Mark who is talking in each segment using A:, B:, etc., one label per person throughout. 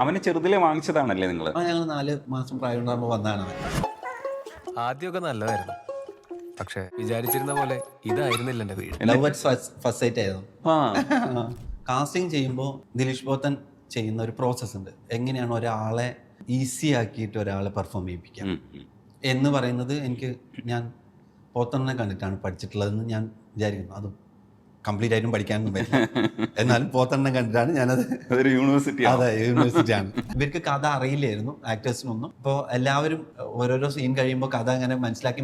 A: അവനെ ചെറുതിലെ വാങ്ങിച്ചതാണല്ലേ നിങ്ങൾ?
B: ഞങ്ങൾ 4 മാസം പ്രായം ഉണ്ടാകുമ്പോൾ വന്നതാണ്.
C: ആദ്യമൊക്കെ നല്ലതായിരുന്നു, പക്ഷെ വിചാരിച്ചിരുന്ന പോലെ ഇതായിരുന്നില്ല എൻ്റെ വീട്.
B: ലവ് അറ്റ് ഫസ്റ്റ് സൈറ്റ് ആയിരുന്നു.
A: ആ
B: കാസ്റ്റിംഗ് ചെയ്യുമ്പോൾ ദിലീഷ് പോത്തൻ ചെയ്യുന്ന ഒരു പ്രോസസ്സ് ഉണ്ട്. എങ്ങനെയാണ് ഒരാളെ ഈസി ആക്കിയിട്ട് ഒരാളെ പെർഫോം ചെയ്യിപ്പിക്കാം എന്ന് പറയുന്നത് ഞാൻ പോത്തനെ കണ്ടിട്ടാണ് പഠിച്ചിട്ടുള്ളതെന്ന് ഞാൻ വിചാരിക്കുന്നു. അത് കംപ്ലീറ്റ് ആയിട്ടും പഠിക്കാനൊന്നും പറ്റില്ല, എന്നാലും പോത്തനെ കണ്ടിട്ടാണ് ഞാനത്.
A: അതൊരു യൂണിവേഴ്സിറ്റി.
B: അതെ, യൂണിവേഴ്സിറ്റിയാണ്. ഇവർക്ക് കഥ അറിയില്ലായിരുന്നു, ആക്ടേഴ്സിനൊന്നും. അപ്പോൾ എല്ലാവരും ഓരോരോ സീൻ കഴിയുമ്പോൾ കഥ അങ്ങനെ മനസ്സിലാക്കി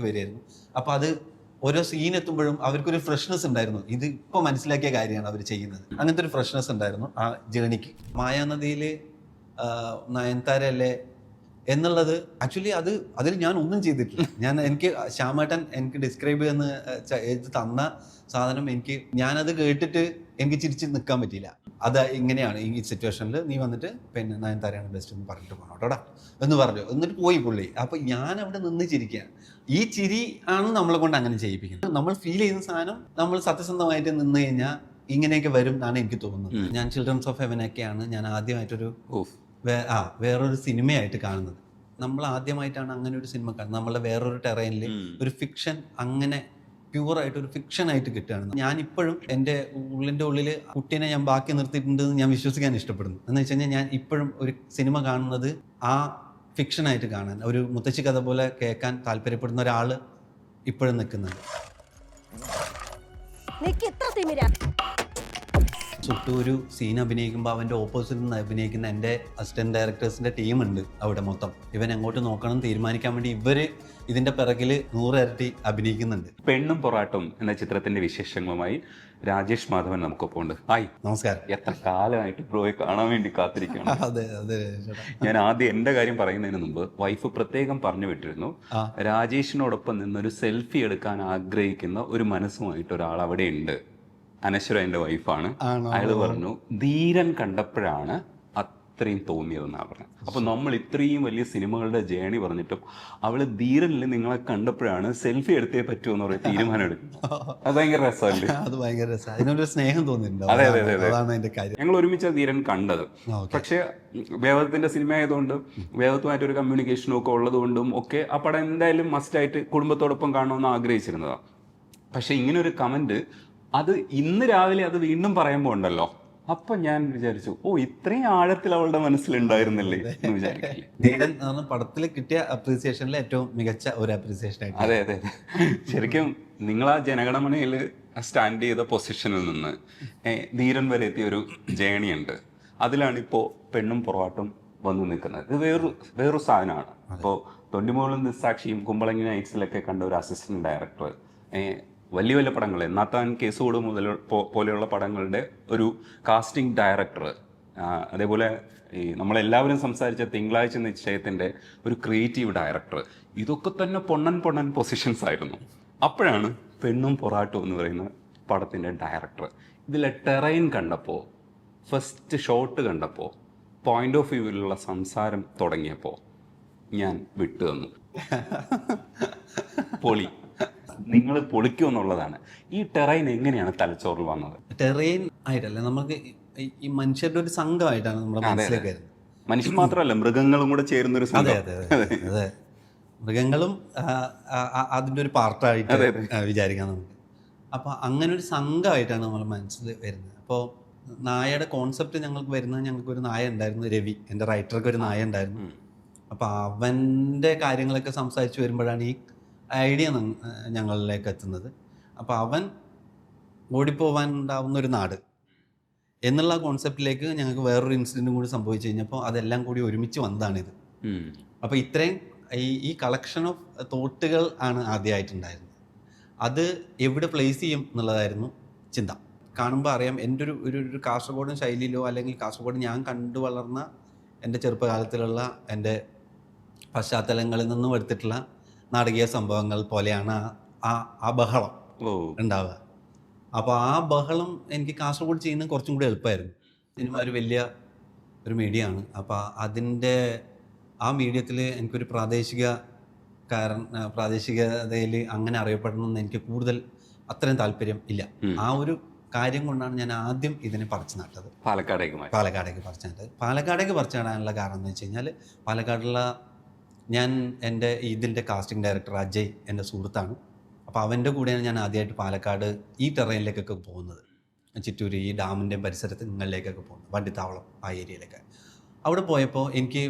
B: വരികയായിരുന്നു. അപ്പോൾ അത് ഓരോ സീൻ എത്തുമ്പോഴും അവർക്കൊരു ഫ്രഷ്നെസ് ഉണ്ടായിരുന്നു. ഇത് ഇപ്പോൾ മനസ്സിലാക്കിയ കാര്യമാണ് അവർ ചെയ്യുന്നത്. അങ്ങനത്തെ ഒരു ഫ്രഷ്നെസ് ഉണ്ടായിരുന്നു ആ ജേണിക്ക്. മായാനദിയിൽ നയൻതാരല്ലേ എന്നുള്ളത് ആക്ച്വലി അതിൽ ഞാൻ ഒന്നും ചെയ്തിട്ടില്ല. എനിക്ക് ശ്യാമേട്ടൻ എനിക്ക് ഡിസ്ക്രൈബ് ചെയ്യുന്ന എഴുതി തന്ന സാധനം ഞാനത് കേട്ടിട്ട് എനിക്ക് ചിരിച്ച് നിൽക്കാൻ പറ്റിയില്ല. അത് ഇങ്ങനെയാണ്, ഈ സിറ്റുവേഷനിൽ നീ വന്നിട്ട് പിന്നെ നയൻതാരയാണ് ബെസ്റ്റ് എന്ന് പറഞ്ഞിട്ട് പോകണോട്ടോടാ എന്ന് പറഞ്ഞു. എന്നിട്ട് പോയി പുള്ളി. അപ്പോൾ ഞാൻ അവിടെ നിന്ന് ചിരിക്കുകയാണ്. ഈ ചിരി ആണ് നമ്മളെ കൊണ്ട് അങ്ങനെ ചെയ്യിപ്പിക്കുന്നത്. നമ്മൾ ഫീൽ ചെയ്യുന്ന സാധനം നമ്മൾ സത്യസന്ധമായിട്ട് നിന്ന് കഴിഞ്ഞാൽ ഇങ്ങനെയൊക്കെ വരും എന്നാണ് എനിക്ക് തോന്നുന്നത്. ഞാൻ ചിൽഡ്രൻസ് ഓഫ് ഹെവനൊക്കെയാണ് ഞാൻ ആദ്യമായിട്ടൊരു വേറൊരു സിനിമയായിട്ട് കാണുന്നത്. നമ്മൾ ആദ്യമായിട്ടാണ് അങ്ങനെ ഒരു സിനിമ കാണുന്നത്. നമ്മളെ വേറൊരു ടെറൈനിൽ ഒരു ഫിക്ഷൻ അങ്ങനെ പ്യൂറായിട്ട് ഒരു ഫിക്ഷനായിട്ട് കിട്ടുകയാണ്. ഞാനിപ്പോഴും എൻ്റെ ഉള്ളിൻ്റെ ഉള്ളിൽ കുട്ടീനെ ഞാൻ ബാക്കി നിർത്തിയിട്ടുണ്ടെന്ന് ഞാൻ വിശ്വസിക്കാൻ ഇഷ്ടപ്പെടുന്നു. എന്ന് വെച്ച് കഴിഞ്ഞാൽ ഞാൻ ഇപ്പോഴും ഒരു സിനിമ കാണുന്നത് ആ ഫിക്ഷനായിട്ട് കാണാൻ, ഒരു മുത്തശ്ശി കഥ പോലെ കേൾക്കാൻ താല്പര്യപ്പെടുന്ന ഒരാൾ ഇപ്പോഴും നിൽക്കുന്നുണ്ട്. സുട്ടു ഒരു സീൻ അഭിനയിക്കുമ്പോൾ അവൻ്റെ ഓപ്പോസിറ്റിൽ നിന്ന് അഭിനയിക്കുന്ന എൻ്റെ അസിസ്റ്റന്റ് ഡയറക്ടേഴ്സിൻ്റെ ടീമുണ്ട് അവിടെ മൊത്തം. ഇവൻ എങ്ങോട്ട് നോക്കണം തീരുമാനിക്കാൻ വേണ്ടി ഇവർ ഇതിൻ്റെ പിറകിൽ 100 ഇരട്ടി അഭിനയിക്കുന്നുണ്ട്.
A: പെണ്ണും പൊറാട്ടും എന്ന ചിത്രത്തിന്റെ വിശേഷങ്ങളുമായി രാജേഷ് മാധവൻ നമുക്കൊപ്പം ഉണ്ട്. ഹായ്,
B: നമസ്കാരം.
A: എത്ര കാലമായിട്ട് ബ്രോയെ കാണാൻ വേണ്ടി കാത്തിരിക്കുകയാണ്.
B: അതെ അതെ.
A: ഞാൻ ആദ്യം എൻ്റെ കാര്യം പറയുന്നതിന് മുമ്പ് വൈഫ് പ്രത്യേകം പറഞ്ഞു വിട്ടിരുന്നു, രാജേഷിനോടൊപ്പം നിന്നൊരു സെൽഫി എടുക്കാൻ ആഗ്രഹിക്കുന്ന ഒരു മനസ്സുമായിട്ട് ഒരാൾ അവിടെ ഉണ്ട്. അനശ്വര എൻ്റെ വൈഫാണ്. അയാൾ പറഞ്ഞു ധീരൻ കണ്ടപ്പോഴാണ് അത്രയും തോന്നിയതെന്നാണ് പറഞ്ഞത്. അപ്പൊ നമ്മൾ ഇത്രയും വലിയ സിനിമകളുടെ ജേണി പറഞ്ഞിട്ടും അവള് ധീരനിൽ നിങ്ങളെ കണ്ടപ്പോഴാണ് സെൽഫി എടുത്തേ പറ്റുമെന്ന് പറയും തീരുമാനം എടുക്കുന്നത്. അത് ഭയങ്കര രസമല്ലേ?
B: അത് ഭയങ്കര രസം. അതിനൊരു സ്നേഹം തോന്നിയിട്ടുണ്ട്.
A: അതെ അതെ അതെ,
B: അതാണ് അതിന്റെ കാര്യം.
A: ഞങ്ങൾ ഒരുമിച്ച് ധീരൻ കണ്ടത്. പക്ഷെ വേദത്തിന്റെ സിനിമ ആയതുകൊണ്ട് വേദത്തുമായിട്ടൊരു കമ്മ്യൂണിക്കേഷനും ഒക്കെ ഉള്ളതുകൊണ്ടും ഒക്കെ ആ പടം എന്തായാലും മസ്റ്റായിട്ട് കുടുംബത്തോടൊപ്പം കാണണമെന്ന് ആഗ്രഹിച്ചിരുന്നതാണ്. പക്ഷെ ഇങ്ങനെ ഒരു കമന്റ് അത് ഇന്ന് രാവിലെ അത് വീണ്ടും പറയുമ്പോൾ ഉണ്ടല്ലോ, അപ്പൊ ഞാൻ വിചാരിച്ചു, ഇത്രയും ആഴത്തിൽ അവളുടെ മനസ്സിലുണ്ടായിരുന്നില്ലേ എന്ന് വിചാരിക്കില്ലേ.
B: ധീരൻ പടത്തിൽ കിട്ടിയ അപ്രീസിയേഷനിൽ ഏറ്റവും മികച്ച ഒരു അപ്രീസിയേഷൻ ആയിട്ട്.
A: അതെ അതെ, ശരിക്കും നിങ്ങൾ ആ ജനഗണമനയിൽ സ്റ്റാൻഡ് ചെയ്ത പൊസിഷനിൽ നിന്ന് ധീരൻ വരെ എത്തിയ ഒരു ജേണിയുണ്ട്. അതിലാണിപ്പോൾ പെണ്ണും പൊറാട്ടും വന്നു നിൽക്കുന്നത്. ഇത് വേറൊരു സാധനമാണ്. ഇപ്പോൾ തൊണ്ടിമോളും നിസ്സാക്ഷിയും കുമ്പളങ്ങി നൈറ്റ്സിലൊക്കെ കണ്ട ഒരു അസിസ്റ്റന്റ് ഡയറക്ടർ, വലിയ വലിയ പടങ്ങൾ നാത്താൻ കേസുകൂട് പോലെയുള്ള പടങ്ങളുടെ ഒരു കാസ്റ്റിംഗ് ഡയറക്ടർ, അതേപോലെ ഈ നമ്മളെല്ലാവരും സംസാരിച്ച തിങ്കളാഴ്ച നിശ്ചയത്തിൻ്റെ ഒരു ക്രിയേറ്റീവ് ഡയറക്ടർ, ഇതൊക്കെ തന്നെ പൊണ്ണൻ പൊസിഷൻസ് ആയിരുന്നു. അപ്പോഴാണ് പെണ്ണും പൊറാട്ടും എന്ന് പറയുന്ന പടത്തിൻ്റെ ഡയറക്ടർ. ഇതിലെ ടെറൈൻ കണ്ടപ്പോൾ, ഫസ്റ്റ് ഷോട്ട് കണ്ടപ്പോൾ, പോയിന്റ് ഓഫ് വ്യൂവിലുള്ള സംസാരം തുടങ്ങിയപ്പോൾ ഞാൻ വിട്ടു തന്നു. പൊളി, നിങ്ങൾ പൊളിക്കുമെന്നുള്ളതാണ്. ഈ ടെറൈൻ എങ്ങനെയാണ് തലച്ചോറിൽ വന്നത്?
B: ടെറൈൻ ആയിട്ടല്ല, നമുക്ക് ഈ മനുഷ്യരുടെ ഒരു സംഘമായിട്ടാണ് നമ്മുടെ മനസ്സിലേക്ക് വരുന്നത്.
A: മനുഷ്യൻ മാത്രമല്ല, മൃഗങ്ങളും കൂടെ ചേരുന്നൊരു സംഘം.
B: അതെ, മൃഗങ്ങളും അതിൻ്റെ ഒരു പാർട്ടായിട്ട് വിചാരിക്കാം നമുക്ക്. അപ്പോൾ അങ്ങനെ ഒരു സംഘമായിട്ടാണ് നമ്മൾ മനസ്സിൽ വരുന്നത്. അപ്പോൾ നായയുടെ കോൺസെപ്റ്റ് ഞങ്ങൾക്കൊരു നായ ഉണ്ടായിരുന്നു, രവി, എൻ്റെ റൈറ്റർക്ക് ഒരു നായ ഉണ്ടായിരുന്നു. അപ്പോൾ അവൻ്റെ കാര്യങ്ങളൊക്കെ സംസാരിച്ച് വരുമ്പോഴാണ് ഈ ഐഡിയ ഞങ്ങളിലേക്ക് എത്തുന്നത്. അപ്പോൾ അവൻ ഓടിപ്പോവാൻ ഉണ്ടാവുന്ന ഒരു നാട് എന്നുള്ള കോൺസെപ്റ്റിലേക്ക് ഞങ്ങൾക്ക് വേറൊരു ഇൻസിഡൻറ്റും കൂടി സംഭവിച്ചു കഴിഞ്ഞപ്പോൾ അതെല്ലാം കൂടി ഒരുമിച്ച് വന്നതാണിത്. അപ്പോൾ ഇത്രയും ഈ കളക്ഷൻ ഓഫ് തോട്ടുകൾ ആണ് ആദ്യമായിട്ടുണ്ടായിരുന്നത്. അത് എവിടെ പ്ലേസ് ചെയ്യും എന്നുള്ളതായിരുന്നു ചിന്ത. കാണുമ്പോൾ അറിയാം, എൻ്റെ ഒരു കാസർഗോഡൻ ശൈലിയിലോ അല്ലെങ്കിൽ കാസർഗോഡ് ഞാൻ കണ്ടു വളർന്ന എൻ്റെ ചെറുപ്പകാലത്തിലുള്ള എൻ്റെ പശ്ചാത്തലങ്ങളിൽ നിന്നും എടുത്തിട്ടുള്ള നാടകീയ സംഭവങ്ങൾ പോലെയാണ് ആ ബഹളം ഉണ്ടാവുക. അപ്പോൾ ആ ബഹളം എനിക്ക് കാസർഗോഡ് ചെയ്യുന്നത് കുറച്ചും കൂടി എളുപ്പമായിരുന്നു. സിനിമ ഒരു വലിയ ഒരു മീഡിയമാണ്. അപ്പോൾ അതിൻ്റെ ആ മീഡിയത്തിൽ എനിക്കൊരു പ്രാദേശികതയിൽ അങ്ങനെ അറിയപ്പെടണമെന്ന് എനിക്ക് കൂടുതൽ അത്രയും താല്പര്യം ഇല്ല. ആ ഒരു കാര്യം കൊണ്ടാണ് ഞാൻ ആദ്യം ഇതിനെ പറിച്ചു നട്ടത്.
A: പാലക്കാടേക്ക്
B: പാലക്കാടേക്ക് പറിച്ചു നട്ടത്. പാലക്കാടേക്ക് പറിച്ചു നടാനുള്ള കാരണം എന്ന് വെച്ച് കഴിഞ്ഞാൽ, പാലക്കാടുള്ള ഞാൻ എൻ്റെ ഇതിൻ്റെ കാസ്റ്റിംഗ് ഡയറക്ടർ അജയ് എൻ്റെ സുഹൃത്താണ്. അപ്പോൾ അവൻ്റെ കൂടെയാണ് ഞാൻ ആദ്യമായിട്ട് പാലക്കാട് ഈ ടെറൈനിലേക്കൊക്കെ പോകുന്നത്. ചിറ്റൂർ ഈ ഡാമിൻ്റെ പരിസരങ്ങളിലേക്കൊക്കെ പോകുന്നത്, വണ്ടിത്താവളം ആ ഏരിയയിലൊക്കെ. അവിടെ പോയപ്പോൾ എനിക്ക്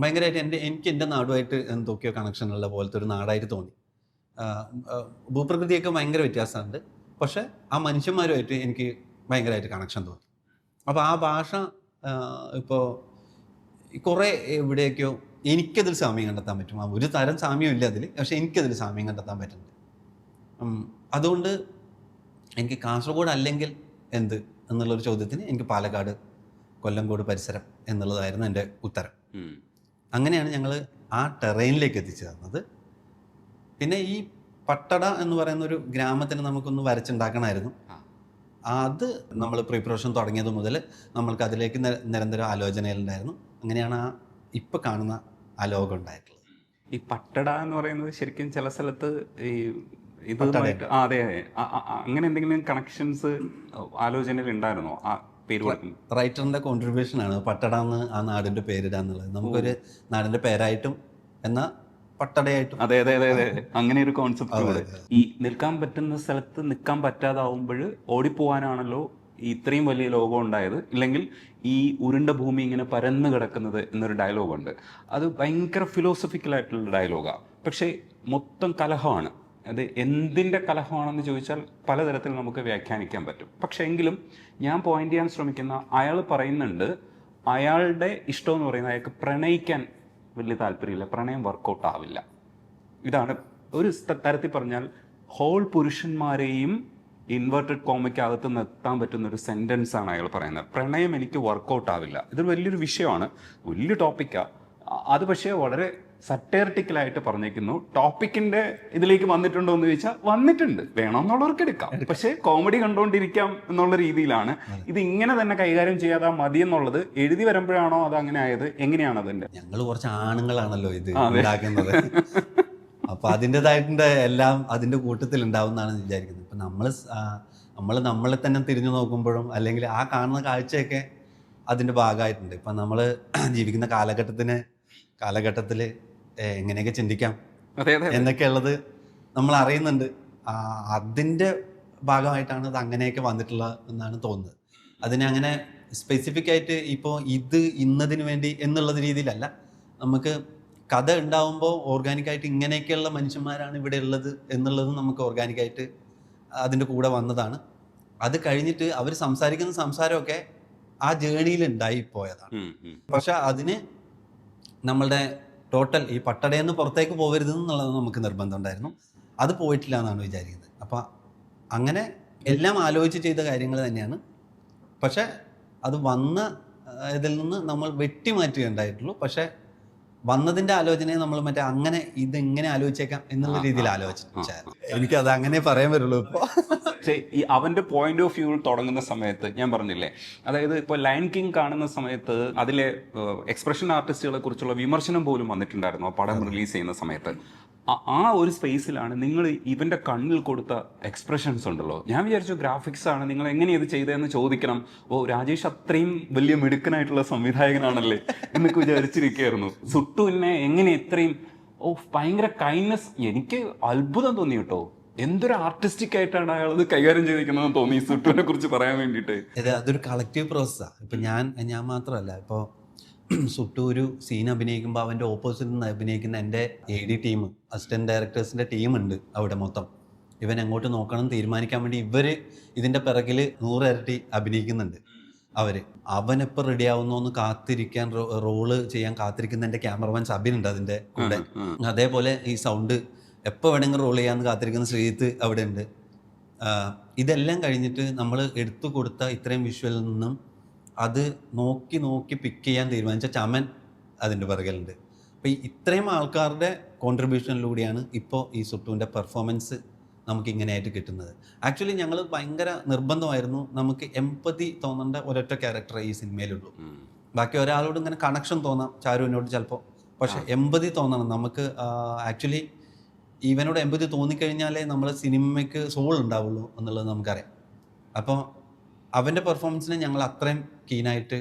B: ഭയങ്കരമായിട്ട് എനിക്ക് എൻ്റെ നാടുമായിട്ട് എന്തൊക്കെയോ കണക്ഷനുള്ള പോലത്തെ ഒരു നാടായിട്ട് തോന്നി. ഭൂപ്രകൃതിയൊക്കെ ഭയങ്കര വ്യത്യാസമുണ്ട്, പക്ഷേ ആ മനുഷ്യന്മാരുമായിട്ട് എനിക്ക് ഭയങ്കരമായിട്ട് കണക്ഷൻ തോന്നി. അപ്പോൾ ആ ഭാഷ ഇപ്പോൾ കുറേ എവിടെയൊക്കെയോ എനിക്കതിൽ സാമ്യം കണ്ടെത്താൻ പറ്റും. ഒരു തരം സാമ്യം ഇല്ല അതിൽ, പക്ഷേ എനിക്കതിൽ സാമ്യം കണ്ടെത്താൻ പറ്റുന്നുണ്ട്. അതുകൊണ്ട് എനിക്ക് കാസർഗോഡ് അല്ലെങ്കിൽ എന്ത് എന്നുള്ളൊരു ചോദ്യത്തിന് എനിക്ക് പാലക്കാട്, കൊല്ലങ്കോട് പരിസരം എന്നുള്ളതായിരുന്നു എൻ്റെ ഉത്തരം. അങ്ങനെയാണ് ഞങ്ങൾ ആ ടെറൈനിലേക്ക് എത്തിച്ചു തന്നത്. പിന്നെ ഈ പട്ടട എന്ന് പറയുന്ന ഒരു ഗ്രാമത്തിന് നമുക്കൊന്ന് വരച്ചുണ്ടാക്കണമായിരുന്നു. അത് നമ്മൾ പ്രിപ്പറേഷൻ തുടങ്ങിയത് മുതൽ നമ്മൾക്ക് അതിലേക്ക് നിരന്തരം ആലോചനയിലുണ്ടായിരുന്നു. അങ്ങനെയാണ് ആ ഇപ്പം കാണുന്ന ആ ലോകം ഉണ്ടായിട്ടുള്ളത്.
A: ഈ പട്ടട എന്ന് പറയുന്നത് ശരിക്കും ചില സ്ഥലത്ത് ഈ ഇതുമായിട്ട് അതെ അങ്ങനെ എന്തെങ്കിലും കണക്ഷൻസ് ആലോചനയിൽ ഉണ്ടായിരുന്നോ? ആ പേര്
B: റൈറ്ററിൻ്റെ കോൺട്രിബ്യൂഷൻ ആണ് പട്ടട എന്ന് ആ നാടിൻ്റെ പേരിടാന്നുള്ളത്. നമുക്കൊരു നാടിൻ്റെ പേരായിട്ടും എന്നാൽ പട്ടടയായിട്ടും.
A: അതെ അതെ അതെ അതെ അങ്ങനെ ഒരു കോൺസെപ്റ്റ് കൂടെ. ഈ നിൽക്കാൻ പറ്റുന്ന സ്ഥലത്ത് നിൽക്കാൻ പറ്റാതാവുമ്പോൾ ഓടിപ്പോവാനാണല്ലോ ഇത്രയും വലിയ ലോകം ഉണ്ടായത്, ഇല്ലെങ്കിൽ ഈ ഉരുണ്ട ഭൂമി ഇങ്ങനെ പരന്ന് കിടക്കുന്നത് എന്നൊരു ഡയലോഗുണ്ട്. അത് ഭയങ്കര ഫിലോസഫിക്കലായിട്ടുള്ള ഡയലോഗാണ്, പക്ഷേ മൊത്തം കലഹമാണ്. അത് എന്തിൻ്റെ കലഹമാണെന്ന് ചോദിച്ചാൽ പലതരത്തിൽ നമുക്ക് വ്യാഖ്യാനിക്കാൻ പറ്റും. പക്ഷേ എങ്കിലും ഞാൻ പോയിന്റ് ചെയ്യാൻ ശ്രമിക്കുന്ന, അയാൾ പറയുന്നുണ്ട് അയാളുടെ ഇഷ്ടം എന്ന് പറയുന്നത് അയാൾക്ക് പ്രണയിക്കാൻ വലിയ താല്പര്യമില്ല, പ്രണയം വർക്കൗട്ട് ആവില്ല. ഇതാണ് ഒരു തരത്തിൽ പറഞ്ഞാൽ ഹോൾ പുരുഷന്മാരെയും ഇൻവേർട്ടഡ് കോമയ്ക്കകത്ത് നിർത്താൻ പറ്റുന്ന ഒരു സെൻറ്റൻസ് ആണ് അയാൾ പറയുന്നത്. പ്രണയം എനിക്ക് വർക്കൗട്ട് ആവില്ല. ഇതൊരു വലിയൊരു വിഷയമാണ്, വലിയ ടോപ്പിക്കാണ് അത്. പക്ഷേ വളരെ സറ്റേറിറ്റിക്കലായിട്ട് പറഞ്ഞേക്കുന്നു. ടോപ്പിക്കിന്റെ ഇതിലേക്ക് വന്നിട്ടുണ്ടോ എന്ന് ചോദിച്ചാൽ വന്നിട്ടുണ്ട്, വേണമെന്നുള്ളവർക്ക് എടുക്കാം, പക്ഷേ കോമഡി കണ്ടുകൊണ്ടിരിക്കാം എന്നുള്ള രീതിയിലാണ്. ഇത് ഇങ്ങനെ തന്നെ കൈകാര്യം ചെയ്യാതെ മതി എന്നുള്ളത് എഴുതി വരുമ്പോഴാണോ അത് അങ്ങനെ ആയത്? എങ്ങനെയാണ് അതിന്റെ?
B: ഞങ്ങൾ കുറച്ച് ആണുങ്ങളാണല്ലോ ഇത് ഉണ്ടാക്കുന്നത്, അപ്പൊ അതിൻ്റെതായിട്ട് എല്ലാം അതിന്റെ കൂട്ടത്തിൽ ഉണ്ടാവുമെന്നാണ് വിചാരിക്കുന്നത്. ഇപ്പൊ നമ്മളെ തന്നെ തിരിഞ്ഞു നോക്കുമ്പോഴും അല്ലെങ്കിൽ ആ കാണുന്ന കാഴ്ചയൊക്കെ അതിന്റെ ഭാഗമായിട്ടുണ്ട്. ഇപ്പൊ നമ്മൾ ജീവിക്കുന്ന കാലഘട്ടത്തിൽ എങ്ങനെയൊക്കെ ചിന്തിക്കാം എന്നൊക്കെ ഉള്ളത് നമ്മൾ അറിയുന്നുണ്ട്. അതിൻ്റെ ഭാഗമായിട്ടാണ് അത് അങ്ങനെയൊക്കെ വന്നിട്ടുള്ളത് എന്നാണ് തോന്നുന്നത്. അതിനെ അങ്ങനെ സ്പെസിഫിക് ആയിട്ട് ഇപ്പോൾ ഇത് ഇന്നതിന് വേണ്ടി എന്നുള്ളത് രീതിയിലല്ല. നമുക്ക് കഥ ഉണ്ടാവുമ്പോൾ ഓർഗാനിക്കായിട്ട് ഇങ്ങനെയൊക്കെയുള്ള മനുഷ്യന്മാരാണ് ഇവിടെ ഉള്ളത് എന്നുള്ളത് നമുക്ക് ഓർഗാനിക്കായിട്ട് അതിൻ്റെ കൂടെ വന്നതാണ്. അത് കഴിഞ്ഞിട്ട് അവർ സംസാരിക്കുന്ന സംസാരമൊക്കെ ആ ജേണിയിൽ ഉണ്ടായിപ്പോയതാണ്. പക്ഷെ അതിന് നമ്മളുടെ ടോട്ടൽ ഈ പട്ടടയെന്ന് പുറത്തേക്ക് പോകരുത് എന്നുള്ളത് നമുക്ക് നിർബന്ധം ഉണ്ടായിരുന്നു. അത് പോയിട്ടില്ല എന്നാണ് വിചാരിക്കുന്നത്. അപ്പം അങ്ങനെ എല്ലാം ആലോചിച്ച് ചെയ്ത കാര്യങ്ങൾ തന്നെയാണ്. പക്ഷെ അത് വന്ന ഇതിൽ നിന്ന് നമ്മൾ വെട്ടിമാറ്റുകയുണ്ടായിട്ടുള്ളൂ. പക്ഷെ വന്നതിൻ്റെ ആലോചനയെ നമ്മൾ മറ്റേ അങ്ങനെ ഇതെങ്ങനെ ആലോചിച്ചേക്കാം എന്നുള്ള രീതിയിൽ ആലോചിച്ചായിരുന്നു. എനിക്കത് അങ്ങനെ പറയാൻ വരുള്ളൂ ഇപ്പോൾ.
A: പക്ഷേ ഈ അവൻ്റെ പോയിന്റ് ഓഫ് വ്യൂ തുടങ്ങുന്ന സമയത്ത് ഞാൻ പറഞ്ഞില്ലേ, അതായത് ഇപ്പോൾ ലയൺ കിങ് കാണുന്ന സമയത്ത് അതിലെ എക്സ്പ്രഷൻ ആർട്ടിസ്റ്റുകളെ കുറിച്ചുള്ള വിമർശനം പോലും വന്നിട്ടുണ്ടായിരുന്നു ആ പടം റിലീസ് ചെയ്യുന്ന സമയത്ത്. ആ ഒരു സ്പേസിലാണ് നിങ്ങൾ ഇവൻ്റെ കണ്ണിൽ കൊടുത്ത എക്സ്പ്രഷൻസ് ഉണ്ടല്ലോ. ഞാൻ വിചാരിച്ചു ഗ്രാഫിക്സ് ആണ്, നിങ്ങൾ എങ്ങനെ ഇത് ചെയ്തതെന്ന് ചോദിക്കണം. രാജേഷ് അത്രയും വലിയ മിടുക്കനായിട്ടുള്ള സംവിധായകനാണല്ലേ എന്നൊക്കെ വിചാരിച്ചിരിക്കുകയായിരുന്നു. സുട്ടുവിനെ എങ്ങനെ ഇത്രയും ഭയങ്കര കൈൻഡ്നെസ്, എനിക്ക് അത്ഭുതം തോന്നി കേട്ടോ. എന്തൊരു ആർട്ടിസ്റ്റിക് ആയിട്ടാണ് അയാളത് കൈകാര്യം ചെയ്തിരിക്കുന്നതെന്ന് തോന്നി സുട്ടുവിനെ കുറിച്ച് പറയാൻ വേണ്ടിയിട്ട്.
B: അതൊരു കളക്റ്റീവ് പ്രോസസ്സാണ്. ഇപ്പം ഞാൻ മാത്രമല്ല, ഇപ്പോൾ സുട്ടു ഒരു സീൻ അഭിനയിക്കുമ്പോൾ അവൻ്റെ ഓപ്പോസിറ്റ് നിന്ന് അഭിനയിക്കുന്ന എൻ്റെ AD ടീം, അസിസ്റ്റൻറ്റ് ഡയറക്ടേഴ്സിൻ്റെ ടീമുണ്ട് അവിടെ മൊത്തം. ഇവൻ എങ്ങോട്ട് നോക്കണം തീരുമാനിക്കാൻ വേണ്ടി ഇവർ ഇതിൻ്റെ പിറകിൽ 100 ഇരട്ടി അഭിനയിക്കുന്നുണ്ട്. അവനെപ്പോൾ റെഡി ആവുന്നോന്ന് കാത്തിരിക്കാൻ, റോള് ചെയ്യാൻ കാത്തിരിക്കുന്ന എൻ്റെ ക്യാമറമാൻ സബിനുണ്ട് അതിൻ്റെ കൂടെ. അതേപോലെ ഈ സൗണ്ട് എപ്പോൾ വേണമെങ്കിലും റോൾ ചെയ്യാമെന്ന് കാത്തിരിക്കുന്ന ശ്രീജിത്ത് അവിടെ ഉണ്ട്. ഇതെല്ലാം കഴിഞ്ഞിട്ട് നമ്മൾ എടുത്തു കൊടുത്ത ഇത്രയും വിഷ്വലിൽ നിന്നും അത് നോക്കി പിക്ക് ചെയ്യാൻ തീരുമാനിച്ച ചമൻ അതിൻ്റെ പിറകിലുണ്ട്. അപ്പോൾ ഇത്രയും ആൾക്കാരുടെ കോൺട്രിബ്യൂഷനിലൂടെയാണ് ഇപ്പോൾ ഈ സുട്ടുവിൻ്റെ പെർഫോമൻസ് നമുക്ക് ഇങ്ങനെയായിട്ട് കിട്ടുന്നത്. ആക്ച്വലി ഞങ്ങൾ ഭയങ്കര നിർബന്ധമായിരുന്നു, നമുക്ക് എംപതി തോന്നേണ്ട ഒരൊറ്റ ക്യാരക്ടർ ഈ സിനിമയിലുള്ളൂ. ബാക്കി ഒരാളോട് ഇങ്ങനെ കണക്ഷൻ തോന്നാം, ചാരുവിനോട് ചിലപ്പോൾ, പക്ഷെ എംപതി തോന്നണം നമുക്ക്. ആക്ച്വലി ഇവനോട് എംപതി തോന്നിക്കഴിഞ്ഞാലേ നമ്മൾ സിനിമയ്ക്ക് സോൾ ഉണ്ടാവുള്ളൂ എന്നുള്ളത് നമുക്കറിയാം. അപ്പോൾ അവൻ്റെ പെർഫോമൻസിനെ ഞങ്ങൾ അത്രയും കീനായിട്ട്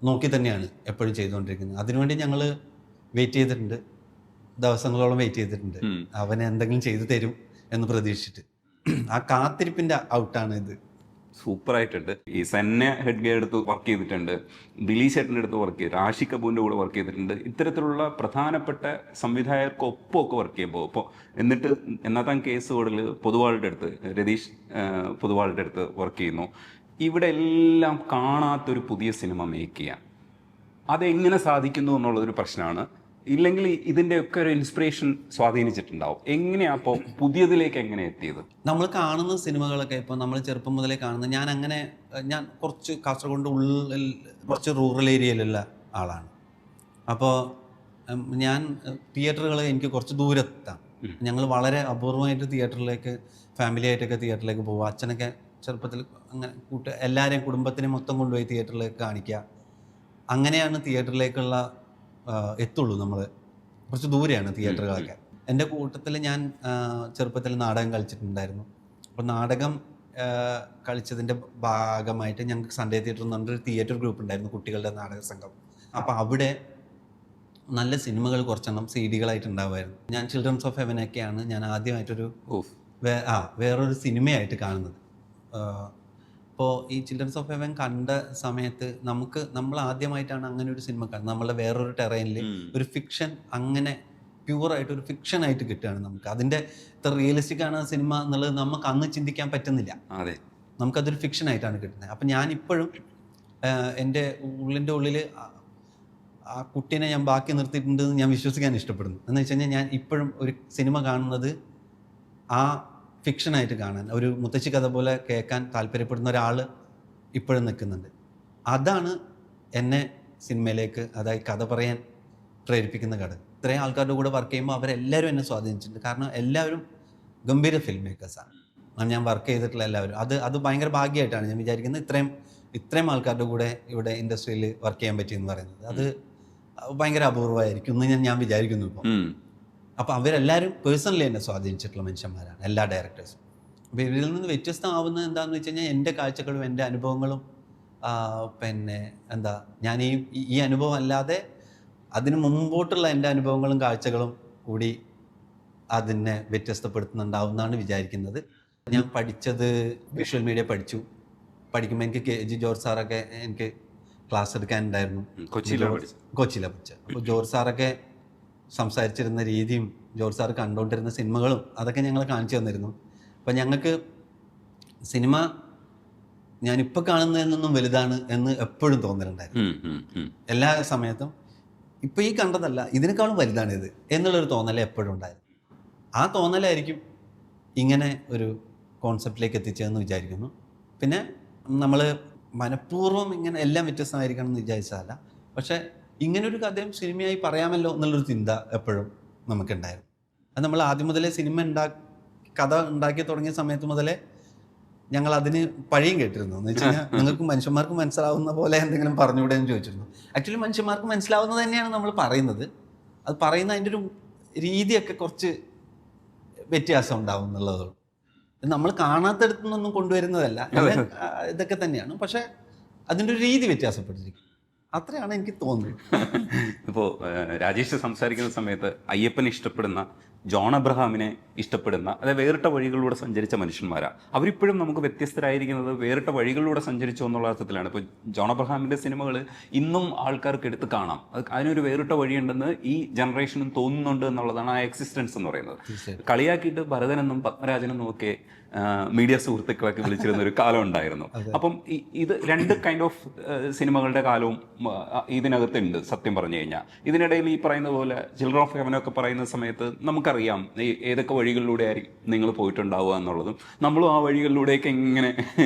B: നോക്കി തന്നെയാണ് എപ്പോഴും ചെയ്തുകൊണ്ടിരിക്കുന്നത്. അതിനുവേണ്ടി ഞങ്ങൾ വെയിറ്റ് ചെയ്തിട്ടുണ്ട്, ദിവസങ്ങളോളം വെയിറ്റ് ചെയ്തിട്ടുണ്ട്. അവന് എന്തെങ്കിലും ചെയ്തു തരും എന്ന് പ്രതീക്ഷിച്ചിട്ട്. ആ കാത്തിരിപ്പിൻ്റെ ഔട്ടാണ് ഇത്.
A: സൂപ്പറായിട്ടുണ്ട്. ഈ സന്നെ ഹെഡ് ഗേ അടുത്ത് വർക്ക് ചെയ്തിട്ടുണ്ട്, ദിലീഷ് ചേട്ടൻ്റെ അടുത്ത് വർക്ക് ചെയ്തിട്ടുണ്ട്, ആഷിഖ് കപൂറിൻ്റെ കൂടെ വർക്ക് ചെയ്തിട്ടുണ്ട്. ഇത്തരത്തിലുള്ള പ്രധാനപ്പെട്ട സംവിധായകർക്കൊപ്പമൊക്കെ വർക്ക് ചെയ്യുമ്പോൾ ഇപ്പോൾ എന്നിട്ട് എന്നാത്താൻ കേസ് കൂടുതൽ പൊതുവാളുടെ അടുത്ത് രതീഷ് പൊതുവാളുടെ അടുത്ത് വർക്ക് ചെയ്യുന്നു. ഇവിടെ എല്ലാം കാണാത്തൊരു പുതിയ സിനിമ മേക്ക് ചെയ്യാൻ അതെങ്ങനെ സാധിക്കുന്നു എന്നുള്ളതൊരു പ്രശ്നമാണ്. ഇല്ലെങ്കിൽ ഇതിൻ്റെയൊക്കെ ഒരു ഇൻസ്പിറേഷൻ സ്വാധീനിച്ചിട്ടുണ്ടാവും. എങ്ങനെയാ അപ്പോൾ പുതിയതിലേക്ക് എങ്ങനെ എത്തിയത്?
B: നമ്മൾ കാണുന്ന സിനിമകളൊക്കെ ഇപ്പോൾ നമ്മൾ ചെറുപ്പം മുതലേ കാണുന്ന, ഞാൻ കുറച്ച് കാസർഗോഡ് ഉള്ളിൽ കുറച്ച് റൂറൽ ഏരിയയിലുള്ള ആളാണ്. അപ്പോൾ ഞാൻ തിയേറ്ററുകൾ എനിക്ക് കുറച്ച് ദൂരത്താണ്. ഞങ്ങൾ വളരെ അപൂർവമായിട്ട് തിയേറ്ററിലേക്ക് ഫാമിലി ആയിട്ടൊക്കെ തിയേറ്ററിലേക്ക് പോകുക. അച്ഛനൊക്കെ ചെറുപ്പത്തിൽ അങ്ങനെ എല്ലാവരെയും കുടുംബത്തിനെ മൊത്തം കൊണ്ടുപോയി തിയേറ്ററിലേക്ക് കാണിക്കുക. അങ്ങനെയാണ് തിയേറ്ററിലേക്കുള്ള എത്തുള്ളൂ. നമ്മൾ കുറച്ച് ദൂരെയാണ് തിയേറ്ററുകളൊക്കെ. എൻ്റെ കൂട്ടത്തിൽ ഞാൻ ചെറുപ്പത്തിൽ നാടകം കളിച്ചിട്ടുണ്ടായിരുന്നു. അപ്പോൾ നാടകം കളിച്ചതിൻ്റെ ഭാഗമായിട്ട് ഞങ്ങൾക്ക് സൺഡേ തിയേറ്റർ എന്ന് പറഞ്ഞൊരു തിയേറ്റർ ഗ്രൂപ്പ് ഉണ്ടായിരുന്നു, കുട്ടികളുടെ നാടക സംഘം. അപ്പോൾ അവിടെ നല്ല സിനിമകൾ കുറച്ചെണ്ണം CD കളായിട്ട് ഉണ്ടാവുമായിരുന്നു. ഞാൻ ചിൽഡ്രൻസ് ഓഫ് ഹെവനൊക്കെയാണ് ഞാൻ ആദ്യമായിട്ടൊരു വേറൊരു സിനിമയായിട്ട് കാണുന്നത്. അപ്പോൾ ഈ ചിൽഡ്രൻസ് ഓഫ് ഹെവൻ കണ്ട സമയത്ത് നമ്മൾ ആദ്യമായിട്ടാണ് അങ്ങനെ ഒരു സിനിമ കാണുന്നത്. നമ്മളെ വേറൊരു ടെറൈനിൽ ഒരു ഫിക്ഷൻ, അങ്ങനെ പ്യൂറായിട്ട് ഒരു ഫിക്ഷനായിട്ട് കിട്ടുകയാണ് നമുക്ക്. അതിൻ്റെ ഇത്ര റിയലിസ്റ്റിക് ആണ് സിനിമ എന്നുള്ളത് നമുക്ക് അന്ന് ചിന്തിക്കാൻ പറ്റുന്നില്ല.
A: അതെ,
B: നമുക്കതൊരു ഫിക്ഷനായിട്ടാണ് കിട്ടുന്നത്. അപ്പം ഞാനിപ്പോഴും എൻ്റെ ഉള്ളിൻ്റെ ഉള്ളിൽ ആ കുട്ടീനെ ഞാൻ ബാക്കി നിർത്തിയിട്ടുണ്ടെന്ന് ഞാൻ വിശ്വസിക്കാൻ ഇഷ്ടപ്പെടുന്നു. എന്ന് വെച്ച് കഴിഞ്ഞാൽ ഞാൻ ഇപ്പോഴും ഒരു സിനിമ കാണുന്നത് ആ ഫിക്ഷനായിട്ട് കാണാൻ, ഒരു മുത്തശ്ശി കഥ പോലെ കേൾക്കാൻ താല്പര്യപ്പെടുന്ന ഒരാൾ ഇപ്പോഴും നിൽക്കുന്നുണ്ട്. അതാണ് എന്നെ സിനിമയിലേക്ക്, അതായത് കഥ പറയാൻ പ്രേരിപ്പിക്കുന്ന ഘടകം. ഇത്രയും ആൾക്കാരുടെ കൂടെ വർക്ക് ചെയ്യുമ്പോൾ അവരെല്ലാവരും എന്നെ സ്വാധീനിച്ചിട്ടുണ്ട്. കാരണം എല്ലാവരും ഗംഭീര ഫിലിം മേക്കേഴ്സാണ് ഞാൻ വർക്ക് ചെയ്തിട്ടുള്ള എല്ലാവരും. അത് ഭയങ്കര ഭാഗ്യമായിട്ടാണ് ഞാൻ വിചാരിക്കുന്നത്. ഇത്രയും ആൾക്കാരുടെ കൂടെ ഇവിടെ ഇൻഡസ്ട്രിയിൽ വർക്ക് ചെയ്യാൻ പറ്റിയെന്ന് പറയുന്നത് അത് ഭയങ്കര അപൂർവമായിരിക്കും എന്ന് ഞാൻ വിചാരിക്കുന്നു ഇപ്പോൾ. അപ്പോൾ അവരെല്ലാവരും പേഴ്സണലി എന്നെ സ്വാധീനിച്ചിട്ടുള്ള മനുഷ്യന്മാരാണ്, എല്ലാ ഡയറക്ടേഴ്സും. അപ്പോൾ ഇവരിൽ നിന്ന് വ്യത്യസ്തമാവുന്നത് എന്താണെന്ന് വെച്ച് കഴിഞ്ഞാൽ എൻ്റെ കാഴ്ചകളും എൻ്റെ അനുഭവങ്ങളും, പിന്നെ ഞാൻ ഈ അനുഭവം അല്ലാതെ അതിന് മുമ്പോട്ടുള്ള എൻ്റെ അനുഭവങ്ങളും കാഴ്ചകളും കൂടി അതിനെ വ്യത്യസ്തപ്പെടുത്തുന്നുണ്ടാവും എന്നാണ് വിചാരിക്കുന്നത്. ഞാൻ പഠിച്ചത് വിഷ്വൽ മീഡിയ പഠിക്കുമ്പോൾ എനിക്ക് KG ജോർജ് സാറൊക്കെ എനിക്ക് ക്ലാസ് എടുക്കാനുണ്ടായിരുന്നു. കൊച്ചിയിലാണ് പഠിച്ചത്. അപ്പോൾ ജോർജ് സാറൊക്കെ സംസാരിച്ചിരുന്ന രീതിയും ജോർജ് സാർ കണ്ടുകൊണ്ടിരുന്ന സിനിമകളും അതൊക്കെ ഞങ്ങൾ കാണിച്ചു തന്നിരുന്നു. അപ്പം ഞങ്ങൾക്ക് സിനിമ ഞാനിപ്പോൾ കാണുന്നതിൽ നിന്നും വലുതാണ് എന്ന് എപ്പോഴും തോന്നലുണ്ടായിരുന്നു. എല്ലാ സമയത്തും ഇപ്പോൾ ഈ കണ്ടതല്ല, ഇതിനേക്കാളും വലുതാണ് ഇത് എന്നുള്ളൊരു തോന്നൽ എപ്പോഴും ഉണ്ടായിരുന്നു. ആ തോന്നലായിരിക്കും ഇങ്ങനെ ഒരു കോൺസെപ്റ്റിലേക്ക് എത്തിച്ചതെന്ന് വിചാരിക്കുന്നു. പിന്നെ നമ്മൾ മനഃപൂർവ്വം ഇങ്ങനെ എല്ലാം വ്യത്യസ്തമായിരിക്കണം എന്ന് വിചാരിച്ചതല്ല, പക്ഷേ ഇങ്ങനൊരു കഥയും സിനിമയായി പറയാമല്ലോ എന്നുള്ളൊരു ചിന്ത എപ്പോഴും നമുക്കുണ്ടായിരുന്നു. അത് നമ്മൾ ആദ്യം മുതലേ കഥ ഉണ്ടാക്കി തുടങ്ങിയ സമയത്ത് മുതലേ ഞങ്ങൾ അതിന് പഴിയും കേട്ടിരുന്നു. എന്ന് വെച്ച് കഴിഞ്ഞാൽ നിങ്ങൾക്ക് മനുഷ്യന്മാർക്ക് മനസ്സിലാവുന്ന പോലെ എന്തെങ്കിലും പറഞ്ഞുകൂടെ എന്ന് ചോദിച്ചിരുന്നു. ആക്ച്വലി മനുഷ്യന്മാർക്ക് മനസ്സിലാവുന്നത് തന്നെയാണ് നമ്മൾ പറയുന്നത്. അത് പറയുന്ന അതിൻ്റെ ഒരു രീതിയൊക്കെ കുറച്ച് വ്യത്യാസം ഉണ്ടാവും എന്നുള്ളതുള്ളൂ. നമ്മൾ കാണാത്തടത്തു നിന്നൊന്നും കൊണ്ടുവരുന്നതല്ല, ഇതൊക്കെ തന്നെയാണ്. പക്ഷെ അതിൻ്റെ ഒരു രീതി വ്യത്യാസപ്പെട്ടിരിക്കും. അത്രയാണ് എനിക്ക് തോന്നുന്നത്.
A: ഇപ്പോൾ രാജേഷ് സംസാരിക്കുന്ന സമയത്ത് അയ്യപ്പനെ ഇഷ്ടപ്പെടുന്ന, ജോൺ അബ്രഹാമിനെ ഇഷ്ടപ്പെടുന്ന, അതായത് വേറിട്ട വഴികളിലൂടെ സഞ്ചരിച്ച മനുഷ്യന്മാരാണ്. അവരിപ്പോഴും നമുക്ക് വ്യത്യസ്തരായിരിക്കുന്നത് വേറിട്ട വഴികളിലൂടെ സഞ്ചരിച്ചു എന്നുള്ള അർത്ഥത്തിലാണ്. ഇപ്പോൾ ജോൺ അബ്രഹാമിൻ്റെ സിനിമകൾ ഇന്നും ആൾക്കാർക്ക് എടുത്ത് കാണാം. അതിനൊരു വേറിട്ട വഴിയുണ്ടെന്ന് ഈ ജനറേഷനും തോന്നുന്നുണ്ട് എന്നുള്ളതാണ് ആ എക്സിസ്റ്റൻസ് എന്ന് പറയുന്നത്. കളിയാക്കിയിട്ട് ഭരതനെന്നും പത്മരാജനെന്നും ഒക്കെ മീഡിയ സുഹൃത്തുക്കളൊക്കെ വിളിച്ചിരുന്ന ഒരു കാലം ഉണ്ടായിരുന്നു. അപ്പം ഇത് രണ്ട് കൈൻഡ് ഓഫ് സിനിമകളുടെ കാലവും ഇതിനകത്തുണ്ട് സത്യം പറഞ്ഞു കഴിഞ്ഞാൽ. ഇതിനിടയിൽ ഈ പറയുന്ന പോലെ ചിൽഡ്രൻ ഓഫ് ഹെവനൊക്കെ പറയുന്ന സമയത്ത് നമുക്കറിയാം ഏതൊക്കെ വഴികളിലൂടെ ആയിരിക്കും നിങ്ങൾ പോയിട്ടുണ്ടാവുക എന്നുള്ളതും നമ്മളും ആ വഴികളിലൂടെയൊക്കെ ഇങ്ങനെ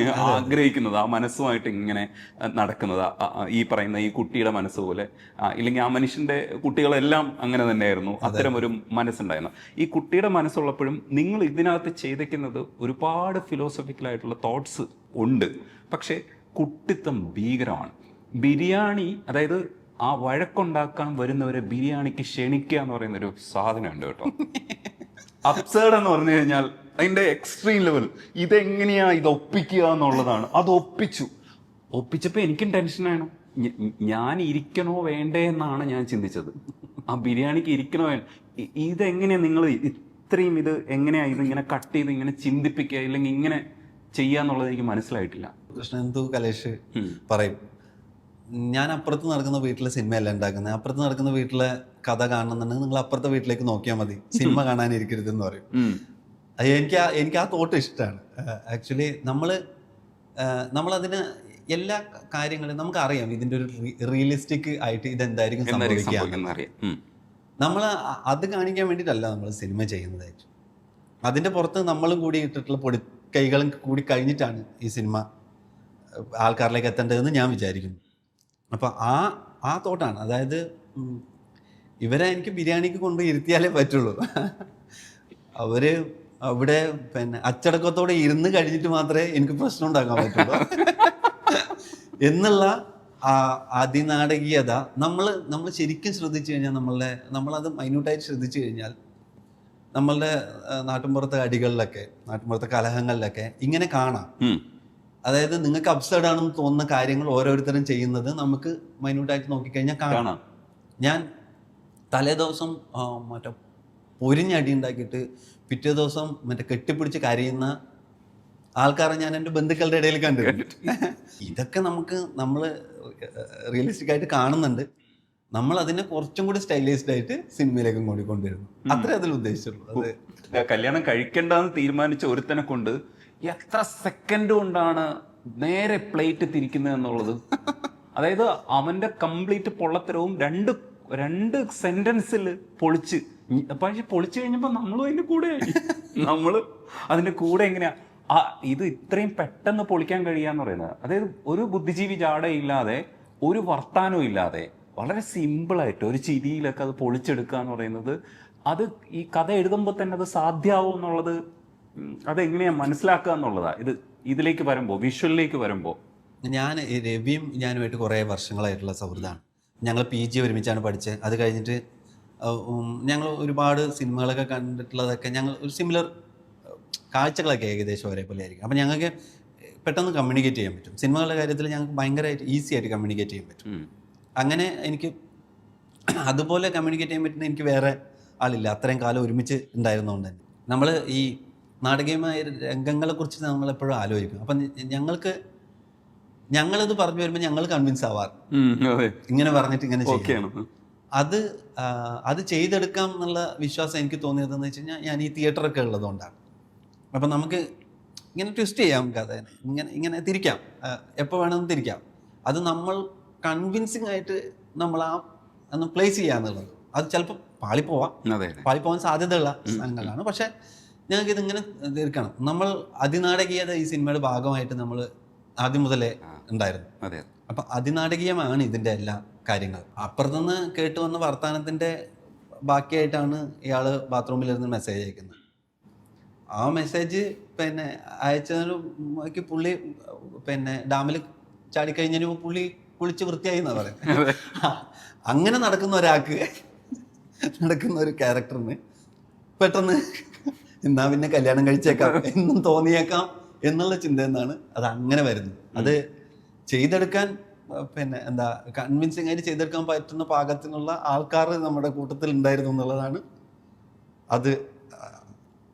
A: ആഗ്രഹിക്കുന്നത്, ആ മനസ്സുമായിട്ട് ഇങ്ങനെ നടക്കുന്നത്, ഈ പറയുന്ന ഈ കുട്ടിയുടെ മനസ്സ് പോലെ, ഇല്ലെങ്കിൽ ആ മനുഷ്യൻ്റെ കുട്ടികളെല്ലാം അങ്ങനെ തന്നെയായിരുന്നു, അത്തരമൊരു മനസ്സുണ്ടായിരുന്നു. ഈ കുട്ടിയുടെ മനസ്സുള്ളപ്പോഴും നിങ്ങൾ ഇതിനകത്ത് ചെയ്തേക്കുന്നത് ഒരുപാട് ഫിലോസഫിക്കലായിട്ടുള്ള തോട്ട്സ് ഉണ്ട്. പക്ഷേ കുട്ടിത്തം ഭീകരമാണ്. ബിരിയാണി, അതായത് ആ വഴക്കുണ്ടാക്കാൻ വരുന്നവരെ ബിരിയാണിക്ക് ക്ഷണിക്കുക എന്ന് പറയുന്നൊരു സാധനമുണ്ട് കേട്ടോ. അബ്സേർഡ് എന്ന് പറഞ്ഞു കഴിഞ്ഞാൽ അതിന്റെ എക്സ്ട്രീം ലെവൽ. ഇതെങ്ങനെയാ ഇത് ഒപ്പിക്കുക എന്നുള്ളതാണ്. അത് ഒപ്പിച്ചപ്പോൾ എനിക്കും ടെൻഷനാണ്. ഞാൻ ഇരിക്കണോ വേണ്ടേ എന്നാണ് ഞാൻ ചിന്തിച്ചത്. ആ ബിരിയാണിക്ക് ഇരിക്കണോ ഇതെങ്ങനെയാ നിങ്ങൾ ഇത്രയും ഇത് എങ്ങനെയാ ഇതിങ്ങനെ കട്ട് ചെയ്ത് ഇങ്ങനെ ചിന്തിപ്പിക്കുക ഇല്ലെങ്കിൽ ഇങ്ങനെ ചെയ്യാന്നുള്ളത് എനിക്ക് മനസ്സിലായിട്ടില്ല.
B: കൃഷ്ണന്തു കലേഷ് പറയും, ഞാൻ അപ്പുറത്ത് നടക്കുന്ന വീട്ടിലെ സിനിമയല്ല ഉണ്ടാക്കുന്നത്, അപ്പുറത്ത് നടക്കുന്ന വീട്ടിലെ കഥ കാണുന്നുണ്ടെങ്കിൽ നിങ്ങൾ അപ്പുറത്തെ വീട്ടിലേക്ക് നോക്കിയാൽ മതി, സിനിമ കാണാനിരിക്കരുത് എന്ന് പറയും. എനിക്ക് ആ തോട്ട് ഇഷ്ടമാണ്. ആക്ച്വലി നമ്മളതിന് എല്ലാ കാര്യങ്ങളും നമുക്കറിയാം ഇതിൻ്റെ ഒരു റിയലിസ്റ്റിക് ആയിട്ട് ഇതെന്തായിരിക്കും സംഭവിക്കുക. നമ്മൾ അത് കാണിക്കാൻ വേണ്ടിയിട്ടല്ല നമ്മൾ സിനിമ ചെയ്യുന്നതായിട്ട്. അതിൻ്റെ പുറത്ത് നമ്മളും കൂടി ഇട്ടിട്ടുള്ള കൈകളും കൂടി കഴിഞ്ഞിട്ടാണ് ഈ സിനിമ ആൾക്കാരിലേക്ക് എത്തേണ്ടതെന്ന് ഞാൻ വിചാരിക്കുന്നു. അപ്പോൾ ആ തോട്ടാണ്. അതായത് ഇവരെ എനിക്ക് ബിരിയാണിക്ക് കൊണ്ടുപോയി ഇരുത്തിയാലേ പറ്റുള്ളൂ. അവർ അവിടെ പിന്നെ അച്ചടക്കത്തോടെ ഇരുന്ന് കഴിഞ്ഞിട്ട് മാത്രമേ എനിക്ക് പ്രശ്നം ഉണ്ടാക്കാൻ പറ്റുള്ളൂ എന്നുള്ള അതിനാടകീയത നമ്മൾ ശരിക്കും ശ്രദ്ധിച്ചു കഴിഞ്ഞാൽ നമ്മളത് മൈന്യൂട്ടായിട്ട് ശ്രദ്ധിച്ചു കഴിഞ്ഞാൽ നമ്മളുടെ നാട്ടിൻപുറത്തെ അടികളിലൊക്കെ നാട്ടിൻപുറത്തെ കലഹങ്ങളിലൊക്കെ ഇങ്ങനെ കാണാം. അതായത് നിങ്ങൾക്ക് അബ്സർഡ് ആണെന്ന് തോന്നുന്ന കാര്യങ്ങൾ ഓരോരുത്തരും ചെയ്യുന്നത് നമുക്ക് മൈന്യൂട്ടായിട്ട് നോക്കിക്കഴിഞ്ഞാൽ കാണാം. ഞാൻ തലേ ദിവസം മറ്റേ പൊരിഞ്ഞടി ഉണ്ടാക്കിയിട്ട് പിറ്റേ ദിവസം മറ്റേ കെട്ടിപ്പിടിച്ച് കരയുന്ന ആൾക്കാരെ ഞാൻ എൻ്റെ ബന്ധുക്കളുടെ ഇടയിൽ കണ്ടു. ഇതൊക്കെ നമ്മൾ റിയലിസ്റ്റിക് ആയിട്ട് കാണുന്നുണ്ട്. നമ്മൾ അതിനെ കുറച്ചും കൂടി സ്റ്റൈലൈസ്ഡ് ആയിട്ട് സിനിമയിലേക്കും കൂടി കൊണ്ടുവരുന്നു. അത്രേ അതിൽ ഉദ്ദേശിച്ചുള്ളൂ.
A: അത് കല്യാണം കഴിക്കേണ്ടെന്ന് തീരുമാനിച്ച ഒരുത്തനെ കൊണ്ട് എത്ര സെക്കൻഡ് കൊണ്ടാണ് നേരെ പ്ലേറ്റ് തിരിക്കുന്നത് എന്നുള്ളത്. അതായത് അവന്റെ കംപ്ലീറ്റ് പൊള്ളത്തരവും രണ്ട് സെന്റൻസിൽ പൊളിച്ച്. പക്ഷെ പൊളിച്ചു കഴിഞ്ഞപ്പോ നമ്മളും അതിന്റെ കൂടെ എങ്ങനെയാ ഇത് ഇത്രയും പെട്ടെന്ന് പൊളിക്കാൻ കഴിയാന്ന് പറയുന്നത്. അതായത് ഒരു ബുദ്ധിജീവി ജാടയില്ലാതെ ഒരു വർത്താനവും ഇല്ലാതെ വളരെ സിമ്പിളായിട്ട് ഒരു ചിരിയിലൊക്കെ അത് പൊളിച്ചെടുക്കുക എന്ന് പറയുന്നത്, അത് ഈ കഥ എഴുതുമ്പോൾ തന്നെ അത് സാധ്യമാവും എന്നുള്ളത് അതെങ്ങനെയാ മനസ്സിലാക്കുക എന്നുള്ളതാണ്. ഇതിലേക്ക് വരുമ്പോൾ വിഷ്വലിലേക്ക് വരുമ്പോൾ
B: ഞാൻ രവിയും ഞാനുമായിട്ട് കുറേ വർഷങ്ങളായിട്ടുള്ള സൗഹൃദമാണ്. ഞങ്ങൾ PG ഒരുമിച്ചാണ് പഠിച്ചത്. അത് കഴിഞ്ഞിട്ട് ഞങ്ങൾ ഒരുപാട് സിനിമകളൊക്കെ കണ്ടിട്ടുള്ളതൊക്കെ ഞങ്ങൾ ഒരു സിമിലർ കാഴ്ചകളൊക്കെ ഏകദേശം ഒരേപോലെ ആയിരിക്കും. അപ്പം ഞങ്ങൾക്ക് പെട്ടെന്ന് കമ്മ്യൂണിക്കേറ്റ് ചെയ്യാൻ പറ്റും. സിനിമകളുടെ കാര്യത്തിൽ ഞങ്ങൾക്ക് ഭയങ്കരമായിട്ട് ഈസി ആയിട്ട് കമ്മ്യൂണിക്കേറ്റ് ചെയ്യാൻ പറ്റും. അങ്ങനെ എനിക്ക് അതുപോലെ കമ്മ്യൂണിക്കേറ്റ് ചെയ്യാൻ പറ്റുന്ന എനിക്ക് വേറെ ആളില്ല. അത്രയും കാലം ഒരുമിച്ച് ഉണ്ടായിരുന്നതുകൊണ്ട് തന്നെ നമ്മൾ ഈ നാടകീയമായ രംഗങ്ങളെക്കുറിച്ച് നമ്മളെപ്പോഴും ആലോചിക്കും. അപ്പം ഞങ്ങളിത് പറഞ്ഞു വരുമ്പോൾ ഞങ്ങൾ കൺവിൻസ് ആവാറ്, ഇങ്ങനെ പറഞ്ഞിട്ട് ഇങ്ങനെ ചെയ്യണം. അത് ചെയ്തെടുക്കാം എന്നുള്ള വിശ്വാസം എനിക്ക് തോന്നിയതെന്ന് വെച്ച് കഴിഞ്ഞാൽ ഞാൻ ഈ തിയേറ്ററൊക്കെ ഉള്ളതുകൊണ്ടാണ്. അപ്പം നമുക്ക് ഇങ്ങനെ ട്വിസ്റ്റ് ചെയ്യാം കഥേനെ, ഇങ്ങനെ തിരിക്കാം, എപ്പോൾ വേണമെന്ന് തിരിക്കാം. അത് നമ്മൾ കൺവിൻസിങ് ആയിട്ട് നമ്മൾ ഒന്ന് പ്ലേസ് ചെയ്യാന്നുള്ളത്. അത് ചിലപ്പോൾ പാളിപ്പോവാൻ സാധ്യതയുള്ള സാധനങ്ങളാണ്. പക്ഷെ ഞങ്ങൾക്ക് ഇതിങ്ങനെ തീർക്കണം. നമ്മൾ അതിനാടകീയത ഈ സിനിമയുടെ ഭാഗമായിട്ട് നമ്മൾ ആദ്യം മുതലേ ഉണ്ടായിരുന്നു. അപ്പം അതിനാടകീയമാണ് ഇതിൻ്റെ എല്ലാ കാര്യങ്ങൾ. അപ്പുറത്തുനിന്ന് കേട്ട് വന്ന വർത്തമാനത്തിൻ്റെ ബാക്കിയായിട്ടാണ് ഇയാൾ ബാത്റൂമിലിരുന്ന് മെസ്സേജ് അയക്കുന്നത്. ആ മെസ്സേജ് പിന്നെ അയച്ചതിന് പുള്ളി പിന്നെ ഡാമിൽ ചാടിക്കഴിഞ്ഞതിന് പുള്ളി കുളിച്ച് വൃത്തിയായി എന്നാ പറയുന്നത്. അങ്ങനെ നടക്കുന്ന ഒരു ക്യാരക്ടറിന് പെട്ടെന്ന് എന്നാ പിന്നെ കല്യാണം കഴിച്ചേക്കാം എന്നും തോന്നിയേക്കാം എന്നുള്ള ചിന്ത എന്നാണ് അത് അങ്ങനെ വരുന്നത്. അത് ചെയ്തെടുക്കാൻ പിന്നെ കൺവിൻസിങ് ആയിട്ട് ചെയ്തെടുക്കാൻ പറ്റുന്ന പാകത്തിനുള്ള ആൾക്കാർ നമ്മുടെ കൂട്ടത്തിൽ ഉണ്ടായിരുന്നു എന്നുള്ളതാണ്.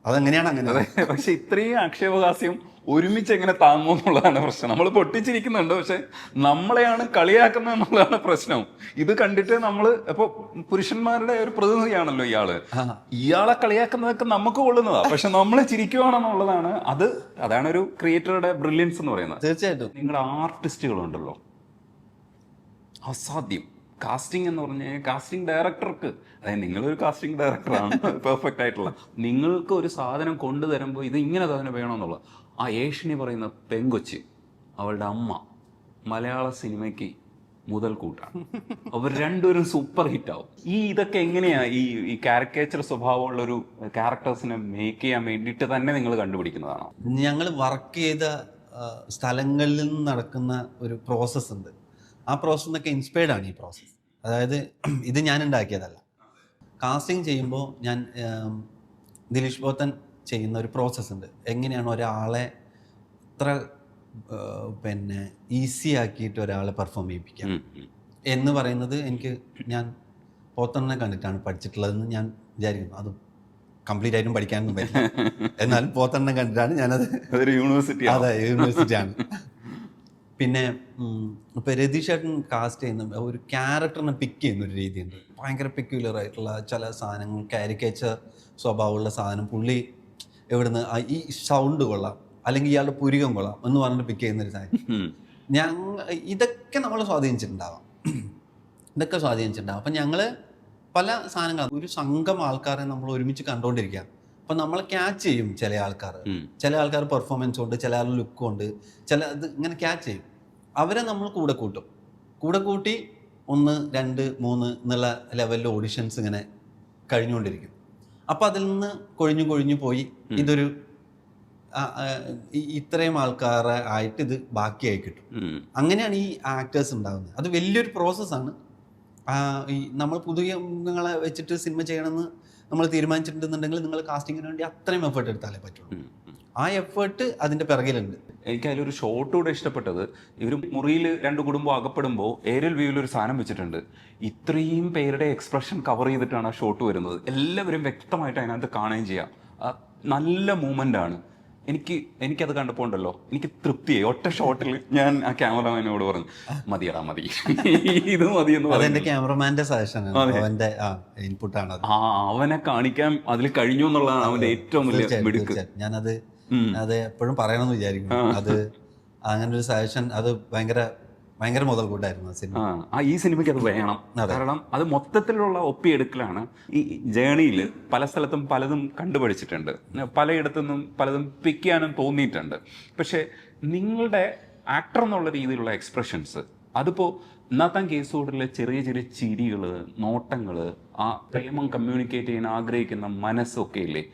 B: അതെങ്ങനെയാണ് അങ്ങനെ.
A: പക്ഷെ ഇത്രയും ആക്ഷേപഹാസ്യം ഒരുമിച്ച് എങ്ങനെ താങ്ങുമോ എന്നുള്ളതാണ് പ്രശ്നം. നമ്മൾ പൊട്ടിച്ചിരിക്കുന്നുണ്ട്, പക്ഷെ നമ്മളെയാണ് കളിയാക്കുന്നത് എന്നുള്ളതാണ് പ്രശ്നം. ഇത് കണ്ടിട്ട് നമ്മൾ ഇപ്പൊ പുരുഷന്മാരുടെ ഒരു പ്രതിനിധിയാണല്ലോ ഇയാളെ കളിയാക്കുന്നതൊക്കെ നമുക്ക് കൊള്ളുന്നതാ, പക്ഷെ നമ്മൾ ചിരിക്കുവാണെന്നുള്ളതാണ്. അതാണ് ഒരു ക്രിയേറ്ററുടെ ബ്രില്യൻസ് എന്ന് പറയുന്നത്.
B: തീർച്ചയായിട്ടും
A: നിങ്ങളുടെ ആർട്ടിസ്റ്റുകളുണ്ടല്ലോ, അസാധ്യം. കാസ്റ്റിംഗ് എന്ന് പറഞ്ഞാൽ കാസ്റ്റിംഗ് ഡയറക്ടർക്ക്, അതായത് നിങ്ങളൊരു കാസ്റ്റിംഗ് ഡയറക്ടറാണ് പെർഫെക്റ്റ് ആയിട്ടുള്ള, നിങ്ങൾക്ക് ഒരു സാധനം കൊണ്ടുതരുമ്പോൾ ഇത് ഇങ്ങനെ തന്നെ വേണമെന്നുള്ള ആ ഏഷ്യനി പറയുന്ന പെങ്കൊച്ച്, അവളുടെ അമ്മ മലയാള സിനിമയ്ക്ക് മുതൽക്കൂട്ടാണ്. അവർ രണ്ടുപേരും സൂപ്പർ ഹിറ്റ് ആവും. ഇതൊക്കെ എങ്ങനെയാ ഈ കാരിക്കേച്ചർ സ്വഭാവമുള്ളൊരു ക്യാരക്ടേഴ്സിനെ മേക്ക് ചെയ്യാൻ വേണ്ടിയിട്ട് തന്നെ നിങ്ങൾ കണ്ടുപിടിക്കുന്നതാണോ?
B: ഞങ്ങൾ വർക്ക് ചെയ്ത സ്ഥലങ്ങളിൽ നിന്ന് നടക്കുന്ന ഒരു പ്രോസസ്സ് ഉണ്ട്. ആ പ്രോസസ്സിൽ നിന്നൊക്കെ ഇൻസ്പയർഡ് ആണ് ഈ പ്രോസസ്സ്. അതായത് ഇത് ഞാൻ ഉണ്ടാക്കിയതല്ല. കാസ്റ്റിംഗ് ചെയ്യുമ്പോൾ ഞാൻ ദിലീഷ് പോത്തൻ ചെയ്യുന്ന ഒരു പ്രോസസ്സ് ഉണ്ട്. എങ്ങനെയാണ് ഒരാളെ ഇത്ര പിന്നെ ഈസി ആക്കിയിട്ട് ഒരാളെ പെർഫോം ചെയ്യിപ്പിക്കാം എന്ന് പറയുന്നത് ഞാൻ പോത്തണ്ണനെ കണ്ടിട്ടാണ് പഠിച്ചിട്ടുള്ളതെന്ന് ഞാൻ വിചാരിക്കുന്നു. അത് കംപ്ലീറ്റ് ആയിട്ടും പഠിക്കാനൊന്നും പറ്റില്ല, എന്നാലും പോത്തണ്ണനെ കണ്ടിട്ടാണ് ഞാനത്.
A: യൂണിവേഴ്സിറ്റി.
B: അതെ, യൂണിവേഴ്സിറ്റിയാണ്. പിന്നെ ഇപ്പോൾ രതീഷ് ചേട്ടൻ കാസ്റ്റ് ചെയ്യുന്ന ഒരു ക്യാരക്ടറിനെ പിക്ക് ചെയ്യുന്ന ഒരു രീതിയുണ്ട്. ഭയങ്കര പെക്യുലർ ആയിട്ടുള്ള ചില സാധനങ്ങൾ, കാരിക്കേച്ചർ സ്വഭാവമുള്ള സാധനം പുള്ളി എവിടുന്ന് ഈ സൗണ്ട് കൊള്ളാം അല്ലെങ്കിൽ ഇയാളുടെ പുരികം കൊള്ളാം എന്ന് പറഞ്ഞിട്ട് പിക്ക് ചെയ്യുന്നൊരു സാധനം. ഇതൊക്കെ നമ്മൾ സ്വാധീനിച്ചിട്ടുണ്ടാവാം. അപ്പം ഞങ്ങൾ പല സാധനങ്ങൾ, ഒരു സംഘം ആൾക്കാരെ നമ്മൾ ഒരുമിച്ച് കണ്ടുകൊണ്ടിരിക്കുക. അപ്പം നമ്മൾ ക്യാച്ച് ചെയ്യും ചില ആൾക്കാർ പെർഫോമൻസ് കൊണ്ട്, ചില ആൾ ലുക്ക് കൊണ്ട്, ഇത് ഇങ്ങനെ ക്യാച്ച് ചെയ്യും. അവരെ നമ്മൾ കൂടെ കൂട്ടി 1, 2, 3 എന്നുള്ള ലെവലിൽ ഓഡിഷൻസ് ഇങ്ങനെ കഴിഞ്ഞുകൊണ്ടിരിക്കും. അപ്പം അതിൽ നിന്ന് കൊഴിഞ്ഞു പോയി ഇതൊരു ഇത്രയും ആൾക്കാരെ ആയിട്ട് ഇത് ബാക്കിയായി കിട്ടും. അങ്ങനെയാണ് ഈ ആക്ടേഴ്സ് ഉണ്ടാകുന്നത്. അത് വലിയൊരു പ്രോസസ്സാണ്. ഈ നമ്മൾ പുതിയ മുഖങ്ങളെ വെച്ചിട്ട് സിനിമ ചെയ്യണമെന്ന് നമ്മൾ തീരുമാനിച്ചിട്ടുണ്ടെന്നുണ്ടെങ്കിൽ നിങ്ങൾ കാസ്റ്റിങ്ങിന് വേണ്ടി അത്രയും എഫേർട്ട് എടുത്താലേ പറ്റുള്ളൂ. ആ എഫേർട്ട് അതിൻ്റെ പിറകിലുണ്ട്.
A: എനിക്ക് അതിലൊരു ഷോട്ട് കൂടെ ഇഷ്ടപ്പെട്ടത്, ഇവർ മുറിയിൽ 2 കുടുംബം അകപ്പെടുമ്പോൾ ഏരിയൽ വ്യൂവിൽ ഒരു സാധനം വെച്ചിട്ടുണ്ട്. ഇത്രയും പേരുടെ എക്സ്പ്രഷൻ കവർ ചെയ്തിട്ടാണ് ആ ഷോട്ട് വരുന്നത്. എല്ലാവരും വ്യക്തമായിട്ട് അതിനകത്ത് കാണുകയും ചെയ്യാം. നല്ല മൂവ്മെൻ്റ് ആണ്. എനിക്കത് കണ്ടപ്പോൾ ഉണ്ടല്ലോ, എനിക്ക് തൃപ്തിയായി. ഒറ്റ ഷോട്ടിൽ ഞാൻ ആ ക്യാമറമാനോട് പറഞ്ഞു, മതിയടാ മതി, ഇത് മതി എന്ന് പറഞ്ഞു.
B: അതെന്റെ ക്യാമറമാന്റെ സജഷനാണ്, അവന്റെ ഇൻപുട്ടാണ്.
A: അവനെ കാണിക്കാൻ അതിൽ കഴിഞ്ഞു എന്നുള്ളതാണ് അവന്റെ ഏറ്റവും വലിയ മിടുക്ക്.
B: ഞാനത് എപ്പോഴും പറയണമെന്ന് വിചാരിക്കുന്നു. അത് അങ്ങനെ ഒരു സജഷൻ അത് ഭയങ്കര മുതൽക്കൂട്ടായിരുന്നു സിനിമ.
A: ഈ സിനിമയ്ക്ക് അത് വേണം. കാരണം അത് മൊത്തത്തിലുള്ള ഒപ്പിയെടുക്കലാണ്. ഈ ജേണിയിൽ പല സ്ഥലത്തും പലതും കണ്ടുപഠിച്ചിട്ടുണ്ട്, പലയിടത്തുനിന്നും പലതും പിക്ക് ചെയ്യാനും തോന്നിയിട്ടുണ്ട്. പക്ഷെ നിങ്ങളുടെ ആക്ടർ എന്നുള്ള രീതിയിലുള്ള എക്സ്പ്രഷൻസ്, അതിപ്പോൾ ഇന്നത്തെ കേസുകളിലെ ചെറിയ ചെറിയ ചിരികൾ, നോട്ടങ്ങൾ, ആ പ്രേമം കമ്മ്യൂണിക്കേറ്റ് ചെയ്യാൻ ആഗ്രഹിക്കുന്ന മനസ്സൊക്കെ ഇല്ലേ,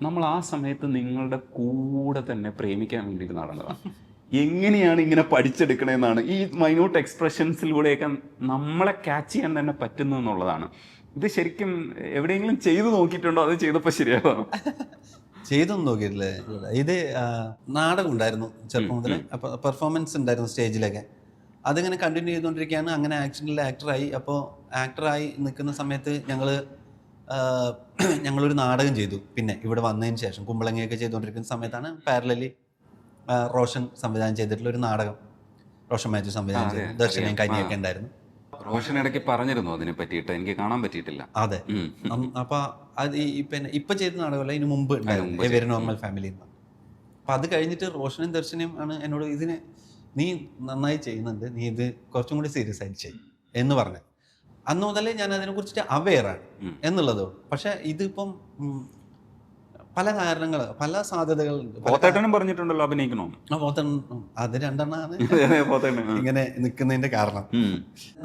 A: നമ്മൾ ആ സമയത്ത് നിങ്ങളുടെ കൂടെ തന്നെ പ്രേമിക്കാൻ വേണ്ടിയിട്ട് നടന്നതാണ്. എങ്ങനെയാണ് ഇങ്ങനെ പഠിച്ചെടുക്കണമെന്നാണ് ഈ മൈന്യൂട്ട് എക്സ്പ്രഷൻസിലൂടെയൊക്കെ നമ്മളെ ക്യാച്ച് ചെയ്യാൻ തന്നെ പറ്റുന്നു എന്നുള്ളതാണ്. ഇത് ശരിക്കും എവിടെയെങ്കിലും ചെയ്തു നോക്കിയിട്ടുണ്ടോ? അത് ചെയ്തപ്പോൾ ശരിയാണോ?
B: ചെയ്തൊന്നും നോക്കിയിട്ടില്ലേ? ഇത് നാടകം ഉണ്ടായിരുന്നു ചെറുപ്പം മുതൽ, പെർഫോമൻസ് ഉണ്ടായിരുന്നു സ്റ്റേജിലൊക്കെ. അതിങ്ങനെ കണ്ടിന്യൂ ചെയ്തുകൊണ്ടിരിക്കുകയാണ്. അങ്ങനെ ആക്ഷനിൽ ആക്ടറായി. അപ്പോൾ ആക്ടറായി നിൽക്കുന്ന സമയത്ത് ഞങ്ങളൊരു നാടകം ചെയ്തു. പിന്നെ ഇവിടെ വന്നതിന് ശേഷം കുമ്പളങ്ങയൊക്കെ ചെയ്തുകൊണ്ടിരിക്കുന്ന സമയത്താണ് പാരലലി റോഷൻ സംവിധാനം ചെയ്തിട്ടുള്ള ഒരു നാടകം, റോഷൻ മാത്യു സംവിധാനം ചെയ്തു, ദർശനയും കന്യൊക്കെ ഉണ്ടായിരുന്നു.
A: റോഷൻ ഇടയ്ക്ക് പറഞ്ഞിരുന്നു അതിനെ പറ്റിയിട്ട്, എനിക്ക് കാണാൻ പറ്റിയിട്ടില്ല.
B: അതെ. അപ്പൊ അത് പിന്നെ ഇപ്പൊ ചെയ്ത നാടകമല്ല, ഇതിന് മുമ്പ് ഉണ്ടായിരുന്നു, എ വെരി നോർമൽ ഫാമിലി എന്ന്. അപ്പൊ അത് കഴിഞ്ഞിട്ട് റോഷനും ദർശനയും ആണ് എന്നോട് ഇതിന് നീ നന്നായി ചെയ്യുന്നുണ്ട്, നീ ഇത് കുറച്ചും കൂടി സീരിയസ് ആയിട്ട് ചെയ്യും എന്ന് പറഞ്ഞു. അന്ന് മുതലേ ഞാൻ അതിനെ കുറിച്ചിട്ട് അവെയറാണ് എന്നുള്ളത്. പക്ഷെ ഇതിപ്പം പല കാരണങ്ങൾ, പല സാധ്യതകൾ
A: പറഞ്ഞിട്ടുണ്ടല്ലോ അഭിനയിക്കണോ.
B: അത് 2 ഇങ്ങനെ നിൽക്കുന്നതിന്റെ കാരണം.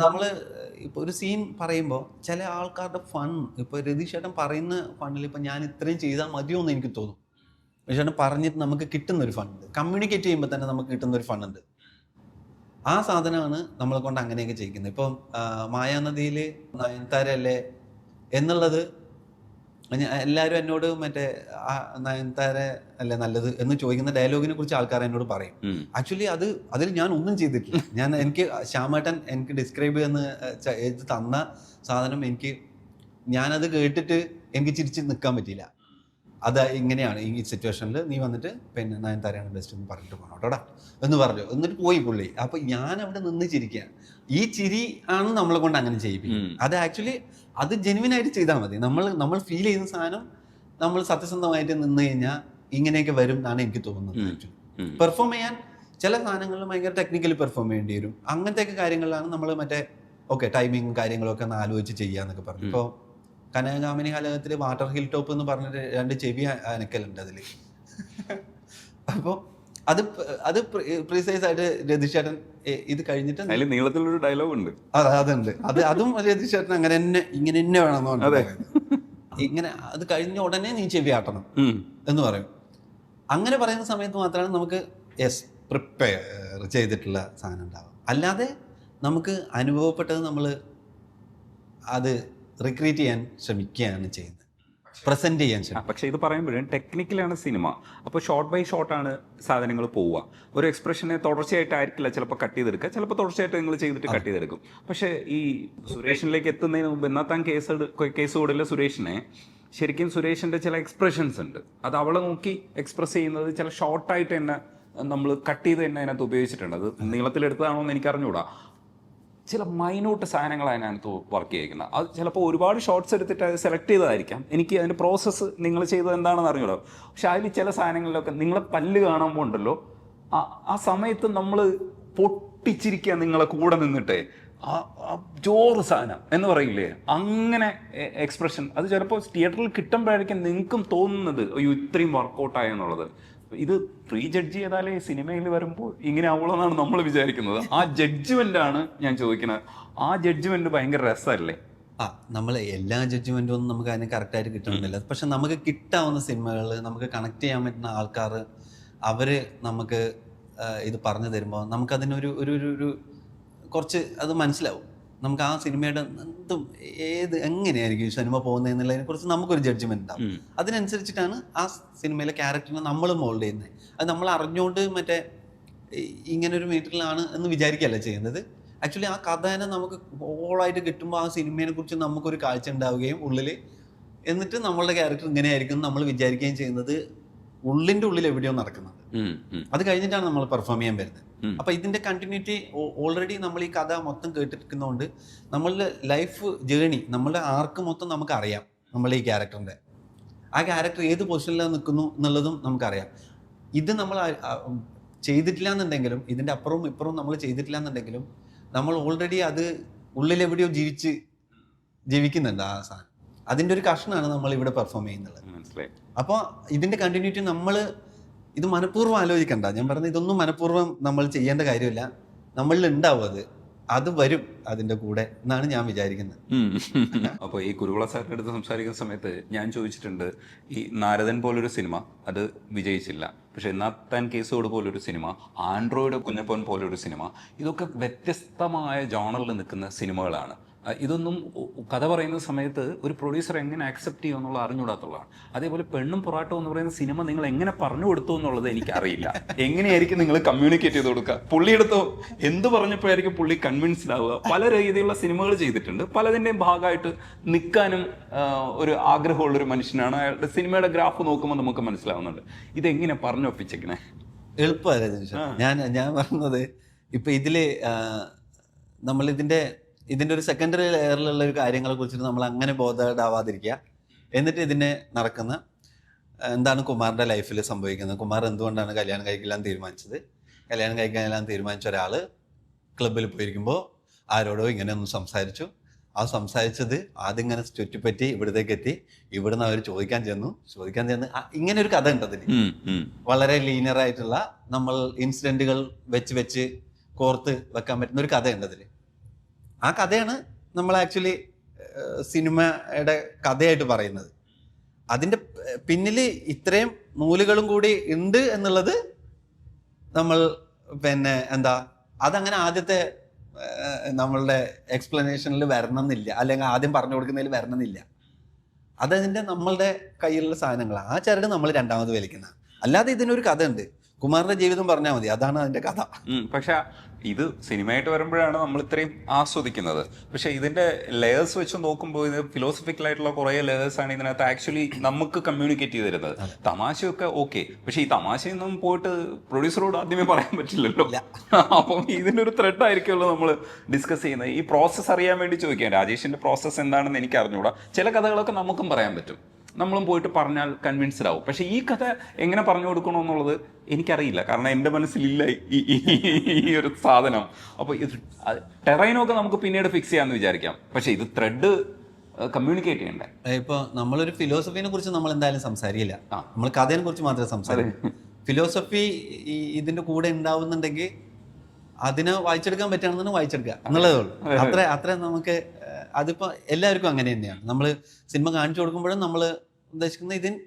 B: നമ്മള് ഇപ്പൊ ഒരു സീൻ പറയുമ്പോൾ ചില ആൾക്കാരുടെ ഫൺ, ഇപ്പൊ രതീഷ് ചേട്ടൻ പറയുന്ന ഫണ്ണിൽ ഇപ്പൊ ഞാൻ ഇത്രയും ചെയ്താൽ മതിയോ എന്ന് എനിക്ക് തോന്നും. ചേട്ടൻ പറഞ്ഞിട്ട് നമുക്ക് കിട്ടുന്ന ഒരു ഫണ്ട്, കമ്മ്യൂണിക്കേറ്റ് ചെയ്യുമ്പോൾ തന്നെ നമുക്ക് കിട്ടുന്ന ഒരു ഫണ്ടുണ്ട്. ആ സാധനമാണ് നമ്മളെ കൊണ്ട് അങ്ങനെയൊക്കെ ചെയ്യിക്കുന്നത്. ഇപ്പം മായാനദിയിൽ നയൻതാരല്ലേ എന്നുള്ളത് എല്ലാവരും എന്നോട് മറ്റേ നയൻതാര അല്ലേ നല്ലത് എന്ന് ചോദിക്കുന്ന ഡയലോഗിനെ കുറിച്ച് ആൾക്കാർ എന്നോട് പറയും. ആക്ച്വലി അതിൽ ഞാൻ ഒന്നും ചെയ്തിട്ടില്ല. എനിക്ക് ശ്യാമേട്ടൻ എനിക്ക് ഡിസ്ക്രൈബ് ചെയ്യുന്ന തന്ന സാധനം ഞാനത് കേട്ടിട്ട് എനിക്ക് ചിരിച്ച് നിൽക്കാൻ പറ്റിയില്ല. അത് ഇങ്ങനെയാണ്, ഈ സിറ്റുവേഷനിൽ നീ വന്നിട്ട് പിന്നെ നയൻതാരയാണ് ബെസ്റ്റ് എന്ന് പറഞ്ഞിട്ട് പോകണോട്ടോടാ എന്ന് പറഞ്ഞു. എന്നിട്ട് പോയി പുള്ളി. അപ്പൊ ഞാൻ അവിടെ നിന്ന് ചിരിക്കുകയാണ്. ഈ ചിരി ആണ് നമ്മളെ കൊണ്ട് അങ്ങനെ ചെയ്യിപ്പിക്കും. അത് ആക്ച്വലി അത് ജെനുവിനായിട്ട് ചെയ്താൽ മതി. നമ്മൾ ഫീൽ ചെയ്യുന്ന സാധനം നമ്മൾ സത്യസന്ധമായിട്ട് നിന്ന് കഴിഞ്ഞാൽ ഇങ്ങനെയൊക്കെ വരും എന്നാണ് എനിക്ക് തോന്നുന്നത്. ആക്ച്വലി പെർഫോം ചെയ്യാൻ ചില സാധനങ്ങളിൽ ഭയങ്കര ടെക്നിക്കലി പെർഫോം ചെയ്യേണ്ടി വരും. അങ്ങനത്തെയൊക്കെ കാര്യങ്ങളിലാണ് നമ്മൾ ടൈമിങ് കാര്യങ്ങളൊക്കെ ഒന്ന് ആലോചിച്ച് ചെയ്യാന്നൊക്കെ പറഞ്ഞു. ഇപ്പോൾ കനകാമിനി കലകത്തിൽ വാട്ടർ ഹിൽ ടോപ്പ് എന്ന് പറഞ്ഞിട്ട് 2 ചെവി അനക്കലുണ്ട് അതിൽ. അപ്പോൾ അത് പ്രീസൈസ് ആയിട്ട് രതീഷ് ചേട്ടൻ ഇത് കഴിഞ്ഞിട്ട്
A: നീളത്തിലൊരു ഡയലോഗ് ഉണ്ട്.
B: അതുണ്ട്. അതും രതീഷ് ചേട്ടൻ ഇങ്ങനെ തന്നെ വേണമെന്ന് ഇങ്ങനെ അത് കഴിഞ്ഞ ഉടനെ നീ ചെവി ആട്ടണം എന്ന് പറയും. അങ്ങനെ പറയുന്ന സമയത്ത് മാത്രമാണ് നമുക്ക് പ്രിപ്പയർ ചെയ്തിട്ടുള്ള സാധനം ഉണ്ടാവുക. അല്ലാതെ നമുക്ക് അനുഭവപ്പെട്ടത് നമ്മൾ അത് റിക്രിയേറ്റ് ചെയ്യാൻ ശ്രമിക്കുകയാണ് ചെയ്യുന്നത്. പ്രസന്റ് ചെയ്യാൻ ശ്രമിക്കും.
A: പക്ഷേ ഇത് പറയുമ്പോഴും ടെക്നിക്കലാണ് സിനിമ. അപ്പോൾ ഷോട്ട് ബൈ ഷോട്ടാണ് സാധനങ്ങൾ പോവുക. ഒരു എക്സ്പ്രഷനെ തുടർച്ചയായിട്ടായിരിക്കില്ല ചിലപ്പോൾ കട്ട് ചെയ്തെടുക്കുക, ചിലപ്പോൾ തുടർച്ചയായിട്ട് നിങ്ങൾ ചെയ്തിട്ട് കട്ട് ചെയ്തെടുക്കും. പക്ഷേ ഈ സുരേഷിലേക്ക് എത്തുന്നതിന് മുമ്പ് എന്നാത്താൻ കേസ് കൂടില്ല സുരേഷിനെ, ശരിക്കും സുരേഷിൻ്റെ ചില എക്സ്പ്രഷൻസ് ഉണ്ട്, അത് അവളെ നോക്കി എക്സ്പ്രസ് ചെയ്യുന്നത് ചില ഷോർട്ടായിട്ട് തന്നെ നമ്മൾ കട്ട് ചെയ്ത് തന്നെ അതിനകത്ത് ഉപയോഗിച്ചിട്ടുണ്ട്. അത് നീളത്തിലെടുത്തതാണോ എന്ന് എനിക്ക് അറിഞ്ഞുകൂടാ. ചില മൈന്യൂട്ട് സാധനങ്ങൾ അതിനകത്ത് വർക്ക് ചെയ്യിക്കുന്നത്. അത് ചിലപ്പോൾ ഒരുപാട് ഷോർട്ട്സ് എടുത്തിട്ട് അത് സെലക്ട് ചെയ്തതായിരിക്കാം. എനിക്ക് അതിൻ്റെ പ്രോസസ്സ് നിങ്ങൾ ചെയ്തത് എന്താണെന്ന് അറിഞ്ഞൂടാ. പക്ഷെ അതിൽ ചില സാധനങ്ങളിലൊക്കെ നിങ്ങളെ പല്ല് കാണുമ്പോൾ ഉണ്ടല്ലോ, ആ സമയത്ത് നമ്മൾ പൊട്ടിച്ചിരിക്കുക നിങ്ങളെ കൂടെ നിന്നിട്ടേ, ജോറ് സാധനം എന്ന് പറയില്ലേ, അങ്ങനെ എക്സ്പ്രഷൻ. അത് ചിലപ്പോൾ തിയേറ്ററിൽ കിട്ടുമ്പോഴായിരിക്കും നിങ്ങൾക്കും തോന്നുന്നത് അയ്യോ ഇത്രയും വർക്കൗട്ടായെന്നുള്ളത്. ഇത് പ്രീ ജഡ്ജ് ചെയ്താലേ സിനിമയിൽ വരുമ്പോൾ ഇങ്ങനെ ആവുള്ളതാണ് നമ്മൾ വിചാരിക്കുന്നത്. ആ ജഡ്ജ്മെൻ്റാണ് ഞാൻ ചോദിക്കുന്നത്. ആ ജഡ്ജ്മെൻറ്റ് ഭയങ്കര രസമല്ലേ?
B: നമ്മൾ എല്ലാ ജഡ്ജ്മെൻറ്റും ഒന്നും നമുക്ക് അതിന് കറക്റ്റായിട്ട് കിട്ടണമെന്നില്ല. പക്ഷെ നമുക്ക് കിട്ടാവുന്ന സിനിമകൾ, നമുക്ക് കണക്ട് ചെയ്യാൻ പറ്റുന്ന ആൾക്കാർ, അവർ നമുക്ക് ഇത് പറഞ്ഞു തരുമ്പോൾ നമുക്കതിനൊരു ഒരു കുറച്ച് അത് മനസ്സിലാവും. നമുക്ക് ആ സിനിമയുടെ എന്തും എങ്ങനെയായിരിക്കും ഈ സിനിമ പോകുന്നതെന്നുള്ളതിനെ കുറിച്ച് നമുക്കൊരു ജഡ്ജ്മെന്റ് ഉണ്ടാവും. അതിനനുസരിച്ചിട്ടാണ് ആ സിനിമയിലെ ക്യാരക്ടറിനെ നമ്മൾ മോൾഡ് ചെയ്യുന്നത്. അത് നമ്മൾ അറിഞ്ഞുകൊണ്ട് മറ്റേ ഇങ്ങനൊരു മീറ്ററിലാണ് എന്ന് വിചാരിക്കുകയല്ല ചെയ്യുന്നത്. ആക്ച്വലി ആ കഥനെ നമുക്ക് ഓളായിട്ട് കിട്ടുമ്പോൾ ആ സിനിമയെ കുറിച്ച് നമുക്കൊരു കാഴ്ച ഉണ്ടാവുകയും ഉള്ളിൽ, എന്നിട്ട് നമ്മളുടെ ക്യാരക്ടർ ഇങ്ങനെയായിരിക്കും നമ്മൾ വിചാരിക്കുകയും ചെയ്യുന്നത് ഉള്ളിൻ്റെ ഉള്ളിൽ എവിടെയോ നടക്കുന്നത്. അത് കഴിഞ്ഞിട്ടാണ് നമ്മൾ പെർഫോം ചെയ്യാൻ വരുന്നത്. അപ്പൊ ഇതിന്റെ കണ്ടിന്യൂറ്റി ഓൾറെഡി നമ്മൾ ഈ കഥ മൊത്തം കേട്ടിരിക്കുന്നതുകൊണ്ട് നമ്മളുടെ ലൈഫ് ജേണി, നമ്മളുടെ ആർക്ക് മൊത്തം നമുക്കറിയാം. നമ്മളെ ഈ ക്യാരക്ടറിന്റെ ആ ക്യാരക്ടർ ഏത് പൊസിഷനിലാണ് നിൽക്കുന്നു എന്നുള്ളതും നമുക്കറിയാം. ഇത് നമ്മൾ ചെയ്തിട്ടില്ല എന്നുണ്ടെങ്കിലും, ഇതിന്റെ അപ്പുറവും ഇപ്പുറവും നമ്മൾ ചെയ്തിട്ടില്ല എന്നുണ്ടെങ്കിലും, നമ്മൾ ഓൾറെഡി അത് ഉള്ളിലെവിടെയോ ജീവിക്കുന്നുണ്ട് ആ സാധനം. അതിന്റെ ഒരു കഷ്ണമാണ് നമ്മൾ ഇവിടെ പെർഫോം ചെയ്യുന്നത്. അപ്പോൾ ഇതിന്റെ കണ്ടിന്യൂറ്റി നമ്മൾ ഇത് മനഃപൂർവ്വം ആലോചിക്കണ്ട. ഞാൻ പറഞ്ഞത് ഇതൊന്നും മനഃപൂർവ്വം നമ്മൾ ചെയ്യേണ്ട കാര്യമില്ല. നമ്മളിൽ ഉണ്ടാവും, അത് വരും അതിന്റെ കൂടെ എന്നാണ് ഞാൻ വിചാരിക്കുന്നത്.
A: അപ്പോൾ ഈ കുരുവിള സാറിൻ്റെ അടുത്ത് സംസാരിക്കുന്ന സമയത്ത് ഞാൻ ചോദിച്ചിട്ടുണ്ട്, ഈ നാരദൻ പോലൊരു സിനിമ അത് വിജയിച്ചില്ല, പക്ഷെ എന്നാത്താൻ കേസോട് പോലൊരു സിനിമ, ആൻഡ്രോയിഡ് കുഞ്ഞപ്പൻ പോലൊരു സിനിമ, ഇതൊക്കെ വ്യത്യസ്തമായ ജോണറിൽ നിൽക്കുന്ന സിനിമകളാണ്. ഇതൊന്നും കഥ പറയുന്ന സമയത്ത് ഒരു പ്രൊഡ്യൂസർ എങ്ങനെ ആക്സെപ്റ്റ് ചെയ്യുക എന്നുള്ള അറിഞ്ഞുകൂടാത്തുള്ളതാണ്. അതേപോലെ പെണ്ണും പൊറാട്ടം എന്ന് പറയുന്ന സിനിമ നിങ്ങൾ എങ്ങനെ പറഞ്ഞു കൊടുത്തു എന്നുള്ളത് എനിക്കറിയില്ല. എങ്ങനെയായിരിക്കും നിങ്ങൾ കമ്മ്യൂണിക്കേറ്റ് ചെയ്ത് കൊടുക്കുക? പുള്ളിയെടുത്തോ എന്ത് പറഞ്ഞപ്പോഴായിരിക്കും പുള്ളി കൺവിൻസ്ഡ് ആവുക? പല രീതിയിലുള്ള സിനിമകൾ ചെയ്തിട്ടുണ്ട്. പലതിൻ്റെയും ഭാഗമായിട്ട് നിൽക്കാനും ഒരു ആഗ്രഹമുള്ളൊരു മനുഷ്യനാണ്. അയാളുടെ സിനിമയുടെ ഗ്രാഫ് നോക്കുമ്പോൾ നമുക്ക് മനസ്സിലാവുന്നുണ്ട്. ഇതെങ്ങനെ പറഞ്ഞൊപ്പിച്ചേക്കണേ?
B: എളുപ്പമല്ല. ഞാൻ പറഞ്ഞത് ഇപ്പൊ ഇതില് നമ്മൾ ഇതിന്റെ ഒരു സെക്കൻഡറി ലെയറിലുള്ള ഒരു കാര്യങ്ങളെ കുറിച്ചിട്ട് നമ്മൾ അങ്ങനെ ബോധേഡാവാതിരിക്കുക. എന്നിട്ട് ഇതിനെ നടക്കുന്ന എന്താണ് കുമാറിൻ്റെ ലൈഫിൽ സംഭവിക്കുന്നത്, കുമാർ എന്തുകൊണ്ടാണ് കല്യാണം കഴിക്കാൻ തീരുമാനിച്ചത്, കല്യാണം കഴിക്കാൻ തീരുമാനിച്ച ഒരാൾ ക്ലബ്ബിൽ പോയിരിക്കുമ്പോൾ ആരോടോ ഇങ്ങനെ ഒന്ന് സംസാരിച്ചു. ആ സംസാരിച്ചത് ആദ്യം ഇങ്ങനെ ചുറ്റിപ്പറ്റി ഇവിടത്തേക്ക് എത്തി, ഇവിടുന്ന് അവർ ചോദിക്കാൻ ചെന്ന് ഇങ്ങനെ ഒരു കഥ ഉണ്ട് അതിന്. വളരെ ലീനിയറായിട്ടുള്ള നമ്മൾ ഇൻസിഡൻറ്റുകൾ വെച്ച് കോർത്ത് വെക്കാൻ പറ്റുന്ന ഒരു കഥയുണ്ട് അതിൽ. ആ കഥയാണ് നമ്മൾ ആക്ച്വലി സിനിമയുടെ കഥയായിട്ട് പറയുന്നത്. അതിൻ്റെ പിന്നിൽ ഇത്രയും നൂലുകളും കൂടി ഉണ്ട് എന്നുള്ളത് നമ്മൾ അതങ്ങനെ ആദ്യത്തെ നമ്മളുടെ എക്സ്പ്ലനേഷനിൽ വരണമെന്നില്ല, അല്ലെങ്കിൽ ആദ്യം പറഞ്ഞു കൊടുക്കുന്നതിൽ വരണമെന്നില്ല. അതതിൻ്റെ നമ്മളുടെ കയ്യിലുള്ള സാധനങ്ങളാണ്. ആ ചരട് നമ്മൾ രണ്ടാമത് വലിക്കുന്ന. അല്ലാതെ ഇതിനൊരു കഥ ഉണ്ട്. കുമാറിന്റെ ജീവിതം പറഞ്ഞാൽ മതി, അതാണ് അതിന്റെ കഥ.
A: പക്ഷെ ഇത് സിനിമയായിട്ട് വരുമ്പോഴാണ് നമ്മൾ ഇത്രയും ആസ്വദിക്കുന്നത്. പക്ഷെ ഇതിന്റെ ലെയേഴ്സ് വെച്ച് നോക്കുമ്പോൾ ഇത് ഫിലോസഫിക്കൽ ആയിട്ടുള്ള കുറേ ലെയേഴ്സ് ആണ് ഇതിനകത്ത് ആക്ച്വലി നമുക്ക് കമ്മ്യൂണിക്കേറ്റ് ചെയ്ത് തരുന്നത്. തമാശയൊക്കെ ഓക്കെ, പക്ഷെ ഈ തമാശയൊന്നും പോയിട്ട് പ്രൊഡ്യൂസറോട് ആദ്യമേ പറയാൻ പറ്റില്ലല്ലോ. അപ്പം ഇതിന്റെ ഒരു ത്രെഡ് ആയിരിക്കുമല്ലോ നമ്മൾ ഡിസ്കസ് ചെയ്യുന്നത്. ഈ പ്രോസസ്സ് അറിയാൻ വേണ്ടി ചോദിക്കാം. രാജേഷിന്റെ പ്രോസസ്സ് എന്താണെന്ന് എനിക്ക് അറിഞ്ഞുകൂടാ. ചില കഥകളൊക്കെ നമുക്കും പറയാൻ പറ്റും, നമ്മളും പോയിട്ട് പറഞ്ഞാൽ കൺവിൻസ്ഡ് ആവും. പക്ഷെ ഈ കഥ എങ്ങനെ പറഞ്ഞു കൊടുക്കണമെന്നുള്ളത് എനിക്കറിയില്ല, കാരണം എൻ്റെ മനസ്സിലില്ല ഈ ഒരു സാധനം. അപ്പോൾ ഇത് ടെറൈനൊക്കെ നമുക്ക് പിന്നീട് ഫിക്സ് ചെയ്യാമെന്ന് വിചാരിക്കാം. പക്ഷെ ഇത് ത്രെഡ് കമ്മ്യൂണിക്കേറ്റ് ചെയ്യണ്ടേ?
B: ഇപ്പോൾ നമ്മളൊരു ഫിലോസഫിനെ കുറിച്ച് നമ്മൾ എന്തായാലും സംസാരിക്കില്ല, നമ്മൾ കഥയെ കുറിച്ച് മാത്രമേ സംസാരിക്കൂ. ഫിലോസഫി ഇതിന്റെ കൂടെ ഉണ്ടാവുന്നുണ്ടെങ്കിൽ അതിനെ വായിച്ചെടുക്കാൻ പറ്റുകയാണെന്ന് വായിച്ചെടുക്കുക എന്നുള്ളതേ ഉള്ളൂ. അത്ര നമുക്ക് അതിപ്പോൾ എല്ലാവർക്കും അങ്ങനെ തന്നെയാണ്. നമ്മൾ സിനിമ കാണിച്ചു കൊടുക്കുമ്പോഴും നമ്മൾ ഉദ്ദേശിക്കുന്നത് ഇതിന്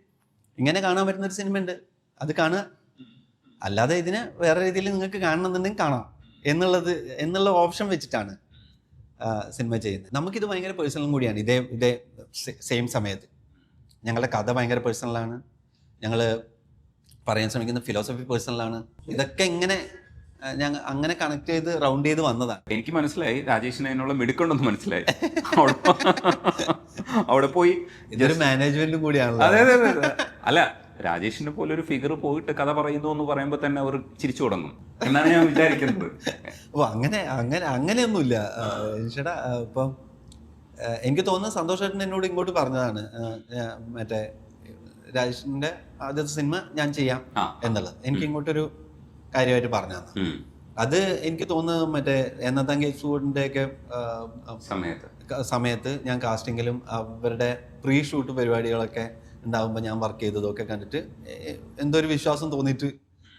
B: ഇങ്ങനെ കാണാൻ പറ്റുന്നൊരു സിനിമ ഉണ്ട്, അത് കാണുക. അല്ലാതെ ഇതിനെ വേറെ രീതിയിൽ നിങ്ങൾക്ക് കാണണമെന്നുണ്ടെങ്കിൽ കാണാം എന്നുള്ള ഓപ്ഷൻ വെച്ചിട്ടാണ് സിനിമ ചെയ്യുന്നത്. നമുക്കിത് ഭയങ്കര പേഴ്സണലും കൂടിയാണ്. ഇതേ സെയിം സമയത്ത് ഞങ്ങളുടെ കഥ ഭയങ്കര പേഴ്സണലാണ്, ഞങ്ങൾ പറയാൻ ശ്രമിക്കുന്ന ഫിലോസഫി പേഴ്സണലാണ്. ഇതൊക്കെ ഇങ്ങനെ ഞങ്ങൾ അങ്ങനെ കണക്ട് ചെയ്ത് റൗണ്ട് ചെയ്ത് വന്നതാണ്.
A: എനിക്ക് മനസ്സിലായി രാജേഷിന് അതിനുള്ള മിടുക്കുണ്ടെന്ന് മനസ്സിലായി. അവിടെ പോയി
B: ഇതൊരു മാനേജ്മെന്റും കൂടിയാണല്ലോ.
A: അതെ അതെ അതെ. അല്ല, രാജേഷിനെ പോലെ ഒരു ഫിഗർ പോയിട്ട് കഥ പറയുന്നു എന്ന് പറയുമ്പോൾ തന്നെ അവർ ചിരിച്ചു തുടങ്ങും എന്നാണ് ഞാൻ വിചാരിക്കുന്നത്.
B: ഓ അങ്ങനെ അങ്ങനെ അങ്ങനെയൊന്നുമില്ല ചേട്ടാ. ഇപ്പം എനിക്ക് തോന്നുന്നത് സന്തോഷേട്ടൻ എന്നോട് ഇങ്ങോട്ട് പറഞ്ഞതാണ്, മറ്റേ രാജേഷിന്റെ ആദ്യത്തെ സിനിമ ഞാൻ ചെയ്യാം എന്നുള്ളത് എനിക്ക് ഇങ്ങോട്ടൊരു കാര്യമായിട്ട് പറഞ്ഞു തന്നു. അത് എനിക്ക് തോന്നുന്നത് മറ്റേ എന്നതങ്കി സൂടിന്റെ ഒക്കെ സമയത്ത് ഞാൻ കാസ്റ്റിങ്ങിലും അവരുടെ പ്രീ ഷൂട്ട് പരിപാടികളൊക്കെ ഉണ്ടാകുമ്പോൾ ഞാൻ വർക്ക് ചെയ്തതൊക്കെ കണ്ടിട്ട് എന്തോ ഒരു വിശ്വാസം തോന്നിയിട്ട്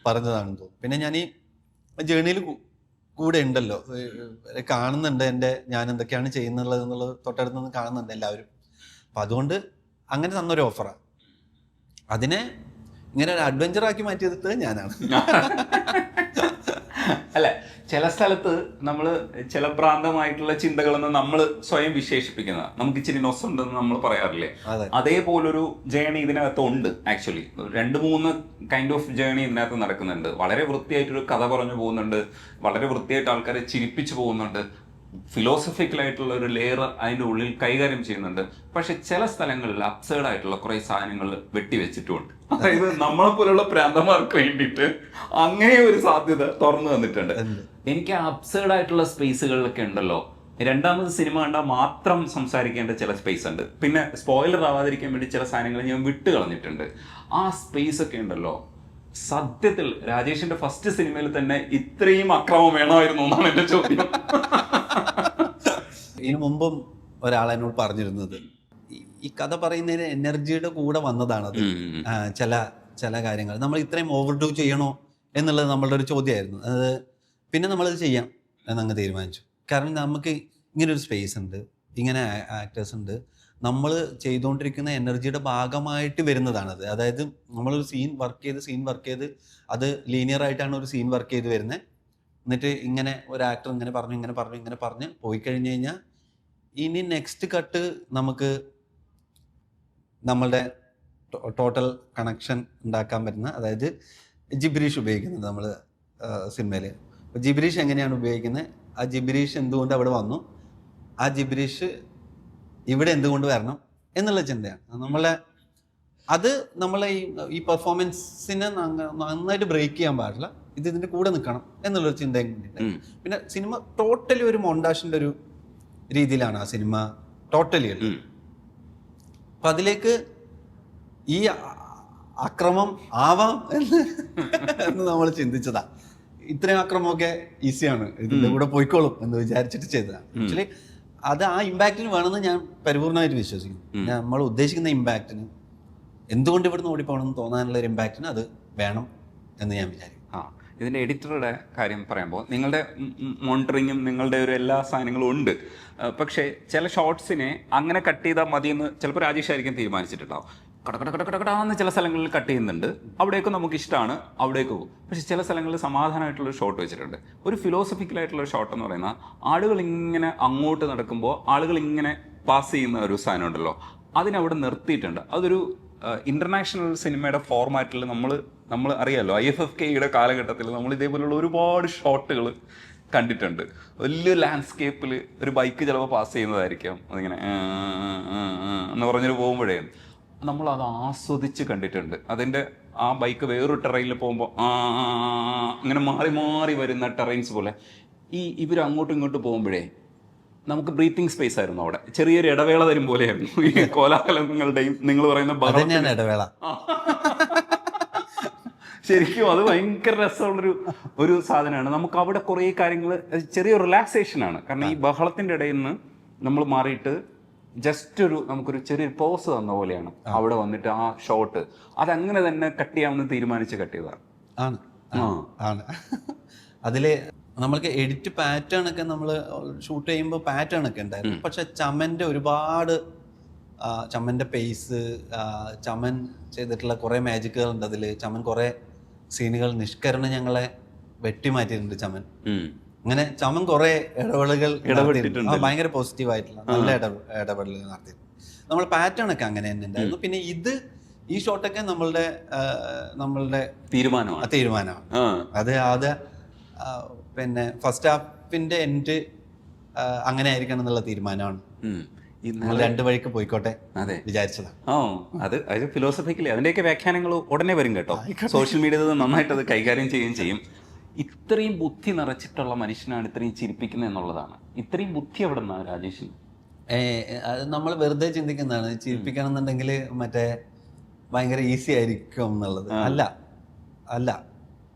B: പറഞ്ഞതാണെന്ന് തോന്നുന്നു. പിന്നെ ഞാൻ ഈ ജേണിയിൽ കൂടെ ഉണ്ടല്ലോ, കാണുന്നുണ്ട് ഞാൻ എന്തൊക്കെയാണ് ചെയ്യുന്നുള്ളത് എന്നുള്ളത് തൊട്ടടുത്ത് നിന്ന് കാണുന്നുണ്ട് എല്ലാവരും. അപ്പം അതുകൊണ്ട് അങ്ങനെ തന്നൊരു ഓഫറാണ്. അതിനെ ഇങ്ങനെ ഒരു അഡ്വഞ്ചറാക്കി മാറ്റിയെടുത്തത് ഞാനാണ്.
A: അല്ല, ചില സ്ഥലത്ത് നമ്മൾ ചില ഭ്രാന്തമായിട്ടുള്ള ചിന്തകളെന്ന് നമ്മൾ സ്വയം വിശേഷിപ്പിക്കുന്ന, നമുക്ക് ഇച്ചിരി നൊസുണ്ടെന്ന് നമ്മൾ പറയാറില്ലേ, അതേപോലൊരു ജേണി ഇതിനകത്ത് ഉണ്ട്. ആക്ച്വലി 2-3 കൈൻഡ് ഓഫ് ജേണി ഇതിനകത്ത് നടക്കുന്നുണ്ട്. വളരെ വൃത്തിയായിട്ടൊരു കഥ പറഞ്ഞു പോകുന്നുണ്ട്, വളരെ വൃത്തിയായിട്ട് ആൾക്കാരെ ചിരിപ്പിച്ചു പോകുന്നുണ്ട്, ഫിലോസഫിക്കലായിട്ടുള്ള ഒരു ലെയർ അതിൻ്റെ ഉള്ളിൽ കൈകാര്യം ചെയ്യുന്നുണ്ട്. പക്ഷെ ചില സ്ഥലങ്ങളിൽ അബ്സേർഡ് ആയിട്ടുള്ള കുറെ സാധനങ്ങൾ വെട്ടിവെച്ചിട്ടുമുണ്ട്. അതായത് നമ്മളെ പോലുള്ള പ്രാന്തന്മാർക്ക് വേണ്ടിയിട്ട് അങ്ങനെ ഒരു സാധ്യത തുറന്നു വന്നിട്ടുണ്ട്. എനിക്ക് അബ്സേർഡ് ആയിട്ടുള്ള സ്പേസുകളിലൊക്കെ ഉണ്ടല്ലോ, രണ്ടാമത് സിനിമ കണ്ടാൽ മാത്രം സംസാരിക്കേണ്ട ചില സ്പേസ് ഉണ്ട്. പിന്നെ സ്പോയിലർ ആവാതിരിക്കാൻ വേണ്ടി ചില സാധനങ്ങൾ ഞാൻ വിട്ട് കളഞ്ഞിട്ടുണ്ട്. ആ സ്പേസ് ഒക്കെ ഉണ്ടല്ലോ, സത്യത്തിൽ രാജേഷിന്റെ ഫസ്റ്റ് സിനിമയിൽ തന്നെ ഇത്രയും അക്രമം വേണമായിരുന്നു എന്നാണ് എന്റെ ചോദ്യം.
B: ഇതിനു മുമ്പും ഒരാൾ എന്നോട് പറഞ്ഞിരുന്നത് ഈ കഥ പറയുന്നതിന് എനർജിയുടെ കൂടെ വന്നതാണത്. ചില കാര്യങ്ങൾ നമ്മൾ ഇത്രയും ഓവർഡൂ ചെയ്യണോ എന്നുള്ളത് നമ്മളുടെ ഒരു ചോദ്യമായിരുന്നു. അത് പിന്നെ നമ്മളത് ചെയ്യാം എന്നങ്ങ് തീരുമാനിച്ചു. കാരണം നമുക്ക് ഇങ്ങനൊരു സ്പേസ് ഉണ്ട്, ഇങ്ങനെ ആക്ടേഴ്സ് ഉണ്ട്, നമ്മൾ ചെയ്തുകൊണ്ടിരിക്കുന്ന എനർജിയുടെ ഭാഗമായിട്ട് വരുന്നതാണത്. അതായത് നമ്മളൊരു സീൻ വർക്ക് ചെയ്ത് അത് ലീനിയർ ആയിട്ടാണ് ഒരു സീൻ വർക്ക് ചെയ്ത് വരുന്നത്. എന്നിട്ട് ഇങ്ങനെ ഒരു ആക്ടർ ഇങ്ങനെ പറഞ്ഞ് പോയി കഴിഞ്ഞ് കഴിഞ്ഞാൽ ഇനി നെക്സ്റ്റ് കട്ട് നമുക്ക് നമ്മളുടെ ടോട്ടൽ കണക്ഷൻ ഉണ്ടാക്കാൻ പറ്റുന്ന, അതായത് ജിബ്രീഷ് ഉപയോഗിക്കുന്നത് നമ്മൾ സിനിമയിൽ. അപ്പോൾ ജിബ്രീഷ് എങ്ങനെയാണ് ഉപയോഗിക്കുന്നത്, ആ ജിബ്രീഷ് എന്തുകൊണ്ട് അവിടെ വന്നു, ആ ജിബ്രീഷ് ഇവിടെ എന്തുകൊണ്ട് വരണം എന്നുള്ള ചിന്തയാണ് നമ്മളെ ഈ പെർഫോമൻസിനെ നന്നായിട്ട് ബ്രേക്ക് ചെയ്യാൻ പാടില്ല, ഇതിൻ്റെ കൂടെ നിൽക്കണം എന്നുള്ളൊരു ചിന്ത. പിന്നെ സിനിമ ടോട്ടലി ഒരു മൊണ്ടാഷിൻ്റെ ഒരു രീതിയിലാണ് ആ സിനിമ ടോട്ടലി. അപ്പം അതിലേക്ക് ഈ അക്രമം ആവാം എന്ന് നമ്മൾ ചിന്തിച്ചതാ. ഇത്രയും അക്രമമൊക്കെ ഈസിയാണ്, ഇതിൻ്റെ കൂടെ പോയിക്കോളും എന്ന് വിചാരിച്ചിട്ട് ചെയ്തതാണ്. ആക്ച്വലി അത് ആ ഇമ്പാക്റ്റിന് വേണമെന്ന് ഞാൻ പരിപൂർണമായിട്ട് വിശ്വസിക്കുന്നു. നമ്മൾ ഉദ്ദേശിക്കുന്ന ഇമ്പാക്റ്റിന്, എന്തുകൊണ്ട് ഇവിടുന്ന് ഓടിപ്പോകണമെന്ന് തോന്നാനുള്ള ഒരു ഇമ്പാക്റ്റിന് അത് വേണം എന്ന് ഞാൻ വിചാരിക്കും.
A: ഇതിൻ്റെ എഡിറ്ററുടെ കാര്യം പറയുമ്പോൾ നിങ്ങളുടെ മോണിറ്ററിങ്ങും നിങ്ങളുടെ ഒരു എല്ലാ സാധനങ്ങളും ഉണ്ട്. പക്ഷേ ചില ഷോർട്സിനെ അങ്ങനെ കട്ട് ചെയ്താൽ മതിയെന്ന് ചിലപ്പോൾ രാജേഷായിരിക്കും തീരുമാനിച്ചിട്ടുണ്ടാവും. കടന്ന് ചില സ്ഥലങ്ങളിൽ കട്ട് ചെയ്യുന്നുണ്ട്, അവിടേക്ക് നമുക്ക് ഇഷ്ടമാണ്, അവിടേക്ക് പോകും. പക്ഷെ ചില സ്ഥലങ്ങളിൽ സമാധാനമായിട്ടുള്ളൊരു ഷോട്ട് വെച്ചിട്ടുണ്ട്. ഒരു ഫിലോസഫിക്കലായിട്ടുള്ളൊരു ഷോട്ട് എന്ന് പറയുന്നത്, ആളുകൾ ഇങ്ങനെ അങ്ങോട്ട് നടക്കുമ്പോൾ ആളുകൾ ഇങ്ങനെ പാസ് ചെയ്യുന്ന ഒരു സാധനം ഉണ്ടല്ലോ, അതിനവിടെ നിർത്തിയിട്ടുണ്ട്. അതൊരു ഇൻ്റർനാഷണൽ സിനിമയുടെ ഫോർമാറ്റിൽ നമ്മൾ അറിയാമല്ലോ, IFFKയുടെ കാലഘട്ടത്തിൽ നമ്മൾ ഇതേപോലുള്ള ഒരുപാട് ഷോട്ടുകൾ കണ്ടിട്ടുണ്ട്. വലിയ ലാൻഡ്സ്കേപ്പിൽ ഒരു ബൈക്ക് ചിലപ്പോൾ പാസ് ചെയ്യുന്നതായിരിക്കാം, അതിങ്ങനെ എന്ന് പറഞ്ഞിട്ട് പോകുമ്പോഴേ നമ്മളത് ആസ്വദിച്ച് കണ്ടിട്ടുണ്ട്. അതിൻ്റെ ആ ബൈക്ക് വേറൊരു ടെറൈനിൽ പോകുമ്പോൾ ഇങ്ങനെ മാറി മാറി വരുന്ന ടെറൈൻസ് പോലെ ഇവർ അങ്ങോട്ടും ഇങ്ങോട്ടും പോകുമ്പോഴേ നമുക്ക് ബ്രീത്തിങ് സ്പേസ് ആയിരുന്നു. അവിടെ ചെറിയൊരു ഇടവേള തരും പോലെയായിരുന്നു ഈ കോലാഹലങ്ങളുടെയും നിങ്ങൾ പറയുന്ന
B: ഇടവേള.
A: ശരിക്കും അത് ഭയങ്കര രസമുള്ളൊരു സാധനമാണ്. നമുക്ക് അവിടെ കുറേ കാര്യങ്ങൾ, ചെറിയൊരു റിലാക്സേഷനാണ്. കാരണം ഈ ബഹളത്തിൻ്റെ ഇടയിൽ നിന്ന് നമ്മൾ മാറിയിട്ട് ജസ്റ്റ് നമുക്കൊരു ചെറിയൊരു പോസ് തന്ന പോലെയാണ് അവിടെ വന്നിട്ട് ആ ഷോട്ട്. അതങ്ങനെ തന്നെ കട്ട് ചെയ്യാമെന്ന് തീരുമാനിച്ച് കട്ട് ചെയ്തതാണ്.
B: ആണ് അതില് നമ്മൾക്ക് എഡിറ്റ് പാറ്റേൺ ഒക്കെ നമ്മൾ ഷൂട്ട് ചെയ്യുമ്പോൾ പാറ്റേൺ ഒക്കെ ഉണ്ടായിരുന്നു. പക്ഷെ ചമ്മൻ്റെ പേസ്, ചമ്മൻ ചെയ്തിട്ടുള്ള കുറേ മാജിക്കുകൾ ഉണ്ട് അതിൽ. ചമ്മൻ കുറേ സീനുകൾ നിഷ്കരണം ഞങ്ങളെ വെട്ടിമാറ്റിയിട്ടുണ്ട് ചമ്മൻ. അങ്ങനെ ചമ്മൻ കുറേ ഇടപെടലുകൾ ഭയങ്കര പോസിറ്റീവായിട്ടുള്ള നല്ല ഇടപെടലുകൾ നടത്തിയിട്ടുണ്ട്. നമ്മൾ പാറ്റേൺ ഒക്കെ അങ്ങനെ തന്നെ ഉണ്ടായിരുന്നു. പിന്നെ ഈ ഷോട്ടൊക്കെ നമ്മളുടെ തീരുമാനമാണ്. അത് പിന്നെ ഫസ്റ്റ് ഹാഫിന്റെ എൻഡ് അങ്ങനെ ആയിരിക്കണം എന്നുള്ള തീരുമാനമാണ്. നമ്മൾ രണ്ട് വഴിക്ക് പോയിക്കോട്ടെ വിചാരിച്ചതാണ്.
A: അത് ഫിലോസഫിക്കലി അതിന്റെയൊക്കെ വ്യാഖ്യാനങ്ങൾ ഉടനെ വരും കേട്ടോ. സോഷ്യൽ മീഡിയയിൽ നന്നായിട്ട് അത് കൈകാര്യം ചെയ്യുകയും ചെയ്യും. ഇത്രയും ബുദ്ധി നിറച്ചിട്ടുള്ള മനുഷ്യനാണ് ഇത്രയും ചിരിപ്പിക്കുന്നത് എന്നുള്ളതാണ്. ഇത്രയും ബുദ്ധി എവിടെ നിന്നാണ് രാജേഷിന്?
B: അത് നമ്മൾ വെറുതെ ചിന്തിക്കുന്നതാണ്. ചിരിപ്പിക്കണം എന്നുണ്ടെങ്കിൽ മറ്റേ ഭയങ്കര ഈസി ആയിരിക്കും എന്നുള്ളത്. അല്ല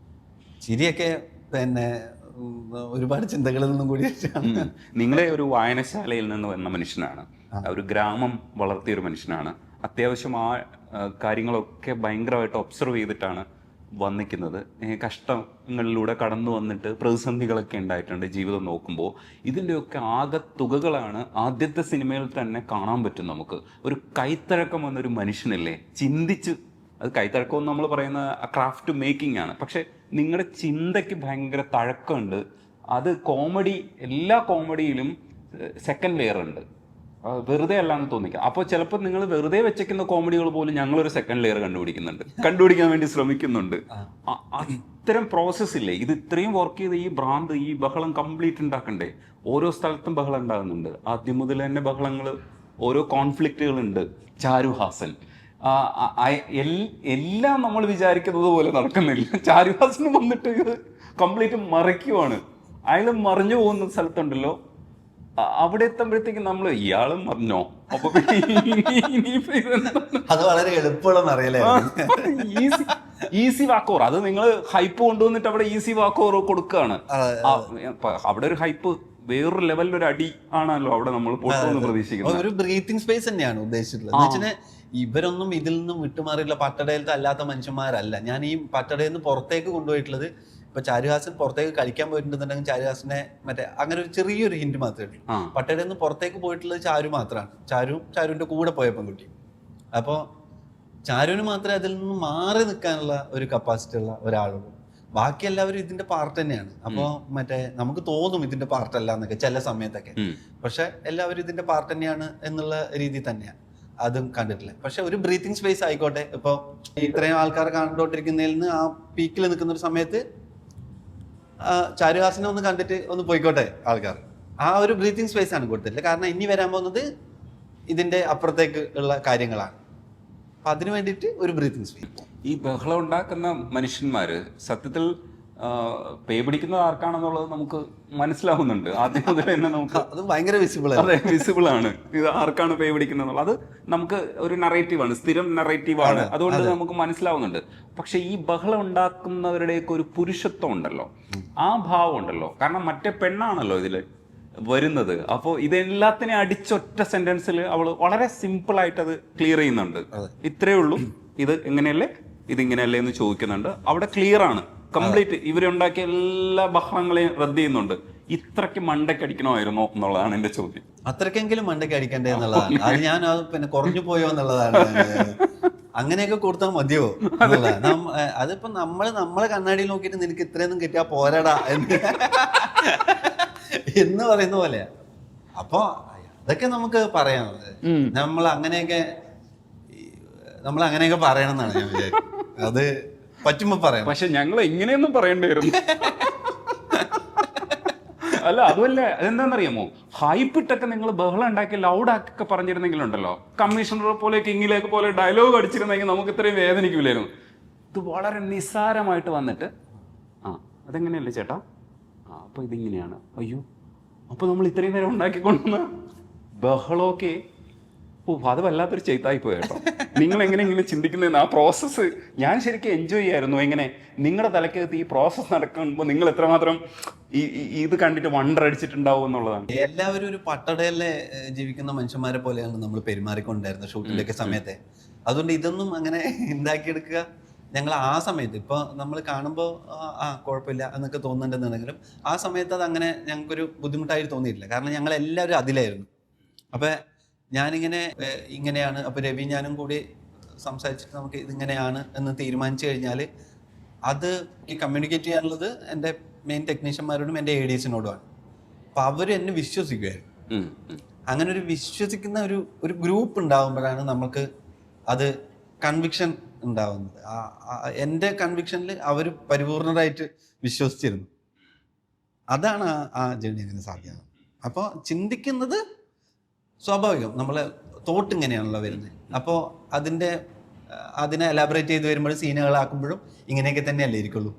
B: ചിരിയൊക്കെ പിന്നെ ഒരുപാട് ചിന്തകളിൽ നിന്നും കൂടി.
A: നിങ്ങളെ ഒരു വായനശാലയിൽ നിന്ന് വന്ന മനുഷ്യനാണ്, ഒരു ഗ്രാമം വളർത്തിയ ഒരു മനുഷ്യനാണ്. അത്യാവശ്യം ആ കാര്യങ്ങളൊക്കെ ഭയങ്കരമായിട്ട് ഒബ്സർവ് ചെയ്തിട്ടാണ് വന്നിക്കുന്നത്. കഷ്ടങ്ങളിലൂടെ കടന്നു വന്നിട്ട് പ്രതിസന്ധികളൊക്കെ ഉണ്ടായിട്ടുണ്ട് ജീവിതം നോക്കുമ്പോൾ. ഇതിൻ്റെയൊക്കെ ആകത്തുകകളാണ് ആദ്യത്തെ സിനിമയിൽ തന്നെ കാണാൻ പറ്റും നമുക്ക്. ഒരു കൈത്തഴക്കം വന്നൊരു മനുഷ്യനല്ലേ, ചിന്തിച്ച്, അത് കൈത്തഴക്കം നമ്മൾ പറയുന്ന ക്രാഫ്റ്റ് മേക്കിംഗ് ആണ്. പക്ഷെ നിങ്ങളുടെ ചിന്തയ്ക്ക് ഭയങ്കര തഴക്കമുണ്ട്. അത് കോമഡി, എല്ലാ കോമഡിയിലും സെക്കൻഡ് ലെയർ ഉണ്ട്, വെറുതെ അല്ലാന്ന് തോന്നിക്കാം. അപ്പോൾ ചിലപ്പോൾ നിങ്ങൾ വെറുതെ വെച്ചേക്കുന്ന കോമഡികൾ പോലും ഞങ്ങളൊരു സെക്കൻഡ് ലെയർ കണ്ടുപിടിക്കാൻ വേണ്ടി ശ്രമിക്കുന്നുണ്ട്. അത്തരം പ്രോസസ് ഇല്ലേ? ഇത് ഇത്രയും വർക്ക് ചെയ്ത് ഈ ഭ്രാന്ത്, ഈ ബഹളം കംപ്ലീറ്റ് ഉണ്ടാക്കണ്ടേ? ഓരോ സ്ഥലത്തും ബഹളം ഉണ്ടാകുന്നുണ്ട്. ആദ്യം മുതൽ തന്നെ ബഹളങ്ങൾ, ഓരോ കോൺഫ്ലിക്റ്റുകളുണ്ട്. ചാരുഹാസൻ എല്ലാം നമ്മൾ വിചാരിക്കുന്നത് പോലെ നടക്കുന്നില്ല. ചാരുഹാസന് വന്നിട്ട് ഇത് കംപ്ലീറ്റ് മറിക്കുവാണ്. അയാൾ മറിഞ്ഞു പോകുന്ന സ്ഥലത്തുണ്ടല്ലോ, അവിടെ എത്തുമ്പോഴത്തേക്കും നമ്മൾ ഇയാളും മറിഞ്ഞോ, അപ്പൊ
B: അത് വളരെ എളുപ്പമുള്ള
A: ഈസി വാക്കോർ. അത് നിങ്ങൾ ഹൈപ്പ് കൊണ്ടുവന്നിട്ട് അവിടെ ഈസി വാക്കോർ കൊടുക്കുകയാണ്. അവിടെ ഒരു ഹൈപ്പ് വേറൊരു ലെവലിലൊരു അടി ആണല്ലോ അവിടെ നമ്മൾ പ്രതീക്ഷിക്കുന്നത്.
B: ഒരു ബ്രീത്തിങ് സ്പേസ് തന്നെയാണ് ഉദ്ദേശിച്ചിട്ടുള്ളത്. ഇവരൊന്നും ഇതിൽ നിന്നും വിട്ടുമാറിയുള്ള പട്ടടയിലത്തെ അല്ലാത്ത മനുഷ്യന്മാരല്ല. ഞാൻ ഈ പട്ടടയിൽ നിന്ന് പുറത്തേക്ക് കൊണ്ടുപോയിട്ടുള്ളത്, ഇപ്പൊ ചാരുഹാസൻ പുറത്തേക്ക് കളിക്കാൻ പോയിട്ടുണ്ടെന്നുണ്ടെങ്കിൽ ചാരുഹാസനെ മറ്റേ അങ്ങനെ ഒരു ചെറിയൊരു ഹിന്റ് മാത്രമേ ഉള്ളൂ. പട്ടടയിൽ നിന്ന് പുറത്തേക്ക് പോയിട്ടുള്ളത് ചാരു മാത്രമാണ്. ചാരുവിന്റെ കൂടെ പോയ പെൺകുട്ടി. അപ്പോൾ ചാരുവിന് മാത്രമേ അതിൽ നിന്ന് മാറി നിൽക്കാനുള്ള ഒരു കപ്പാസിറ്റി ഉള്ള ഒരാളുള്ളൂ. ബാക്കി എല്ലാവരും ഇതിന്റെ പാർട്ട് തന്നെയാണ്. അപ്പോൾ മറ്റേ നമുക്ക് തോന്നും ഇതിന്റെ പാർട്ടല്ല എന്നൊക്കെ ചില സമയത്തൊക്കെ, പക്ഷെ എല്ലാവരും ഇതിന്റെ പാർട്ട് തന്നെയാണ് എന്നുള്ള രീതി തന്നെയാണ്. അതും കണ്ടിട്ടില്ല. പക്ഷെ ഒരു ബ്രീത്തിങ് സ്പേസ് ആയിക്കോട്ടെ. ഇപ്പോൾ ഇത്രയും ആൾക്കാർ കണ്ടുകൊണ്ടിരിക്കുന്നതിൽ നിന്ന് ആ പീക്കിൽ നിൽക്കുന്ന ഒരു സമയത്ത് ചാരുഹാസനെ ഒന്ന് കണ്ടിട്ട് ഒന്ന് പോയിക്കോട്ടെ ആൾക്കാർ. ആ ഒരു ബ്രീത്തിങ് സ്പേസ് ആണ് കൊടുത്തിട്ടില്ല. കാരണം ഇനി വരാൻ പോകുന്നത് ഇതിന്റെ അപ്പുറത്തേക്ക് ഉള്ള കാര്യങ്ങളാണ്. അപ്പൊ അതിനു വേണ്ടിയിട്ട് ഒരു ബ്രീത്തിങ് സ്പേസ്.
A: ഈ ബഹളം ഉണ്ടാക്കുന്ന മനുഷ്യന്മാര് സത്യത്തിൽ പേ പിടിക്കുന്നത് ആർക്കാണെന്നുള്ളത് നമുക്ക് മനസ്സിലാവുന്നുണ്ട്. ആദ്യം മുതൽ തന്നെ നമുക്ക്
B: അത് ഭയങ്കര
A: വിസിബിൾ ആണ് ഇത് ആർക്കാണ് പേ പിടിക്കുന്നത്. അത് നമുക്ക് ഒരു നറേറ്റീവാണ്, സ്ഥിരം നറേറ്റീവാണ്. അതുകൊണ്ട് നമുക്ക് മനസ്സിലാവുന്നുണ്ട്. പക്ഷെ ഈ ബഹളം ഉണ്ടാക്കുന്നവരുടെയൊക്കെ ഒരു പുരുഷത്വം ഉണ്ടല്ലോ, ആ ഭാവം ഉണ്ടല്ലോ. കാരണം മറ്റേ പെണ്ണാണല്ലോ ഇതില് വരുന്നത്. അപ്പോൾ ഇതെല്ലാത്തിനെ അടിച്ചൊറ്റ സെന്റൻസിൽ അവൾ വളരെ സിമ്പിൾ ആയിട്ട് അത് ക്ലിയർ ചെയ്യുന്നുണ്ട്. ഇത്രയേ ഉള്ളൂ, ഇത് എങ്ങനെയല്ലേ, ഇതിങ്ങനെയല്ലേ എന്ന് ചോദിക്കുന്നുണ്ട്. അവിടെ ക്ലിയർ ആണ് കംപ്ലീറ്റ്. ഇവരുണ്ടാക്കിയ എല്ലാ ബഹളങ്ങളെയും റദ്ദ് ചെയ്യുന്നുണ്ട്. ഇത്രയ്ക്ക് മണ്ടക്കടിക്കണമായിരുന്നോ എന്നുള്ളതാണ് എന്റെ ചോദ്യം.
B: അത്രക്കെങ്കിലും മണ്ടയ്ക്ക് അടിക്കണ്ടേ എന്നുള്ളതാണ്. അത് ഞാൻ പിന്നെ കുറഞ്ഞു പോയോ എന്നുള്ളതാണ്. അങ്ങനെയൊക്കെ കൊടുത്താൽ മതിയോ എന്നുള്ളതാണ്. അതിപ്പോ നമ്മളെ കണ്ണാടിയിൽ നോക്കിയിട്ട് നിനക്ക് ഇത്രയൊന്നും കിട്ടിയാ പോരാടാ എന്ന് പറയുന്ന പോലെയാ. അപ്പൊ അതൊക്കെ നമുക്ക് പറയാം. നമ്മൾ അങ്ങനെയൊക്കെ പറയണം എന്നാണ് ഞാൻ വിചാരിക്കുന്നത്. അത് പറ്റുമ്പോ പറയാം.
A: പക്ഷെ ഞങ്ങൾ ഇങ്ങനെയൊന്നും പറയേണ്ടി വരും. അല്ല, അതുമല്ല, അതെന്താണെന്നറിയാമോ, ഹൈപ്പിട്ടൊക്കെ നിങ്ങൾ ബഹളം ഉണ്ടാക്കി ലൗഡാക്കൊക്കെ പറഞ്ഞിരുന്നെങ്കിലുണ്ടല്ലോ, കമ്മീഷണറെ പോലെ കിങ്ങിലേക്ക് പോലെ ഡയലോഗ് അടിച്ചിരുന്നെങ്കിൽ നമുക്ക് ഇത്രയും വേദനിക്കില്ലായിരുന്നു. ഇത് വളരെ നിസ്സാരമായിട്ട് വന്നിട്ട് അതെങ്ങനെയല്ലേ ചേട്ടാ, അപ്പൊ ഇതിങ്ങനെയാണ്, അയ്യോ അപ്പൊ നമ്മൾ ഇത്രയും നേരം ഉണ്ടാക്കിക്കൊണ്ടുവന്ന ബഹളമൊക്കെ അത് വല്ലാത്തൊരു ചെയ്തായി പോയി കേട്ടോ. നിങ്ങൾ എങ്ങനെ ചിന്തിക്കുന്നതെന്ന് ആ പ്രോസസ്സ് ഞാൻ ശരിക്കും എൻജോയ് ചെയ്യായിരുന്നു. എങ്ങനെ നിങ്ങളുടെ തലക്കകത്ത് ഈ പ്രോസസ്സ് നടക്കുമ്പോൾ നിങ്ങൾ എത്രമാത്രം ഇത് കണ്ടിട്ട് വണ്ടർ അടിച്ചിട്ടുണ്ടാവും എന്നുള്ളതാണ്.
B: എല്ലാവരും ഒരു പട്ടടയിലെ ജീവിക്കുന്ന മനുഷ്യന്മാരെ പോലെയാണ് നമ്മൾ പെരുമാറിക്കൊണ്ടായിരുന്നത് ഷൂട്ടിന്റെ ഒക്കെ സമയത്തെ. അതുകൊണ്ട് ഇതൊന്നും അങ്ങനെ ഉണ്ടാക്കിയെടുക്കുക ഞങ്ങൾ ആ സമയത്ത് ഇപ്പൊ നമ്മൾ കാണുമ്പോൾ കുഴപ്പമില്ല എന്നൊക്കെ തോന്നുന്നുണ്ടെന്നുണ്ടെങ്കിലും ആ സമയത്ത് അത് അങ്ങനെ ഞങ്ങൾക്കൊരു ബുദ്ധിമുട്ടായി തോന്നിയിട്ടില്ല. കാരണം ഞങ്ങൾ എല്ലാവരും അതിലായിരുന്നു. അപ്പൊ ഇങ്ങനെയാണ്. അപ്പോൾ രവി ഞാനും കൂടി സംസാരിച്ചിട്ട് നമുക്ക് ഇതിങ്ങനെയാണ് എന്ന് തീരുമാനിച്ചു കഴിഞ്ഞാൽ അത് കമ്മ്യൂണിക്കേറ്റ് ചെയ്യാനുള്ളത് എൻ്റെ മെയിൻ ടെക്നീഷ്യന്മാരോടും എൻ്റെ ADസിനോടുമാണ്. അപ്പോൾ അവർ എന്നെ വിശ്വസിക്കുമായിരുന്നു. അങ്ങനെ ഒരു വിശ്വസിക്കുന്ന ഒരു ഗ്രൂപ്പ് ഉണ്ടാകുമ്പോഴാണ് നമുക്ക് അത് കൺവിക്ഷൻ ഉണ്ടാവുന്നത്. എൻ്റെ കൺവിക്ഷനിൽ അവർ പരിപൂർണരായിട്ട് വിശ്വസിച്ചിരുന്നു. അതാണ് ആ ജേണി അങ്ങനെ സാധ്യമാകുന്നത്. അപ്പോൾ ചിന്തിക്കുന്നത് സ്വാഭാവികം, നമ്മളെ തോട്ട് ഇങ്ങനെയാണല്ലോ വരുന്നത്. അപ്പോൾ അതിനെ എലാബറേറ്റ് ചെയ്ത് വരുമ്പോഴും സീനുകളാക്കുമ്പോഴും ഇങ്ങനെയൊക്കെ തന്നെയല്ലേ ഇരിക്കുള്ളൂ.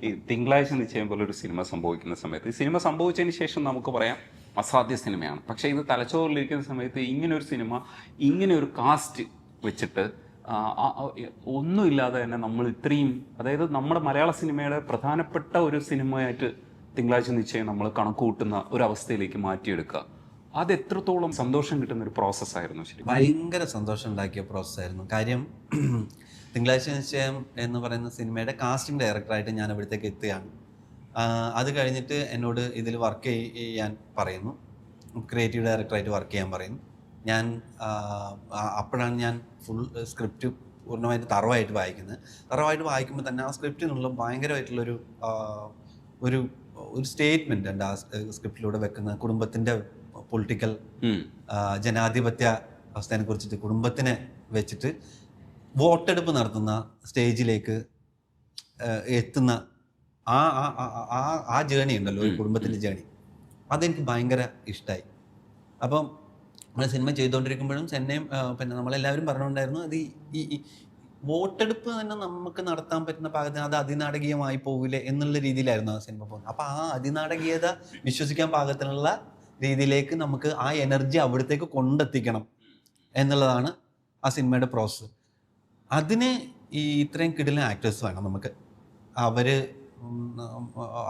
A: ഈ തിങ്കളാഴ്ച നിശ്ചയം പോലെ ഒരു സിനിമ സംഭവിക്കുന്ന സമയത്ത്, ഈ സിനിമ സംഭവിച്ചതിന് ശേഷം നമുക്ക് പറയാം അസാധ്യ സിനിമയാണ്. പക്ഷേ ഇത് തലച്ചോറിലിരിക്കുന്ന സമയത്ത് ഇങ്ങനെ ഒരു സിനിമ, ഇങ്ങനെ ഒരു കാസ്റ്റ് വെച്ചിട്ട് ഒന്നുമില്ലാതെ തന്നെ നമ്മൾ ഇത്രയും, അതായത് നമ്മുടെ മലയാള സിനിമയുടെ പ്രധാനപ്പെട്ട ഒരു സിനിമയായിട്ട് തിങ്കളാഴ്ച നിശ്ചയം നമ്മൾ കണക്കുകൂട്ടുന്ന ഒരവസ്ഥയിലേക്ക് മാറ്റിയെടുക്കുക, അത് എത്രത്തോളം സന്തോഷം കിട്ടുന്ന ഒരു പ്രോസസ്സായിരുന്നു? ശരി,
B: ഭയങ്കര സന്തോഷം ഉണ്ടാക്കിയ പ്രോസസ്സായിരുന്നു. കാര്യം തിങ്കളാഴ്ച നിശ്ചയം എന്ന് പറയുന്ന സിനിമയുടെ കാസ്റ്റിംഗ് ഡയറക്ടറായിട്ട് ഞാൻ ഇവിടത്തേക്ക് എത്തുകയാണ്. അത് കഴിഞ്ഞിട്ട് എന്നോട് ഇതിൽ വർക്ക് ചെയ്യാൻ പറയുന്നു, ക്രിയേറ്റീവ് ഡയറക്ടറായിട്ട് വർക്ക് ചെയ്യാൻ പറയുന്നു. അപ്പോഴാണ് ഞാൻ ഫുൾ സ്ക്രിപ്റ്റ് പൂർണ്ണമായിട്ട് തറവായിട്ട് വായിക്കുന്നത്. തറവായിട്ട് വായിക്കുമ്പോൾ തന്നെ ആ സ്ക്രിപ്റ്റിനുള്ള ഭയങ്കരമായിട്ടുള്ളൊരു ഒരു സ്റ്റേറ്റ്മെൻ്റ് ഉണ്ട് ആ സ്ക്രിപ്റ്റിലൂടെ വെക്കുന്ന. കുടുംബത്തിൻ്റെ പൊളിറ്റിക്കൽ ജനാധിപത്യ അവസ്ഥയെ കുറിച്ചിട്ട്, കുടുംബത്തിനെ വെച്ചിട്ട് വോട്ടെടുപ്പ് നടത്തുന്ന സ്റ്റേജിലേക്ക് എത്തുന്ന ആ ജേണി ഉണ്ടല്ലോ, ഒരു കുടുംബത്തിൻ്റെ ജേണി, അതെനിക്ക് ഭയങ്കര ഇഷ്ടമായി. അപ്പം നമ്മൾ സിനിമ ചെയ്തുകൊണ്ടിരിക്കുമ്പോഴും ചെന്നൈയും പിന്നെ നമ്മളെല്ലാവരും പറഞ്ഞുകൊണ്ടായിരുന്നു, അത് ഈ വോട്ടെടുപ്പ് തന്നെ നമുക്ക് നടത്താൻ പറ്റുന്ന പാകത്തിന് അത് അതിനാടകീയമായി പോകില്ലേ എന്നുള്ള രീതിയിലായിരുന്നു ആ സിനിമ പോകുന്നത്. അപ്പോൾ ആ അതിനാടകീയത വിശ്വസിക്കാൻ പാകത്തിനുള്ള രീതിയിലേക്ക് നമുക്ക് ആ എനർജി അവിടത്തേക്ക് കൊണ്ടെത്തിക്കണം എന്നുള്ളതാണ് ആ സിനിമയുടെ പ്രോസസ്സ്. അതിന് ഈ ഇത്രയും കിടിലൻ ആക്ടേഴ്സ് വേണം നമുക്ക്.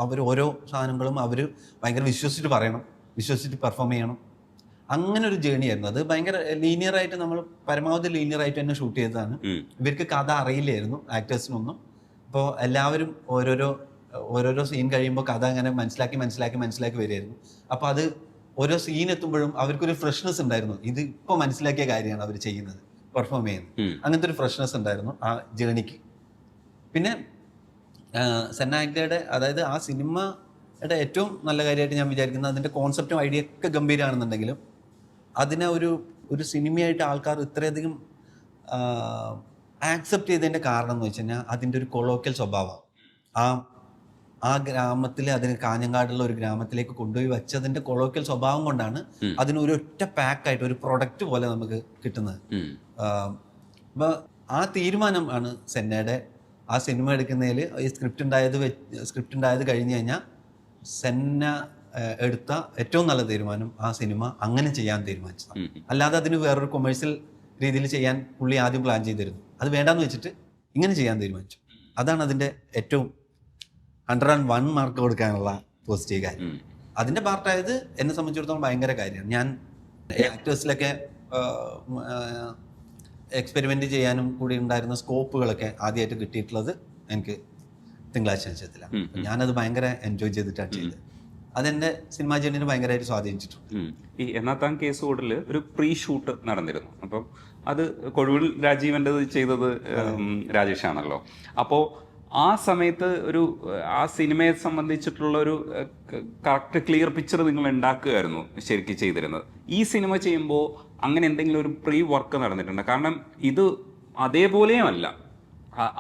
B: അവർ ഓരോ സാധനങ്ങളും അവർ ഭയങ്കര വിശ്വസിച്ചിട്ട് പറയണം, വിശ്വസിച്ചിട്ട് പെർഫോം ചെയ്യണം. അങ്ങനെ ഒരു ജേണി ആയിരുന്നു അത്. ഭയങ്കര ലീനിയറായിട്ട്, നമ്മൾ പരമാവധി ലീനിയറായിട്ട് തന്നെ ഷൂട്ട് ചെയ്തതാണ്. ഇവർക്ക് കഥ അറിയില്ലായിരുന്നു ആക്ടേഴ്സിനൊന്നും. അപ്പോൾ എല്ലാവരും ഓരോരോ സീൻ കഴിയുമ്പോൾ കഥ അങ്ങനെ മനസ്സിലാക്കി വരികയായിരുന്നു. അപ്പോൾ അത് ഓരോ സീൻ എത്തുമ്പോഴും അവർക്കൊരു ഫ്രഷ്നെസ് ഉണ്ടായിരുന്നു. ഇത് ഇപ്പോൾ മനസ്സിലാക്കിയ കാര്യമാണ് അവർ ചെയ്യുന്നത്, പെർഫോം ചെയ്യുന്നത്. അങ്ങനത്തെ ഒരു ഫ്രഷ്നെസ് ഉണ്ടായിരുന്നു ആ ജേണിക്ക്. പിന്നെ സെന്നാഗ്ദയുടെ, അതായത് ആ സിനിമയുടെ ഏറ്റവും നല്ല കാര്യമായിട്ട് ഞാൻ വിചാരിക്കുന്നത്, അതിൻ്റെ കോൺസെപ്റ്റും ഐഡിയ ഒക്കെ ഗംഭീരമാണെന്നുണ്ടെങ്കിലും അതിനെ ഒരു സിനിമയായിട്ട് ആൾക്കാർ ഇത്രയധികം ആക്സെപ്റ്റ് ചെയ്തതിൻ്റെ കാരണം എന്ന് വെച്ച് കഴിഞ്ഞാൽ അതിൻ്റെ ഒരു കൊളോക്കിയൽ സ്വഭാവം. ആ ഗ്രാമത്തിൽ, അതിന് കാഞ്ഞങ്ങാടുള്ള ഒരു ഗ്രാമത്തിലേക്ക് കൊണ്ടുപോയി വെച്ചതിൻ്റെ കൊളോക്കിയൽ സ്വഭാവം കൊണ്ടാണ് അതിന് ഒരു ഒറ്റ പാക്കായിട്ട് ഒരു പ്രൊഡക്റ്റ് പോലെ നമുക്ക് കിട്ടുന്നത്. അപ്പോൾ ആ തീരുമാനം ആണ് സെന്നയുടെ ആ സിനിമ എടുക്കുന്നതിൽ. ഈ സ്ക്രിപ്റ്റ് ഉണ്ടായത് കഴിഞ്ഞ് കഴിഞ്ഞാൽ സെന്ന എടുത്ത ഏറ്റവും നല്ല തീരുമാനം ആ സിനിമ അങ്ങനെ ചെയ്യാൻ തീരുമാനിച്ചതാണ്. അല്ലാതെ അതിന് വേറൊരു കൊമേഴ്സ്യൽ രീതിയിൽ ചെയ്യാൻ പുള്ളി ആദ്യം പ്ലാൻ ചെയ്തിരുന്നു. അത് വേണ്ടാന്ന് വെച്ചിട്ട് ഇങ്ങനെ ചെയ്യാൻ തീരുമാനിച്ചു. അതാണ് അതിൻ്റെ ഏറ്റവും 101 മാർക്ക് കൊടുക്കാനുള്ള പോസിറ്റീവ് കാര്യം. അതിൻ്റെ പാർട്ടായത് എന്നെ സംബന്ധിച്ചിടത്തോളം ഭയങ്കര കാര്യമാണ്. ഞാൻ ആക്ടേഴ്സിലൊക്കെ എക്സ്പെരിമെൻ്റ് ചെയ്യാനും കൂടി ഉണ്ടായിരുന്ന സ്കോപ്പുകളൊക്കെ ആദ്യമായിട്ട് കിട്ടിയിട്ടുള്ളത് എനിക്ക് തിങ്കളാഴ്ച നിശ്ചയത്തിലാണ്. ഞാനത് ഭയങ്കര എൻജോയ് ചെയ്തിട്ടാണ് ചെയ്തത്. അതെൻ്റെ സിനിമാ ജേണിനെ ഭയങ്കരമായിട്ട് സ്വാധീനിച്ചിട്ടുണ്ട്.
A: ഈ എന്നാത്താൻ കേസ് കൂടിൽ ഒരു പ്രീ ഷൂട്ട് നടന്നിരുന്നു. അപ്പം അത് കൊഴുവിൽ രാജീവൻ്റെ ചെയ്തത് രാജേഷാണല്ലോ. അപ്പോൾ ആ സമയത്ത് ആ സിനിമയെ സംബന്ധിച്ചിട്ടുള്ള ഒരു കറക്റ്റ് ക്ലിയർ പിക്ചർ നിങ്ങൾ ഉണ്ടാക്കുകയായിരുന്നു ശരിക്കും ചെയ്തിരുന്നത്. ഈ സിനിമ ചെയ്യുമ്പോൾ അങ്ങനെ എന്തെങ്കിലും ഒരു പ്രീ വർക്ക് നടന്നിട്ടുണ്ട്? കാരണം ഇത് അതേപോലെയും അല്ല,